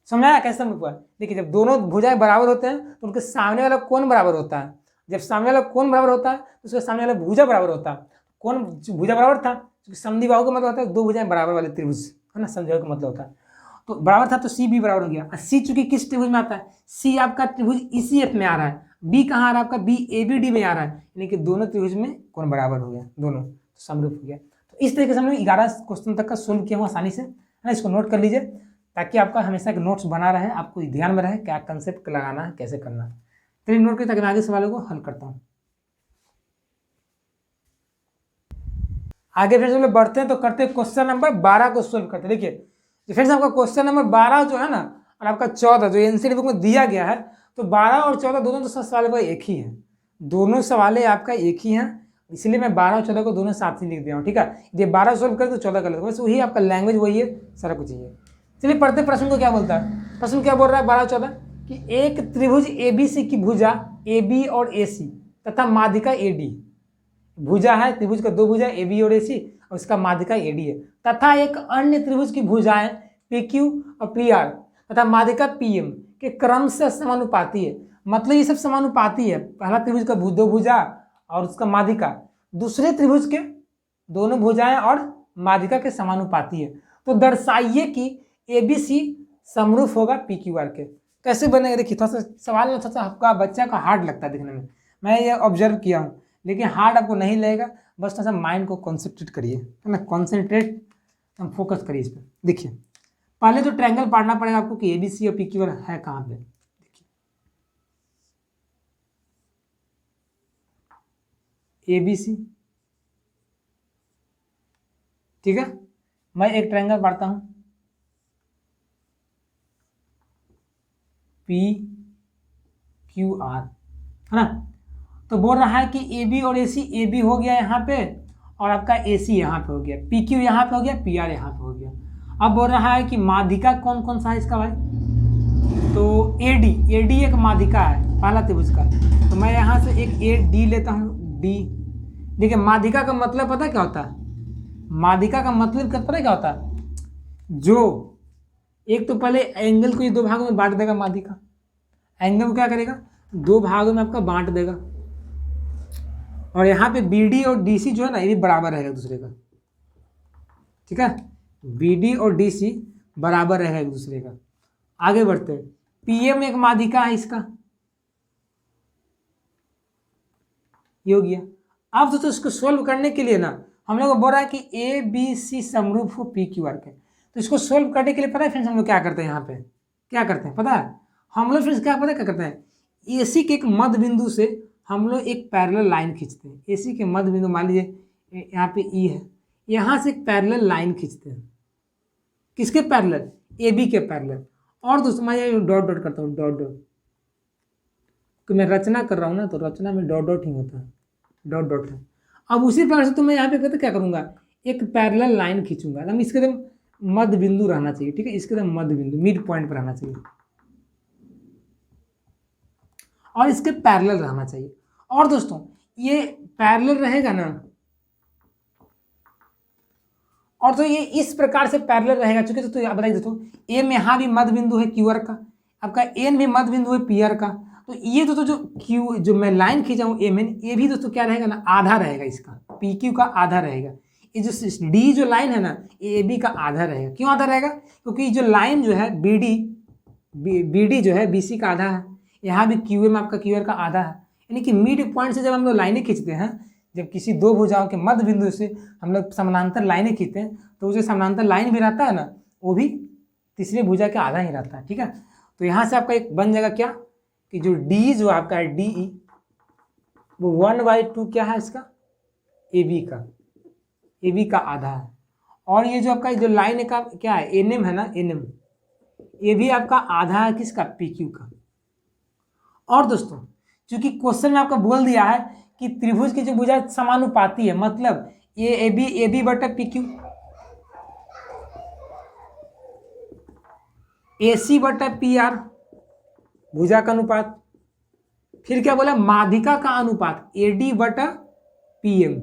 समझाया कैसे समरूप हुआ? देखिए जब दोनों भुजाएं बराबर होते हैं तो उनके सामने वाला कोण बराबर होता है, जब सामने वाला कोण बराबर होता है तो उसके सामने वाला भुजा बराबर होता है। कोण भुजा बराबर था, क्योंकि समद्विबाहु का मतलब होता है दो भुजाएं बराबर वाले त्रिभुज, है ना, समद्विबाहु का मतलब होता है। तो बराबर था तो सी बी बराबर हो गया, और सी चूंकि किस त्रिभुज में आता है, सी आपका त्रिभुज ECF में आ रहा है, बी कहाँ आ रहा है आपका, बी ABD में आ रहा है, यानी कि दोनों त्रिभुज में कोण बराबर हो गया, दोनों समरूप हो गया। तो इस तरीके से हम लोग 11 क्वेश्चन तक का सोल्व किया हुआ आसानी से, है ना। इसको नोट कर लीजिए ताकि आपका हमेशा एक नोट्स बना रहे, आपको ध्यान में रहे क्या कंसेप्ट लगाना है, कैसे करना है। चलिए नोट करिए ताकि मैं आगे सवालों को हल करता हूँ। आगे फ्रेंड्स हम लोग बढ़ते हैं तो करते हैं क्वेश्चन नंबर 12 को सोल्व करते हैं। देखिए फ्रेंड्स आपका क्वेश्चन नंबर 12 जो है ना, और आपका 14 जो एनसीईआरटी बुक में दिया गया है, तो 12 और 14 दोनों तो सवाल का एक ही है, दोनों सवाल आपका एक ही है, इसलिए मैं 12 और 14 को दोनों साथ ही लिख दिया हूँ। ठीक है, ये 12 सोल्व कर तो 14 कर लेते, बस वही आपका लैंग्वेज वही है, सारा कुछ ही है। चलिए पढ़ते प्रश्न को क्या बोलता है। प्रश्न क्या बोल रहा है 12 और 14 कि एक त्रिभुज ABC की भुजा AB और AC तथा माध्यिका AD, भुजा है त्रिभुज का दो भुजा AB और AC और इसका माध्यिका AD है, तथा एक अन्य त्रिभुज की भुजाएं PQ और PR तथा माध्यिका PM के क्रम से समानुपाती है। मतलब ये सब समानुपाती है, पहला त्रिभुज का दो भुजा और उसका माध्यिका, दूसरे त्रिभुज के दोनों भुजाएं और माध्यिका के समानुपाती है। तो दर्शाइए कि ABC समरूप होगा PQR के। कैसे बनेगा देखिए, थोड़ा सा सवाल थोड़ा सा आपका बच्चा का हार्ड लगता है देखने में, मैं ये ऑब्जर्व किया हूँ, लेकिन हार्ड आपको नहीं लगेगा, बस थोड़ा सा माइंड को कॉन्सेंट्रेट करिए, है ना, कॉन्सेंट्रेट हम फोकस करिए इस पर। देखिए पहले तो ट्रायंगल पढ़ना पड़ेगा आपको कि ABC और PQR है कहाँ पे। देखिए ABC, ठीक है, मैं एक ट्रायंगल पढ़ता हूँ PQR, है ना। तो बोल रहा है कि AB और AC, AB हो गया यहाँ पे और आपका AC यहाँ पे हो गया, PQ यहाँ पे हो गया, PR यहाँ पे हो गया। अब बोल रहा है कि माध्यिका कौन कौन सा है इसका भाई, तो AD एक माध्यिका है पहला त्रिभुज का, तो मैं यहाँ से एक AD लेता हूँ, D। देखिए माध्यिका का मतलब पता क्या होता है, माध्यिका का मतलब पता क्या होता है, जो एक तो पहले एंगल को ये दो भागों में बांट देगा, माध्यिका एंगल को क्या करेगा, दो भागों में आपका बांट देगा, और यहाँ पे BD और DC जो है ना ये भी बराबर रहेगा एक दूसरे का। ठीक है, BD और DC बराबर रहेगा एक दूसरे का। आगे बढ़ते हैं, PM एक माध्यिका है इसका, ये हो गया। अब दोस्तों इसको सोल्व करने के लिए ना हम लोग को बोल रहा है कि ABC समरूप हो PQR के, तो इसको सोल्व करने के लिए पता है फ्रेंड्स हम लोग क्या करते हैं, यहाँ पे क्या करते हैं पता है, हम लोग फ्रेंड्स क्या क्या करते हैं, AC के एक मध्य बिंदु से हम लोग एक पैरेलल लाइन खींचते हैं। AC के मध्य बिंदु मान लीजिए यहाँ पे E है, यहाँ से एक पैरेलल लाइन खींचते हैं, किसके पैरेलल, AB के पैरेलल। और दोस्तों मैं ये डॉट डॉट करता हूँ, डॉट डॉट, कि मैं रचना कर रहा हूँ ना, तो रचना में डॉट डॉट ही होता है, डॉट डॉट है। अब उसी प्रकार से तो मैं यहाँ पे कहते क्या करूँगा, एक पैरेलल लाइन खींचूंगा, एकदम इसके एकदम मध्य बिंदु रहना चाहिए। ठीक है, इसके एकदम मध्य बिंदु मिड पॉइंट पर रहना चाहिए और इसके पैरेलल रहना चाहिए। और दोस्तों ये पैरेलल रहेगा ना, और तो ये इस प्रकार से पैरेलल रहेगा, चूंकि दोस्तों आप बताइए दोस्तों ए में यहाँ भी मध्य बिंदु है QR का, आपका एन भी मध्य बिंदु है PR का, तो ये दोस्तों जो Q जो मैं लाइन खींचा हूँ एम एन, ये भी दोस्तों क्या रहेगा ना, आधा रहेगा इसका, PQ का आधा रहेगा, ये जो डी जो लाइन है ना, ये ए बी का आधा रहेगा। क्यों आधा रहेगा? क्योंकि जो लाइन जो है बी डी जो है बी सी का आधा है, यहाँ भी क्यू एम आपका क्यू आर का आधा है। यानी कि मिड पॉइंट से जब हम लोग लाइनें खींचते हैं, जब किसी दो भुजाओं के मध्य बिंदु से हम लोग समानांतर लाइनें खींचते हैं, तो जो समानांतर लाइन भी रहता है ना, वो भी तीसरी भुजा के आधा ही रहता है। ठीक है, तो यहाँ से आपका एक बन जाएगा क्या कि जो डी जो आपका है डी ई, वो 1/2 क्या है इसका, ए बी का आधा है। और ये जो आपका जो लाइन का क्या है, एन एम है ना, एन एम, ये भी आपका आधा है किसका, पी क्यू का। और दोस्तों चूंकि क्वेश्चन में आपका बोल दिया है कि त्रिभुज की जो भुजा समानुपाती है, मतलब ये ए बी बटा पी क्यू, ए सी बटा पी आर भुजा का अनुपात, फिर क्या बोला, माध्यिका का अनुपात ए डी बटा पी एम।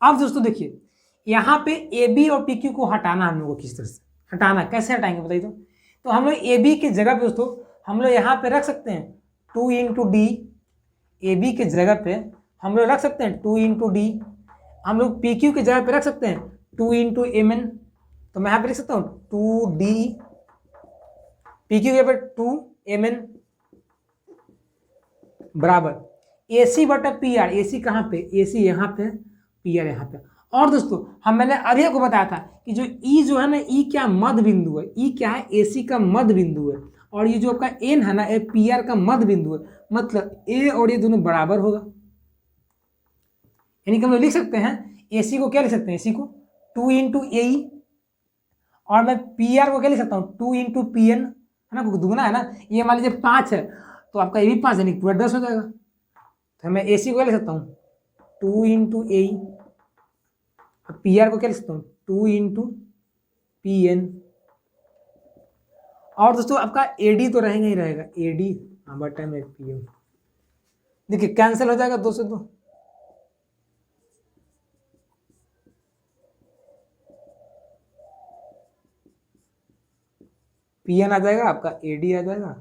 अब दोस्तों देखिए यहाँ पे ए बी और पी क्यू को हटाना हम लोग को, किस तरह से हटाना, कैसे हटाएंगे बताइए। तो हम लोग ए बी की जगह पे दोस्तों हम लोग यहाँ पे रख सकते हैं 2 इंटू डी, ए बी के जगह पे हम लोग रख सकते हैं 2 इंटू डी, हम लोग पी क्यू की जगह पे रख सकते हैं 2 इंटू एम एन। तो मैं यहाँ पे लिख सकता हूँ 2 डी, पी क्यू के पे 2 एम एन बराबर ए सी बटा पी आर। ए सी कहाँ पे, ए सी यहाँ पे, पी आर यहाँ पे। और दोस्तों मैंने अभी आपको बताया था कि जो ई जो है ना, ई क्या मध्य बिंदु है, ई क्या है, ए सी का मध्य बिंदु है, और ये जो आपका एन है ना, ए पी आर का मध्य बिंदु है, मतलब ए और ये दोनों बराबर होगा। यानी कि हम लोग लिख सकते हैं ए सी को क्या लिख सकते हैं, ए सी को 2 इंटू ए ई, और मैं पी आर को क्या लिख सकता हूँ 2 इंटू पी एन, है ना, दुगना है ना, ये मान लीजिए 5 है तो आपका ए भी 5 यानी पूरा 10 हो जाएगा। तो मैं ए सी को क्या लिख सकता हूँ 2 इंटू ए ई, पी आर को क्या लिख सकता हूँ 2 इंटू पी एन। और दोस्तों आपका ए डी तो रहेगा ही रहेगा, ए डी बटा में पी एम, देखिए कैंसिल हो जाएगा 2 से 2, पी एन आ जाएगा, आपका ए डी आ जाएगा,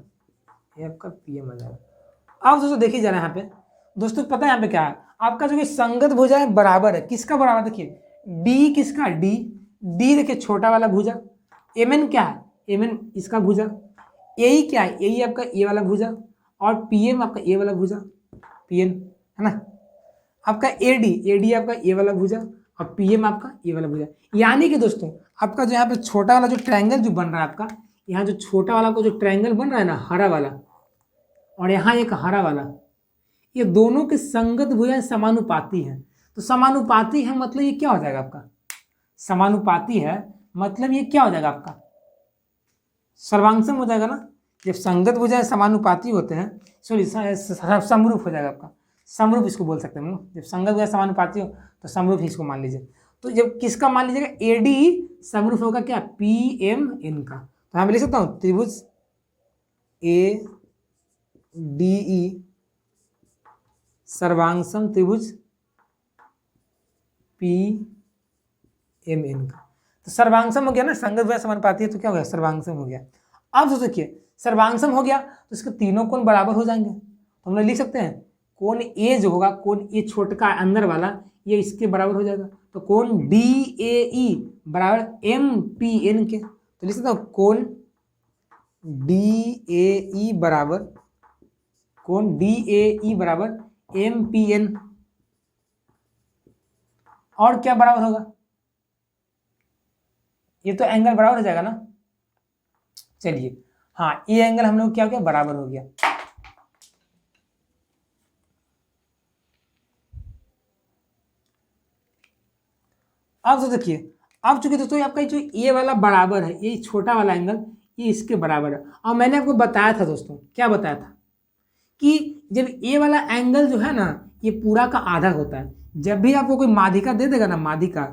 ये आपका पी एम आ जाएगा। अब दोस्तों देखिए जरा यहाँ पे दोस्तों, पता है यहाँ पे क्या है, आपका जो कि संगत भुजा है बराबर है, किसका बराबर, देखिए डी किसका, डी देखिए छोटा वाला भुजा, एम एन क्या है, एम एन इसका भुजा, ए ई क्या है, ए ई आपका ए वाला भुजा, और पी एम आपका ए वाला भुजा, पी एन है ना, आपका ए डी आपका ए वाला भुजा, और पी एम आपका ए वाला भुजा। यानी कि दोस्तों आपका जो यहाँ पे छोटा वाला जो ट्रायंगल जो बन रहा है आपका, यहाँ जो छोटा वाला को जो ट्रायंगल बन रहा है ना, हरा वाला, और यहाँ एक हरा वाला, ये दोनों के संगत भुजाएं समानुपाती हैं। तो समानुपाती है मतलब ये क्या हो जाएगा आपका, समानुपाती है मतलब ये क्या हो जाएगा आपका, सर्वांगसम हो जाएगा ना। जब संगत भुजाएं समानुपाती होते हैं, सॉरी समरूप हो जाएगा आपका, समरूप इसको बोल सकते हैं हम लोग। जब संगत भुजाएं समानुपाती हो तो समरूप इसको मान लीजिए। तो जब किसका मान लीजिएगा, ए डी समरूप होगा क्या, पी एम एन का। तो यहाँ पे लिख सकता हूँ त्रिभुज ए डी ई सर्वांगसम त्रिभुज पी एम एन का। तो सर्वांगसम हो गया ना, संगत भुजा समानुपाती है तो क्या हो गया, सर्वांगसम हो गया। अब जो देखिए सर्वांगसम हो गया तो इसके तीनों कोण बराबर हो जाएंगे। तो हम लोग लिख सकते हैं कोण ए जो होगा, कोण ए छोटका अंदर वाला, ये इसके बराबर हो जाएगा। तो कोण डी ए ई बराबर एम पी एन के। तो लिख सकते हो कोण डी ए ई बराबर, कोण डी ए ई बराबर एम पी एन। और क्या बराबर होगा, ये तो एंगल बराबर हो जाएगा ना। चलिए हाँ, ये एंगल हम लोग क्या हो गया, बराबर हो गया। अब तो देखिए, अब चूंकि दोस्तों आपका जो ये वाला बराबर है, ये छोटा वाला एंगल ये इसके बराबर है। और मैंने आपको बताया था दोस्तों, क्या बताया था कि जब ये वाला एंगल जो है ना, ये पूरा का आधा होता है। जब भी आपको कोई माध्यिका दे देगा ना, माध्यिका,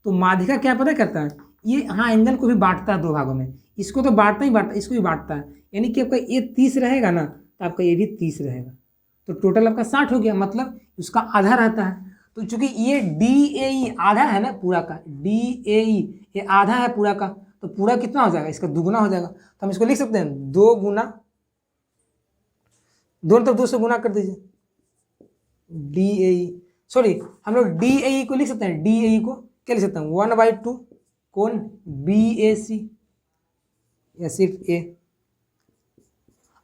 तो माध्यिका क्या पता करता है, ये हाँ एंगल को भी बांटता है दो भागों में। इसको तो बांटता ही बांटता, इसको भी बांटता है। यानी कि आपका ये 30 रहेगा ना, तो आपका ये भी 30 रहेगा। तो टोटल आपका 60 हो गया, मतलब उसका आधा रहता है। तो चूंकि ये डी ए ई आधा है ना पूरा का, डी ए ई ये आधा है पूरा का, तो पूरा कितना हो जाएगा, इसका दुगुना हो जाएगा। तो हम इसको लिख सकते हैं 2 गुना, दोनों तरफ 2 से गुना कर दीजिए, DAE, सॉरी हम लोग DAE को लिख सकते हैं, DAE को क्या लिख सकते हैं, 1/2 कोण BAC, या सिर्फ ए।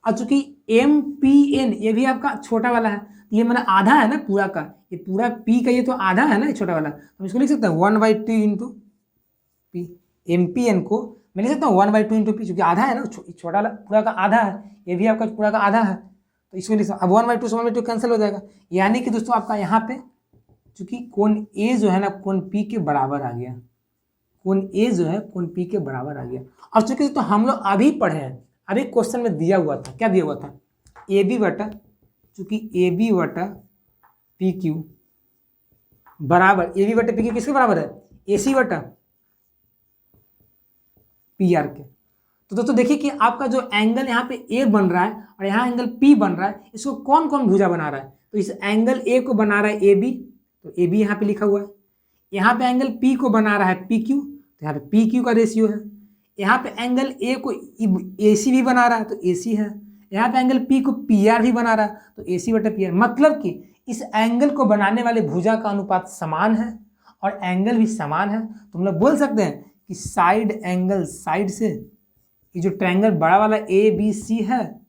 और चूंकि MPN ये भी आपका छोटा वाला है, ये मतलब आधा है ना पूरा का, ये पूरा P का ये तो आधा है ना, ये छोटा वाला, तो हम इसको लिख सकते हैं 1/2 इंटू P। MPN को मैं लिख सकता हूँ 1/2 इंटू P, चूंकि आधा है ना, छोटा वाला पूरा का आधा है, ये भी आपका पूरा का आधा है, तो इसको लिख सकते। अब 1/2 से 1/2 कैंसिल हो जाएगा, यानी कि दोस्तों आपका यहाँ पे चूंकि कोण A जो है ना कोण P के बराबर आ गया, कोण A जो है कोण P के बराबर आ गया। और चूंकि तो हम लोग अभी पढ़े हैं, अभी क्वेश्चन में दिया हुआ था, क्या दिया हुआ था, AB बटा, चूंकि AB बटा PQ बराबर, AB बटा PQ किसके बराबर है, AC बटा PR के। तो दोस्तों देखिए कि आपका जो एंगल यहाँ पे A बन रहा है और यहाँ एंगल P बन रहा है, इसको कौन कौन भुजा बना रहा है, तो इस एंगल A को बना रहा है AB, तो AB यहाँ पे लिखा हुआ है। यहाँ पे एंगल P को बना रहा है PQ, तो यहाँ पे PQ का रेशियो है। यहाँ पे एंगल A को AC भी बना रहा है, तो AC है। यहाँ पे एंगल P को PR भी बना रहा है, तो AC बटा PR। मतलब कि इस एंगल को बनाने वाले भुजा का अनुपात समान है और एंगल भी समान है, तो हम लोग बोल सकते हैं कि साइड एंगल, साइड से ये जो ट्रायंगल बड़ा वाला ABC है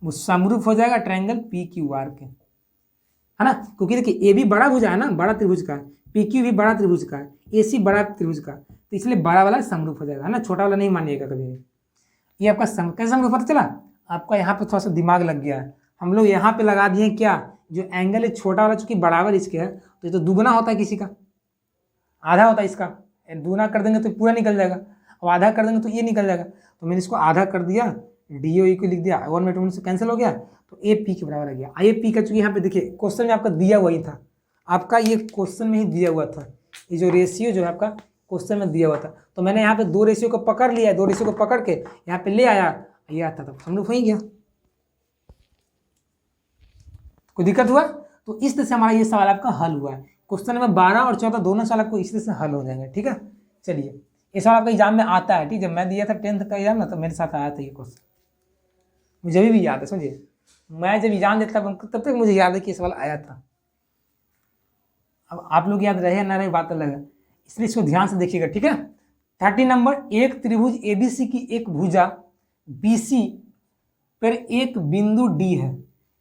वो समरूप हो जाएगा ट्रायंगल PQR के, है ना, क्योंकि देखिए AB बड़ा भुजा है ना, बड़ा त्रिभुज का, PQ भी बड़ा त्रिभुज का, AC बड़ा त्रिभुज का, तो इसलिए बड़ा वाला समरूप हो जाएगा, है ना, छोटा वाला नहीं मानिएगा कभी। ये आपका कैसे समरूप पता चला, आपका यहाँ पे थोड़ा सा दिमाग लग गया है। हम लोग यहाँ पे लगा दिए क्या, जो एंगल है छोटा वाला चूंकि बराबर इसके है, तो ये तो दुगना होता है किसी का, आधा होता है इसका, दुगना कर देंगे तो पूरा निकल जाएगा, और आधा कर देंगे तो ये निकल जाएगा, तो मैंने इसको आधा कर दिया, DOE को लिख दिया, 1/2 से कैंसिल हो गया, तो AP के बराबर आ गया। AP का चूंकि यहाँ पे देखिए क्वेश्चन में आपका दिया हुआ ही था, आपका ये क्वेश्चन में ही दिया हुआ था, ये जो रेशियो जो है आपका क्वेश्चन में दिया हुआ था, तो मैंने यहाँ पे दो रेशियो को पकड़ लिया, दो रेशियो को पकड़ के यहाँ पे ले आया, ये आता था, समरूप हो ही गया। कोई दिक्कत हुआ, तो इस तरह से हमारा ये सवाल आपका हल हुआ है। क्वेश्चन नंबर 12 और 14 दोनों सवाल आपको इस तरह से हल हो जाएंगे, ठीक है। चलिए, ये सवाल आपका एग्जाम में आता है, ठीक है, मैं दिया था 10th का एग्जाम ना, तो मेरे साथ आया था ये क्वेश्चन, मुझे अभी भी याद है, समझिए, मैं जब एग्जाम देता तब तक मुझे याद है कि ये सवाल आया था। अब आप लोग याद रहे ना रहे बात अलग है, इसलिए इसको ध्यान से देखिएगा, ठीक है। 30 नंबर, एक त्रिभुज ABC की एक भुजा BC पर एक बिंदु D है,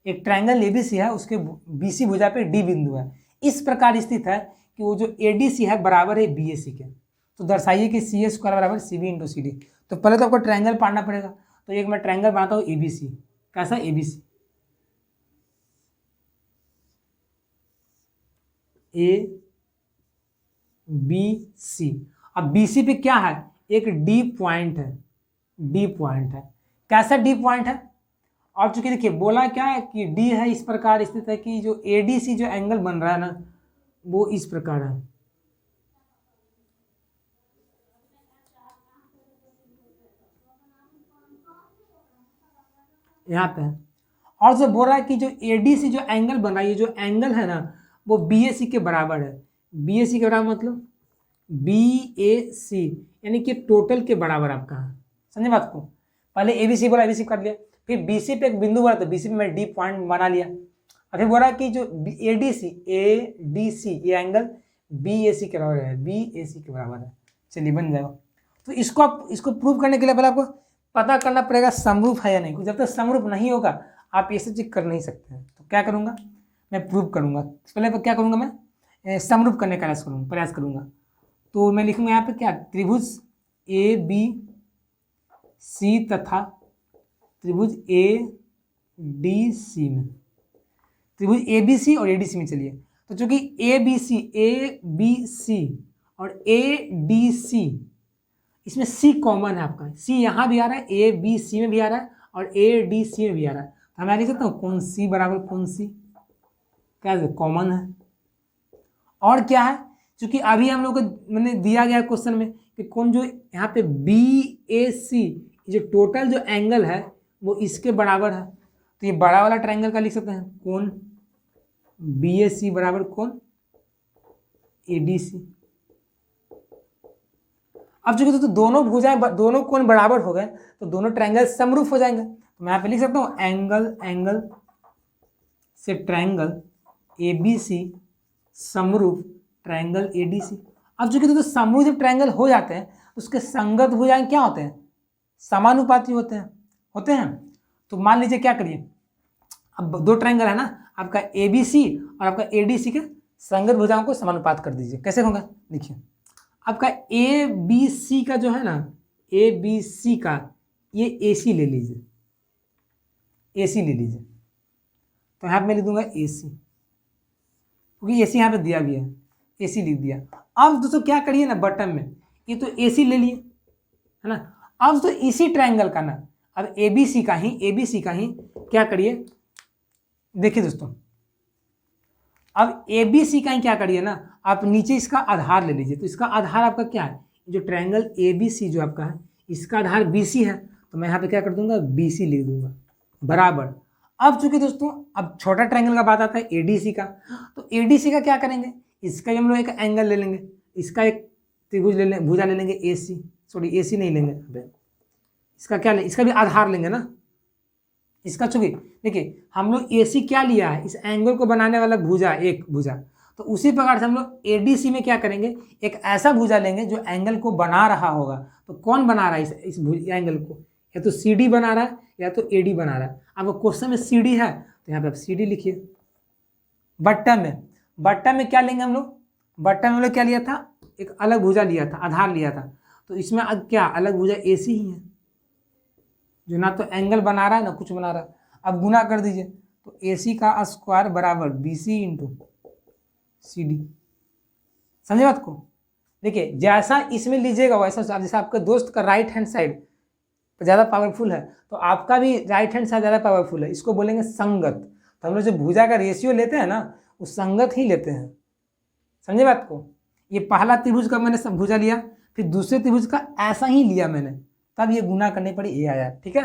एक ट्रायंगल ABC है, उसके BC भुजा पे D बिंदु है, इस प्रकार स्थित है कि वो जो ADC है बराबर है BAC के, तो दर्शाइए कि CA² बराबर CB इंटू CD। तो पहले तो आपको ट्रायंगल पढ़ना पड़ेगा, तो एक मैं ट्रायंगल बनाता हूँ ABC, कैसा ABC, ABC। अब BC पे क्या है, एक D पॉइंट है, D पॉइंट है, कैसा D पॉइंट है, और चूंकि देखिए बोला क्या है कि D है इस प्रकार स्थित है कि जो ADC जो एंगल बन रहा है ना वो इस प्रकार है, यहाँ पे है। और जो बोल रहा है कि जो ADC जो एंगल बन रहा है, ये जो एंगल है ना वो BAC के बराबर है, BAC के बराबर मतलब BAC यानी कि टोटल के बराबर आपका है, समझे बात को। पहले ABC बोला, ABC कर लिया, फिर BC पे एक बिंदु बना, तो BC पे मैं D पॉइंट बना लिया, और फिर बोला कि जो ADC ये एंगल BAC के बराबर है, BAC के बराबर है। चलिए बन जाएगा। तो इसको प्रूव करने के लिए पहले आपको पता करना पड़ेगा समरूप है या नहीं, जब तक समरूप नहीं होगा आप ये सब चीज कर नहीं सकते हैं। तो क्या करूँगा मैं, प्रूव करूँगा। पहले क्या करूँगा मैं, समरूप करने का प्रयास करूँगा। तो मैं लिखूँगा यहाँ पे क्या, त्रिभुज ABC तथा त्रिभुज ADC में, त्रिभुज ABC और ADC में। चलिए, तो चूंकि ABC और ADC इसमें C कॉमन है आपका, C यहाँ भी आ रहा है, ABC में भी आ रहा है और ADC में भी आ रहा है, तो मैं लिख सकता हूँ कौन C बराबर कौन C, क्या कॉमन है। और क्या है, चूंकि अभी हम लोग को मैंने दिया गया क्वेश्चन में कि कौन जो यहाँ पे BAC जो टोटल जो एंगल है वो इसके बराबर है, तो ये बड़ा वाला ट्रायंगल का लिख सकते हैं कौन BAC बराबर कौन ADC। अब चूंकि तो दोनों भुजाएं दोनों कोण बराबर हो गए तो दोनों ट्रायंगल समरूप हो जाएंगे, तो मैं यहाँ पे लिख सकता हूँ एंगल से ट्रायंगल ABC समरूप ट्रायंगल ADC। अब चूंकि तो समरूप जब ट्रायंगल हो जाते हैं उसके संगत भुजाएं क्या होते हैं, समानुपाती होते हैं। तो मान लीजिए क्या करिए, अब दो ट्रायंगल है ना, आपका ABC और आपका ADC के संगत भुजाओं को समानुपात कर दीजिए। कैसे होगा, देखिए आपका ABC का जो है ना, ABC का ये AC ले लीजिए, AC ले लीजिए, तो यहाँ पे मैं लिख दूंगा AC, क्योंकि AC यहाँ पे दिया भी है, AC लिख दिया। अब दोस्तों क्या करिए ना, बटन में ये तो AC ले लिए है ना, अब तो इसी ट्रायंगल का ना, अब ABC का ही क्या करिए, देखिए दोस्तों, अब ABC का ही क्या करिए ना, आप नीचे इसका आधार ले लीजिए। तो इसका आधार आपका क्या है, जो ट्रायंगल ABC जो आपका है इसका आधार BC है, तो मैं यहाँ पे क्या कर दूंगा, BC लिख दूंगा बराबर। अब चूंकि दोस्तों अब छोटा ट्रायंगल का बात आता है ADC का, तो ADC का क्या करेंगे, इसका हम लोग एक एंगल ले लेंगे, इसका एक त्रिभुज ले लेंगे, भुजा ले लेंगे AC नहीं लेंगे, इसका क्या ले, इसका भी आधार लेंगे ना, इसका चूंकि देखिए हम लोग AC क्या लिया है, इस एंगल को बनाने वाला भुजा, एक भुजा, तो उसी प्रकार से हम लोग ADC में क्या करेंगे, एक ऐसा भुजा लेंगे जो एंगल को बना रहा होगा। तो कौन बना रहा है इस एंगल को, या तो CD बना रहा है या तो AD बना रहा है। अब क्वेश्चन में CD है तो यहाँ पे आप CD लिखिए। बट्टा में क्या लेंगे हम लोग, बट्टा में हम लोग क्या लिया था, एक अलग भुजा लिया था, आधार लिया था, तो इसमें अब क्या अलग भुजा AC ही है, जो ना तो एंगल बना रहा है ना कुछ बना रहा है। अब गुना कर दीजिए, तो AC का स्क्वायर बराबर BC इंटू CD। समझे बात को, देखिए जैसा इसमें लीजिएगा वैसा, जैसा आपके दोस्त का राइट हैंड साइड ज़्यादा पावरफुल है तो आपका भी राइट हैंड साइड ज़्यादा पावरफुल है, इसको बोलेंगे संगत। तो हम लोग जो भुजा का रेशियो लेते हैं ना वो संगत ही लेते हैं। समझे बात को, ये पहला त्रिभुज का मैंने सब भुजा लिया, फिर दूसरे त्रिभुज का ऐसा ही लिया मैंने, तब ये गुना करने पड़ी, ये आया। ठीक है,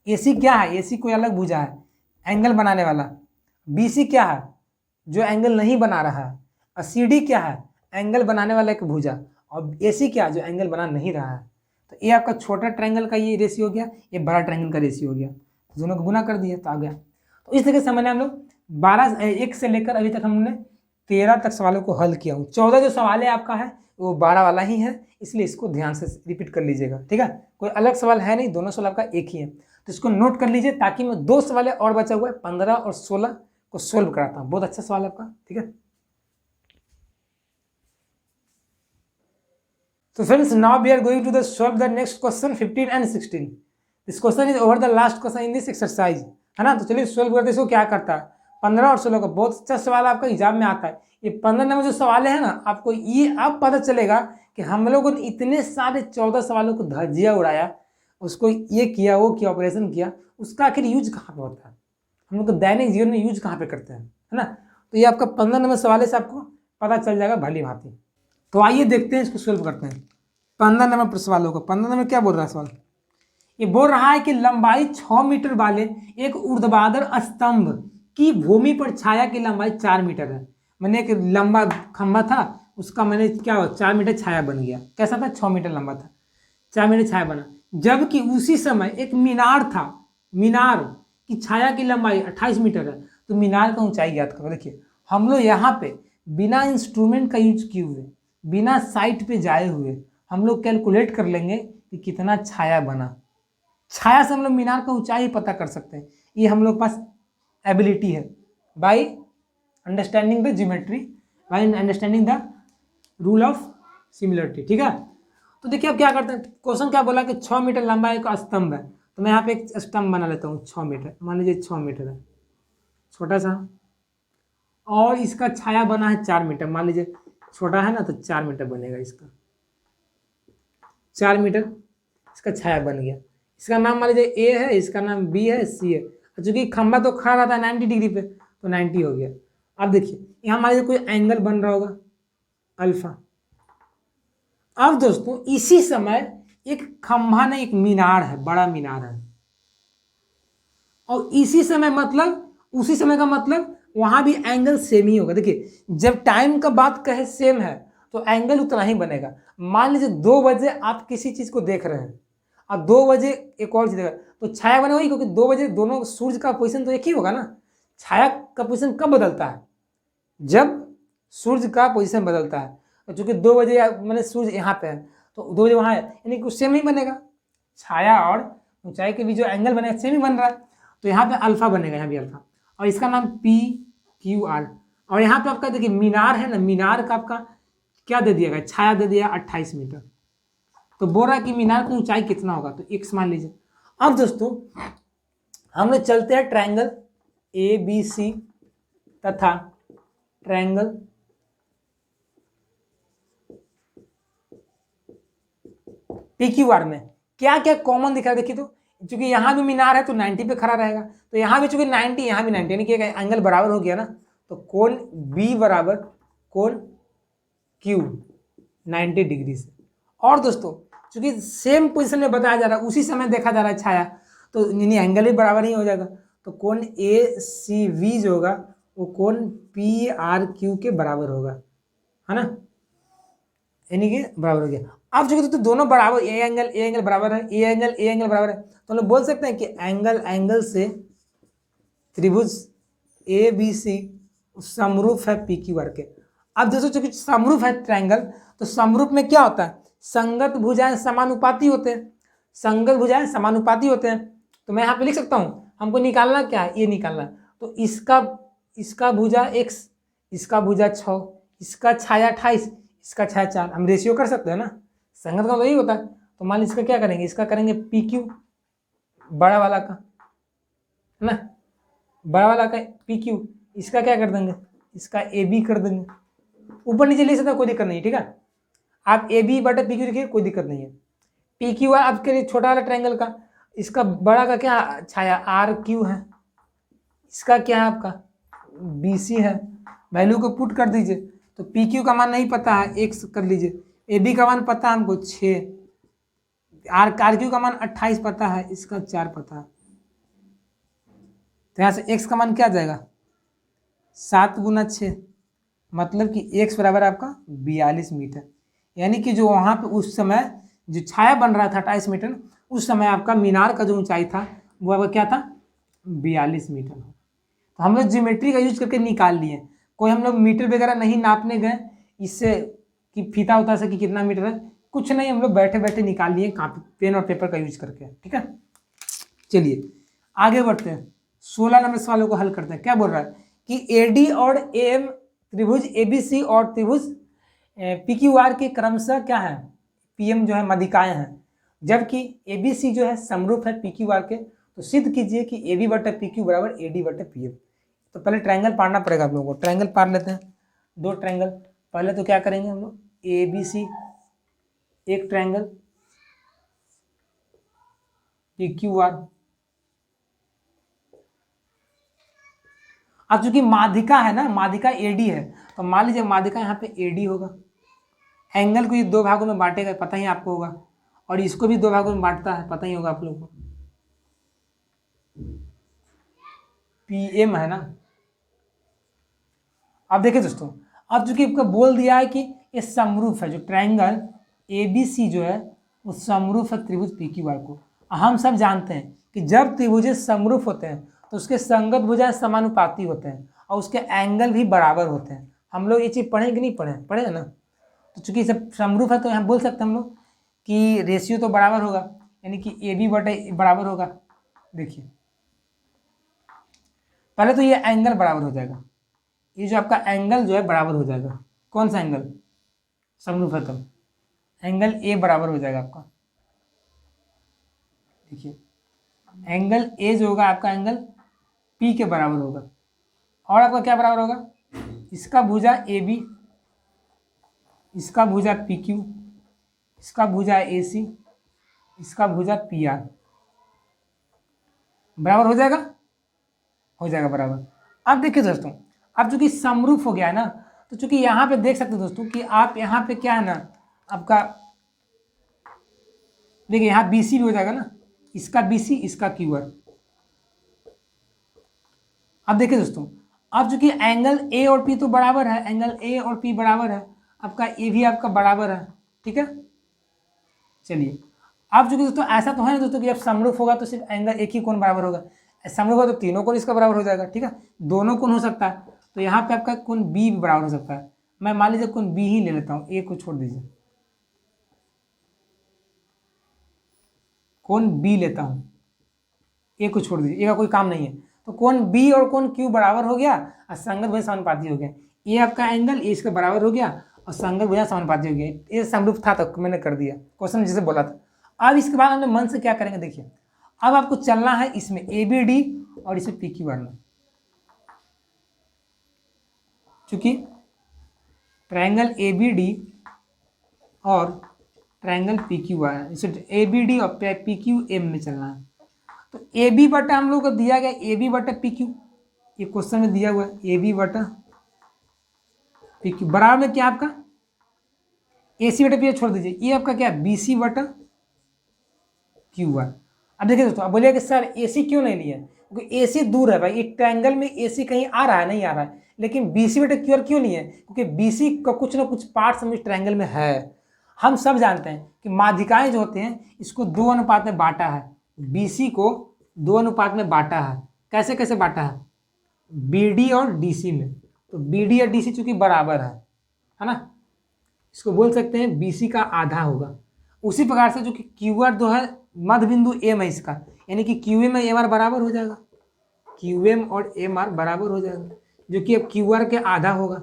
AC क्या है, AC कोई अलग भुजा है एंगल बनाने वाला, BC क्या है जो एंगल नहीं बना रहा है, और CD क्या है एंगल बनाने वाला एक भुजा, और AC क्या जो एंगल बना नहीं रहा है। तो ये आपका छोटा ट्रायंगल का ये रेशियो हो गया, ये बड़ा ट्रायंगल का रेशियो हो गया, तो दोनों को गुना कर दिया तो आ गया। तो इस तरीके से मैंने हम लोग 1 से लेकर अभी तक हमने 13 तक सवालों को हल किया हूँ। 14 जो सवाल है आपका है वो 12 वाला ही है, इसलिए इसको ध्यान से रिपीट कर लीजिएगा। ठीक है, कोई अलग सवाल है नहीं, दोनों सवाल आपका एक ही है, तो इसको नोट कर लीजिए ताकि मैं 2 सवाल और बचा हुआ है 15 और 16 को सोल्व कराता हूँ। बहुत अच्छा सवाल है आपका। ठीक है, so friends, now we are going to solve the next question 15 and 16. This question is over the last question in this exercise, है ना। तो चलिए सोल्व करते हैं। इसको क्या करता है, 15 और 16 का बहुत अच्छा सवाल आपका एग्जाम में आता है। ये 15 नंबर जो सवाल है ना, आपको ये अब पता चलेगा कि हम लोगों ने इतने सारे 14 सवालों को धज्जिया उड़ाया, उसको ये किया वो किया ऑपरेशन किया, उसका आखिर यूज कहाँ पे होता है, हम लोग को दैनिक जीवन में यूज कहाँ पे करते हैं, है ना। तो ये आपका 15 नंबर सवाल से आपको पता चल जाएगा भली भांति। तो आइए देखते हैं, इसको सोल्व करते हैं 15 नंबर सवालों को। 15 नंबर क्या बोल रहा है सवाल, ये बोल रहा है कि लंबाई 6 मीटर वाले एक ऊर्ध्वाधर स्तंभ की भूमि पर छाया की लंबाई 4 मीटर है। मैंने एक लंबा खंभा था, उसका मैंने क्या हो 4 मीटर छाया बन गया। कैसा था, 6 मीटर लंबा था, 4 मीटर छाया बना। जबकि उसी समय एक मीनार था, मीनार की छाया की लंबाई 28 मीटर है। तो मीनार का ऊंचाई ज्ञात करो। देखिए हम लोग यहाँ पे बिना इंस्ट्रूमेंट का यूज किए हुए, बिना साइट पे जाए हुए हम लोग कैलकुलेट कर लेंगे कि कितना छाया बना। छाया से हम लोग मीनार का ऊंचाई पता कर सकते हैं, ये हम लोग पास एबिलिटी है by understanding the geometry, by understanding the rule of similarity. ठीक है, तो देखिए अब क्या करते हैं, क्वेश्चन क्या बोला कि 6 मीटर लंबा एक स्तंभ है, तो मैं यहाँ पे एक स्तंभ बना लेता हूँ 6 मीटर, मान लीजिए 6 मीटर है छोटा सा, और इसका छाया बना है 4 मीटर, मान लीजिए छोटा है ना तो 4 मीटर बनेगा, इसका 4 मीटर इसका छाया बन गया। इसका नाम मान लीजिए A है, इसका नाम B है, C है। चूंकि खंभा तो खड़ा रहता है 90 डिग्री पे, तो 90 हो गया। अब देखिए यहाँ मान लीजिए कोई एंगल बन रहा होगा अल्फा। अब दोस्तों इसी समय एक खंभा नहीं, एक मीनार है, बड़ा मीनार है, और इसी समय मतलब उसी समय का मतलब वहां भी एंगल सेम ही होगा। देखिए जब टाइम का बात कहे सेम है तो एंगल उतना ही बनेगा। मान लीजिए 2 बजे आप किसी चीज को देख रहे हैं और 2 बजे एक और चीज देगा, तो छाया बनेगा, क्योंकि 2 बजे दोनों सूर्य का पोजीशन तो एक ही होगा ना। छाया का पोजीशन कब बदलता है? जब सूर्य का पोजीशन बदलता है। तो चूंकि 2 बजे मैंने सूर्य यहाँ पे है तो 2 बजे वहाँ है, यानी कि सेम ही बनेगा, छाया और ऊंचाई के बीच जो एंगल बनेगा सेम ही बन रहा है। तो यहाँ पे अल्फा बनेगा, यहाँ भी अल्फा, और इसका नाम PQR। और यहाँ पे आपका देखिए मीनार है ना, मीनार का आपका क्या दे दिया गया, छाया दे दिया 28 मीटर। तो बोल रहा है कि मीनार की ऊंचाई कितना होगा, तो x मान लीजिए। अब दोस्तों हम लोग चलते हैं ट्रायंगल ABC तथा ट्रायंगल PQR में क्या क्या कॉमन दिखा है देखिए। तो चूंकि यहाँ भी मीनार है तो 90 पे खड़ा रहेगा, तो यहाँ भी चूंकि 90, यहाँ भी 90, यानी कि एंगल बराबर हो गया ना। तो कोण B बराबर कोण Q 90 डिग्री से। और दोस्तों चूंकि सेम पोजीशन में बताया जा रहा है, उसी समय देखा जा रहा है छाया, तो यानी एंगल भी बराबर ही हो जाएगा। तो कोण ACV जो होगा वो कोण PRQ के बराबर होगा, है ना, यानी कि बराबर हो गया। अब चूंकि तो दोनों बराबर, ए एंगल बराबर है, ए एंगल बराबर है, तो हम लोग बोल सकते हैं कि एंगल से त्रिभुज ABC समरूप है PQR के। अब दोस्तों चूंकि समरूप है ट्रायंगल, तो समरूप में क्या होता है, संगत भुजाएं समानुपाती होते हैं, संगत भुजाएं समानुपाती होते हैं। तो मैं यहाँ पे लिख सकता हूँ, हमको निकालना क्या है, ये निकालना। तो इसका भुजा x, इसका भुजा 6, इसका छाया 28, इसका छाया 4। हम रेशियो कर सकते हैं ना, संगत का वही होता है। तो मान लीजिए इसका क्या करेंगे, इसका करेंगे PQ बड़ा वाला का, है ना, बड़ा वाला का PQ, इसका क्या कर देंगे, इसका AB कर देंगे। ऊपर नीचे ले सकते हैं, कोई दिक्कत नहीं, ठीक है। आप AB बटा PQ लिखिए, कोई दिक्कत नहीं है। PQR आपके लिए छोटा वाला ट्रायंगल का, इसका बड़ा का क्या छाया RQ है, इसका क्या है आपका BC है। वैल्यू को पुट कर दीजिए, तो PQ का मान नहीं पता है, x कर लीजिए, AB का मान पता है हमको 6, RQ का मान 28 पता है, इसका 4 पता है। तो यहाँ से x का मान क्या आ जाएगा, 7 गुना 6, मतलब कि x बराबर आपका 42 मीटर। यानी कि जो वहाँ पे उस समय जो छाया बन रहा था 28 मीटर, उस समय आपका मीनार का जो ऊंचाई था वो आपका क्या था, 42 मीटर। तो हम लोग ज्योमेट्री का यूज करके निकाल लिए, कोई हम लोग मीटर वगैरह नहीं नापने गए इससे कि फीता उता से कि कितना मीटर है, कुछ नहीं, हम लोग बैठे बैठे निकाल लिए कापी पेन और पेपर का यूज करके, ठीक है। चलिए आगे बढ़ते हैं, 16 नंबर सवालों को हल करते हैं। क्या बोल रहा है कि AD और AM त्रिभुज ABC और त्रिभुज PQR के क्रमशः क्या है, PM जो है माध्यिकाएं हैं, जबकि ABC जो है समरूप है PQR के। तो सिद्ध कीजिए कि AB बटा PQ बराबर AD बटा PM। तो पहले ट्रायंगल पाड़ना पड़ेगा आप लोगों को, ट्रायंगल पाड़ लेते हैं, 2 ट्रायंगल। पहले तो क्या करेंगे हम लोग, ABC एक ट्रायंगल, PQR। अब चूंकि माध्यिका है ना, माध्यिका AD है, तो मान लीजिए माध्यिका यहाँ पे AD होगा। एंगल को ये 2 भागों में बांटेगा, पता ही आपको होगा, और इसको भी 2 भागों में बांटता है, पता ही होगा आप लोगों को, PM है ना। अब देखिए दोस्तों, अब चूंकि आपको बोल दिया है कि ये समरूप है, जो ट्रायंगल ABC जो है वो समरूप है त्रिभुज PQR को। हम सब जानते हैं कि जब त्रिभुज समरूप होते हैं तो उसके संगत भुजाएं समानुपाती होते हैं और उसके एंगल भी बराबर होते हैं। हम लोग ये चीज़ पढ़े कि नहीं पढ़े ना। तो चूंकि सब समरूप है तो यहाँ बोल सकते हैं हम लोग कि रेशियो तो बराबर होगा, यानी कि AB बटे बराबर होगा। देखिए पहले तो ये एंगल बराबर हो जाएगा, ये जो आपका एंगल जो है बराबर हो जाएगा। कौन सा एंगल, समरूप है तो एंगल A बराबर हो जाएगा आपका। देखिए एंगल A जो होगा आपका एंगल P के बराबर होगा, और आपका क्या बराबर होगा, इसका भुजा AB, इसका भुजा PQ, इसका भुजा AC, इसका भुजा PR, बराबर हो जाएगा बराबर। अब देखिए दोस्तों, अब चूंकि समरूप हो गया है ना, तो चूंकि यहाँ पे देख सकते हो दोस्तों कि आप यहाँ पे क्या है ना आपका, देखिए यहाँ BC भी हो जाएगा ना, इसका BC, इसका QR। अब देखिए दोस्तों, अब चूंकि एंगल A और P तो बराबर है, एंगल A और P बराबर है, आपका A भी आपका बराबर है, ठीक है। चलिए अब चूंकि दोस्तों ऐसा तो है ना दोस्तों कि जब समरूप होगा तो सिर्फ एंगल एक ही कोण बराबर होगा, समरूप हो तो तीनों कोण इसका बराबर हो जाएगा, ठीक है, दोनों कोण हो सकता है, तो यहाँ पे आपका कोण बी भी बराबर हो सकता है। मैं मान लीजिए कोण बी ही ले लेता हूँ, ए को छोड़ दीजिए, कोण बी लेता हूँ, ए को छोड़ दीजिए, ए का कोई काम नहीं है, तो कोण बी और कोण क्यू बराबर हो गया और संगत भुजा समानुपाती हो गया। ये आपका एंगल ए इसका बराबर हो गया और संगत भुजा समानुपाती हो गया। ये समरूप था तो मैंने कर दिया, क्वेश्चन जैसे बोला था। अब इसके बाद हमने मन से क्या करेंगे, देखिए अब आपको चलना है इसमें ए बी डी और इसमें पी क्यू आर में, चूंकि ट्रायंगल ए बी डी और ट्रायंगल पी क्यू आर, इसे ए बी डी और पी क्यू एम में चलना है। तो ए बी बटा हम लोग को दिया गया ए बी बटा पी क्यू, ये क्वेश्चन में दिया हुआ है ए बी बटा पी क्यू बराबर में क्या आपका ए सी बटा पी छोड़ दीजिए, ये आपका क्या बी सी बटा क्यू आर। अब देखिए दोस्तों, अब बोलिए कि सर ए सी क्यों नहीं लिया, क्योंकि ए सी दूर है भाई, एक ट्रायंगल में ए सी कहीं आ रहा है नहीं आ रहा है, लेकिन बी सी बटा क्यू आर क्यों नहीं है, क्योंकि बी सी का कुछ ना कुछ पार्ट हम इस ट्रायंगल में है। हम सब जानते हैं कि माध्यिकाएं जो होते हैं इसको 2 अनुपात में बांटा है, बी सी को 2 अनुपात में बांटा है। कैसे कैसे बांटा है, बी डी और डी सी में, तो बी डी और डी सी चूंकि बराबर है ना, इसको बोल सकते हैं बी सी का आधा होगा। उसी प्रकार से जो कि क्यू आर जो है मध्य बिंदु एम है इसका, यानी कि क्यू एम एम आर बराबर हो जाएगा, क्यू एम और एम आर बराबर हो जाएगा, जो कि अब क्यू आर के आधा होगा।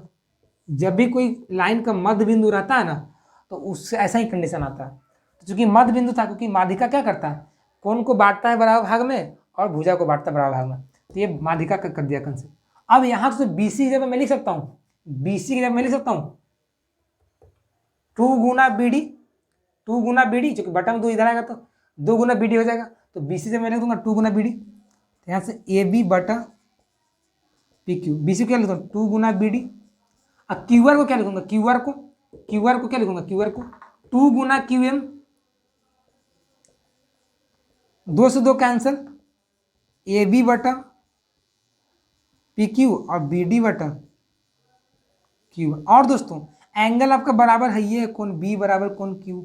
जब भी कोई लाइन का मध्य बिंदु रहता है ना, तो उससे ऐसा ही कंडीशन आता है। तो चूंकि मध्य बिंदु था, क्योंकि माध्यिका क्या करता है, कोण को बांटता है बराबर भाग में और भुजा को बांटता है बराबर भाग में, तो ये माध्यिका का कर दिया कंसेप्ट। अब यहाँ से बी सी की जगह मैं लिख सकता हूँ, बी सी की जगह मैं लिख सकता हूँ 2 गुना बी डी, 2 गुना बी डी, चूंकि बटन 2 इधर आएगा तो 2 गुना बी डी हो जाएगा, तो बी सी से मैं लिख दूंगा 2 गुना बी डी। तो यहाँ से ए बी बटा पी क्यू, बी सी क्या लिखूंगा 2 गुना बी डी। अब क्यू आर को क्या लिखूंगा, क्यू आर को क्या लिखूंगा, क्यू आर को 2 गुना क्यू एम, 2 से 2 कैंसिल, ए बी बटा पी क्यू और बी डी बटा क्यू। और दोस्तों एंगल आपका बराबर है, ये कोण बी बराबर कोण क्यू।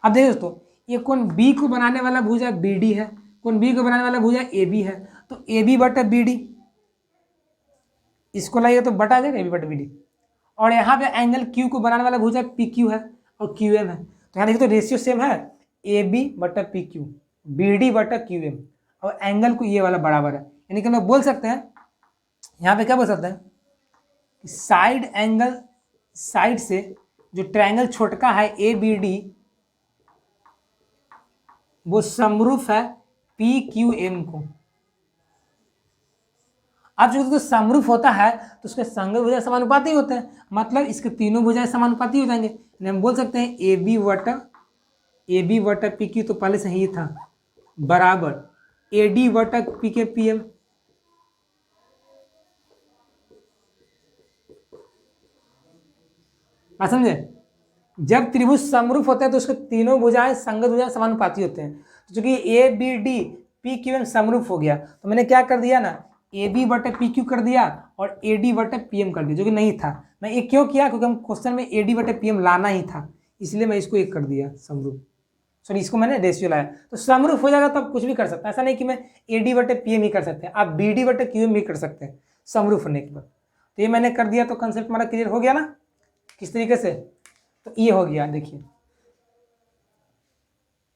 अब देखिए दोस्तों, ये कोण बी को बनाने वाला भुजा बी डी है, कोण बी को बनाने वाला भुजा ए बी है, तो ए बी बटा बी डी, इसको लाइए तो बटा जाएगा ए बी बटा बी डी। और यहाँ पे एंगल क्यू को बनाने वाला भुजा पी क्यू है और क्यू एम है, तो यहाँ देखिए तो रेशियो सेम है, ए बी बटा पी क्यू, बी डी बटा क्यू एम, और एंगल को ये वाला बराबर है। यानी कि हम लोग बोल सकते हैं, यहाँ पे क्या बोल सकते हैं, साइड एंगल, साइड से जो ट्रायंगल छोटका है ए बी डी, वो समरूप है पी क्यू एम को। अब जो समरूप होता है तो उसके संगत भुजा समानुपाती होते हैं, मतलब इसके तीनों भुजाएं समानुपाती हो जाएंगे। हम बोल सकते हैं ए बी वटा पी क्यू, तो पहले से ही था, बराबर ए डी वटा पी के पी एम। बात समझे, जब त्रिभुज समरूप होते हैं तो उसके तीनों भुजाएं संगत भुजाएं समानुपाती होते हैं। तो चूंकि A B D P Q M समरूप हो गया, तो मैंने क्या कर दिया ना, ए बी बटे पी क्यू कर दिया और ए डी बटे पी एम कर दिया, जो कि नहीं था। मैं ये क्यों किया, क्योंकि हम क्वेश्चन में ए डी बटे पी एम लाना ही था, इसलिए मैं इसको एक कर दिया समरूप, सॉरी इसको मैंने रेशियो लाया। तो समरूप हो जाएगा तो आप कुछ भी कर सकते हैं, ऐसा नहीं कि मैं ए डी बटे पी एम ही कर सकते हैं, आप बी डी बटे क्यू एम भी कर सकते हैं समरूप होने के बाद। तो ये मैंने कर दिया, तो कंसेप्ट हमारा क्लियर हो गया ना किस तरीके से, तो ये हो गया। देखिए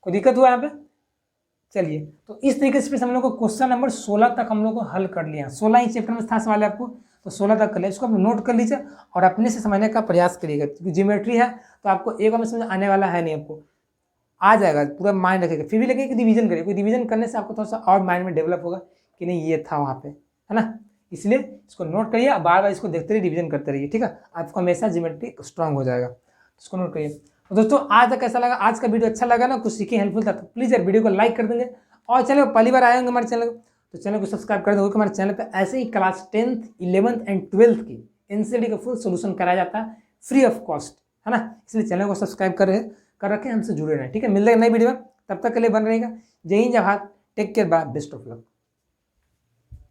कोई दिक्कत हुआ यहाँ पे, चलिए तो इस तरीके से हम लोग को क्वेश्चन नंबर 16 तक हम लोग को हल कर लिया। 16 ही चैप्टर में था सवाल है आपको, तो 16 तक कर लिया, इसको आप नोट कर लीजिए और अपने से समझने का प्रयास करिएगा, क्योंकि ज्योमेट्री है तो आपको एक बार में समझ आने वाला है नहीं, आपको आ जाएगा, पूरा माइंड रखेगा। फिर भी लगे कि रिवीजन करिए, कोई रिवीजन करने से आपको थोड़ा सा और माइंड में डेवलप होगा कि नहीं ये था वहाँ पे, है ना। इसलिए इसको नोट करिए, बार बार इसको देखते रहिए, रिवीजन करते रहिए, ठीक है, आपको हमेशा ज्योमेट्री स्ट्रांग हो जाएगा। इसको नोट करिए। तो दोस्तों आज तक कैसा लगा, आज का वीडियो अच्छा लगा ना, कुछ सीखे हेल्पफुल था, तो प्लीज़ यार वीडियो को लाइक कर देंगे, और चैनल पहली बार आए होंगे हमारे चैनल तो चैनल को सब्सक्राइब कर देंगे। हमारे चैनल पे ऐसे ही class 10th 11th and 12th की एनसीईआरटी का फुल सोल्यूशन कराया जाता है फ्री ऑफ कॉस्ट, है ना। इसलिए चैनल को सब्सक्राइब कर रखें, हमसे जुड़े रहें, ठीक है। मिल जाएगा नई वीडियो में, तब तक के लिए बन रहेगा। जय हिंद, जय Bharat, take care, bye, best of luck.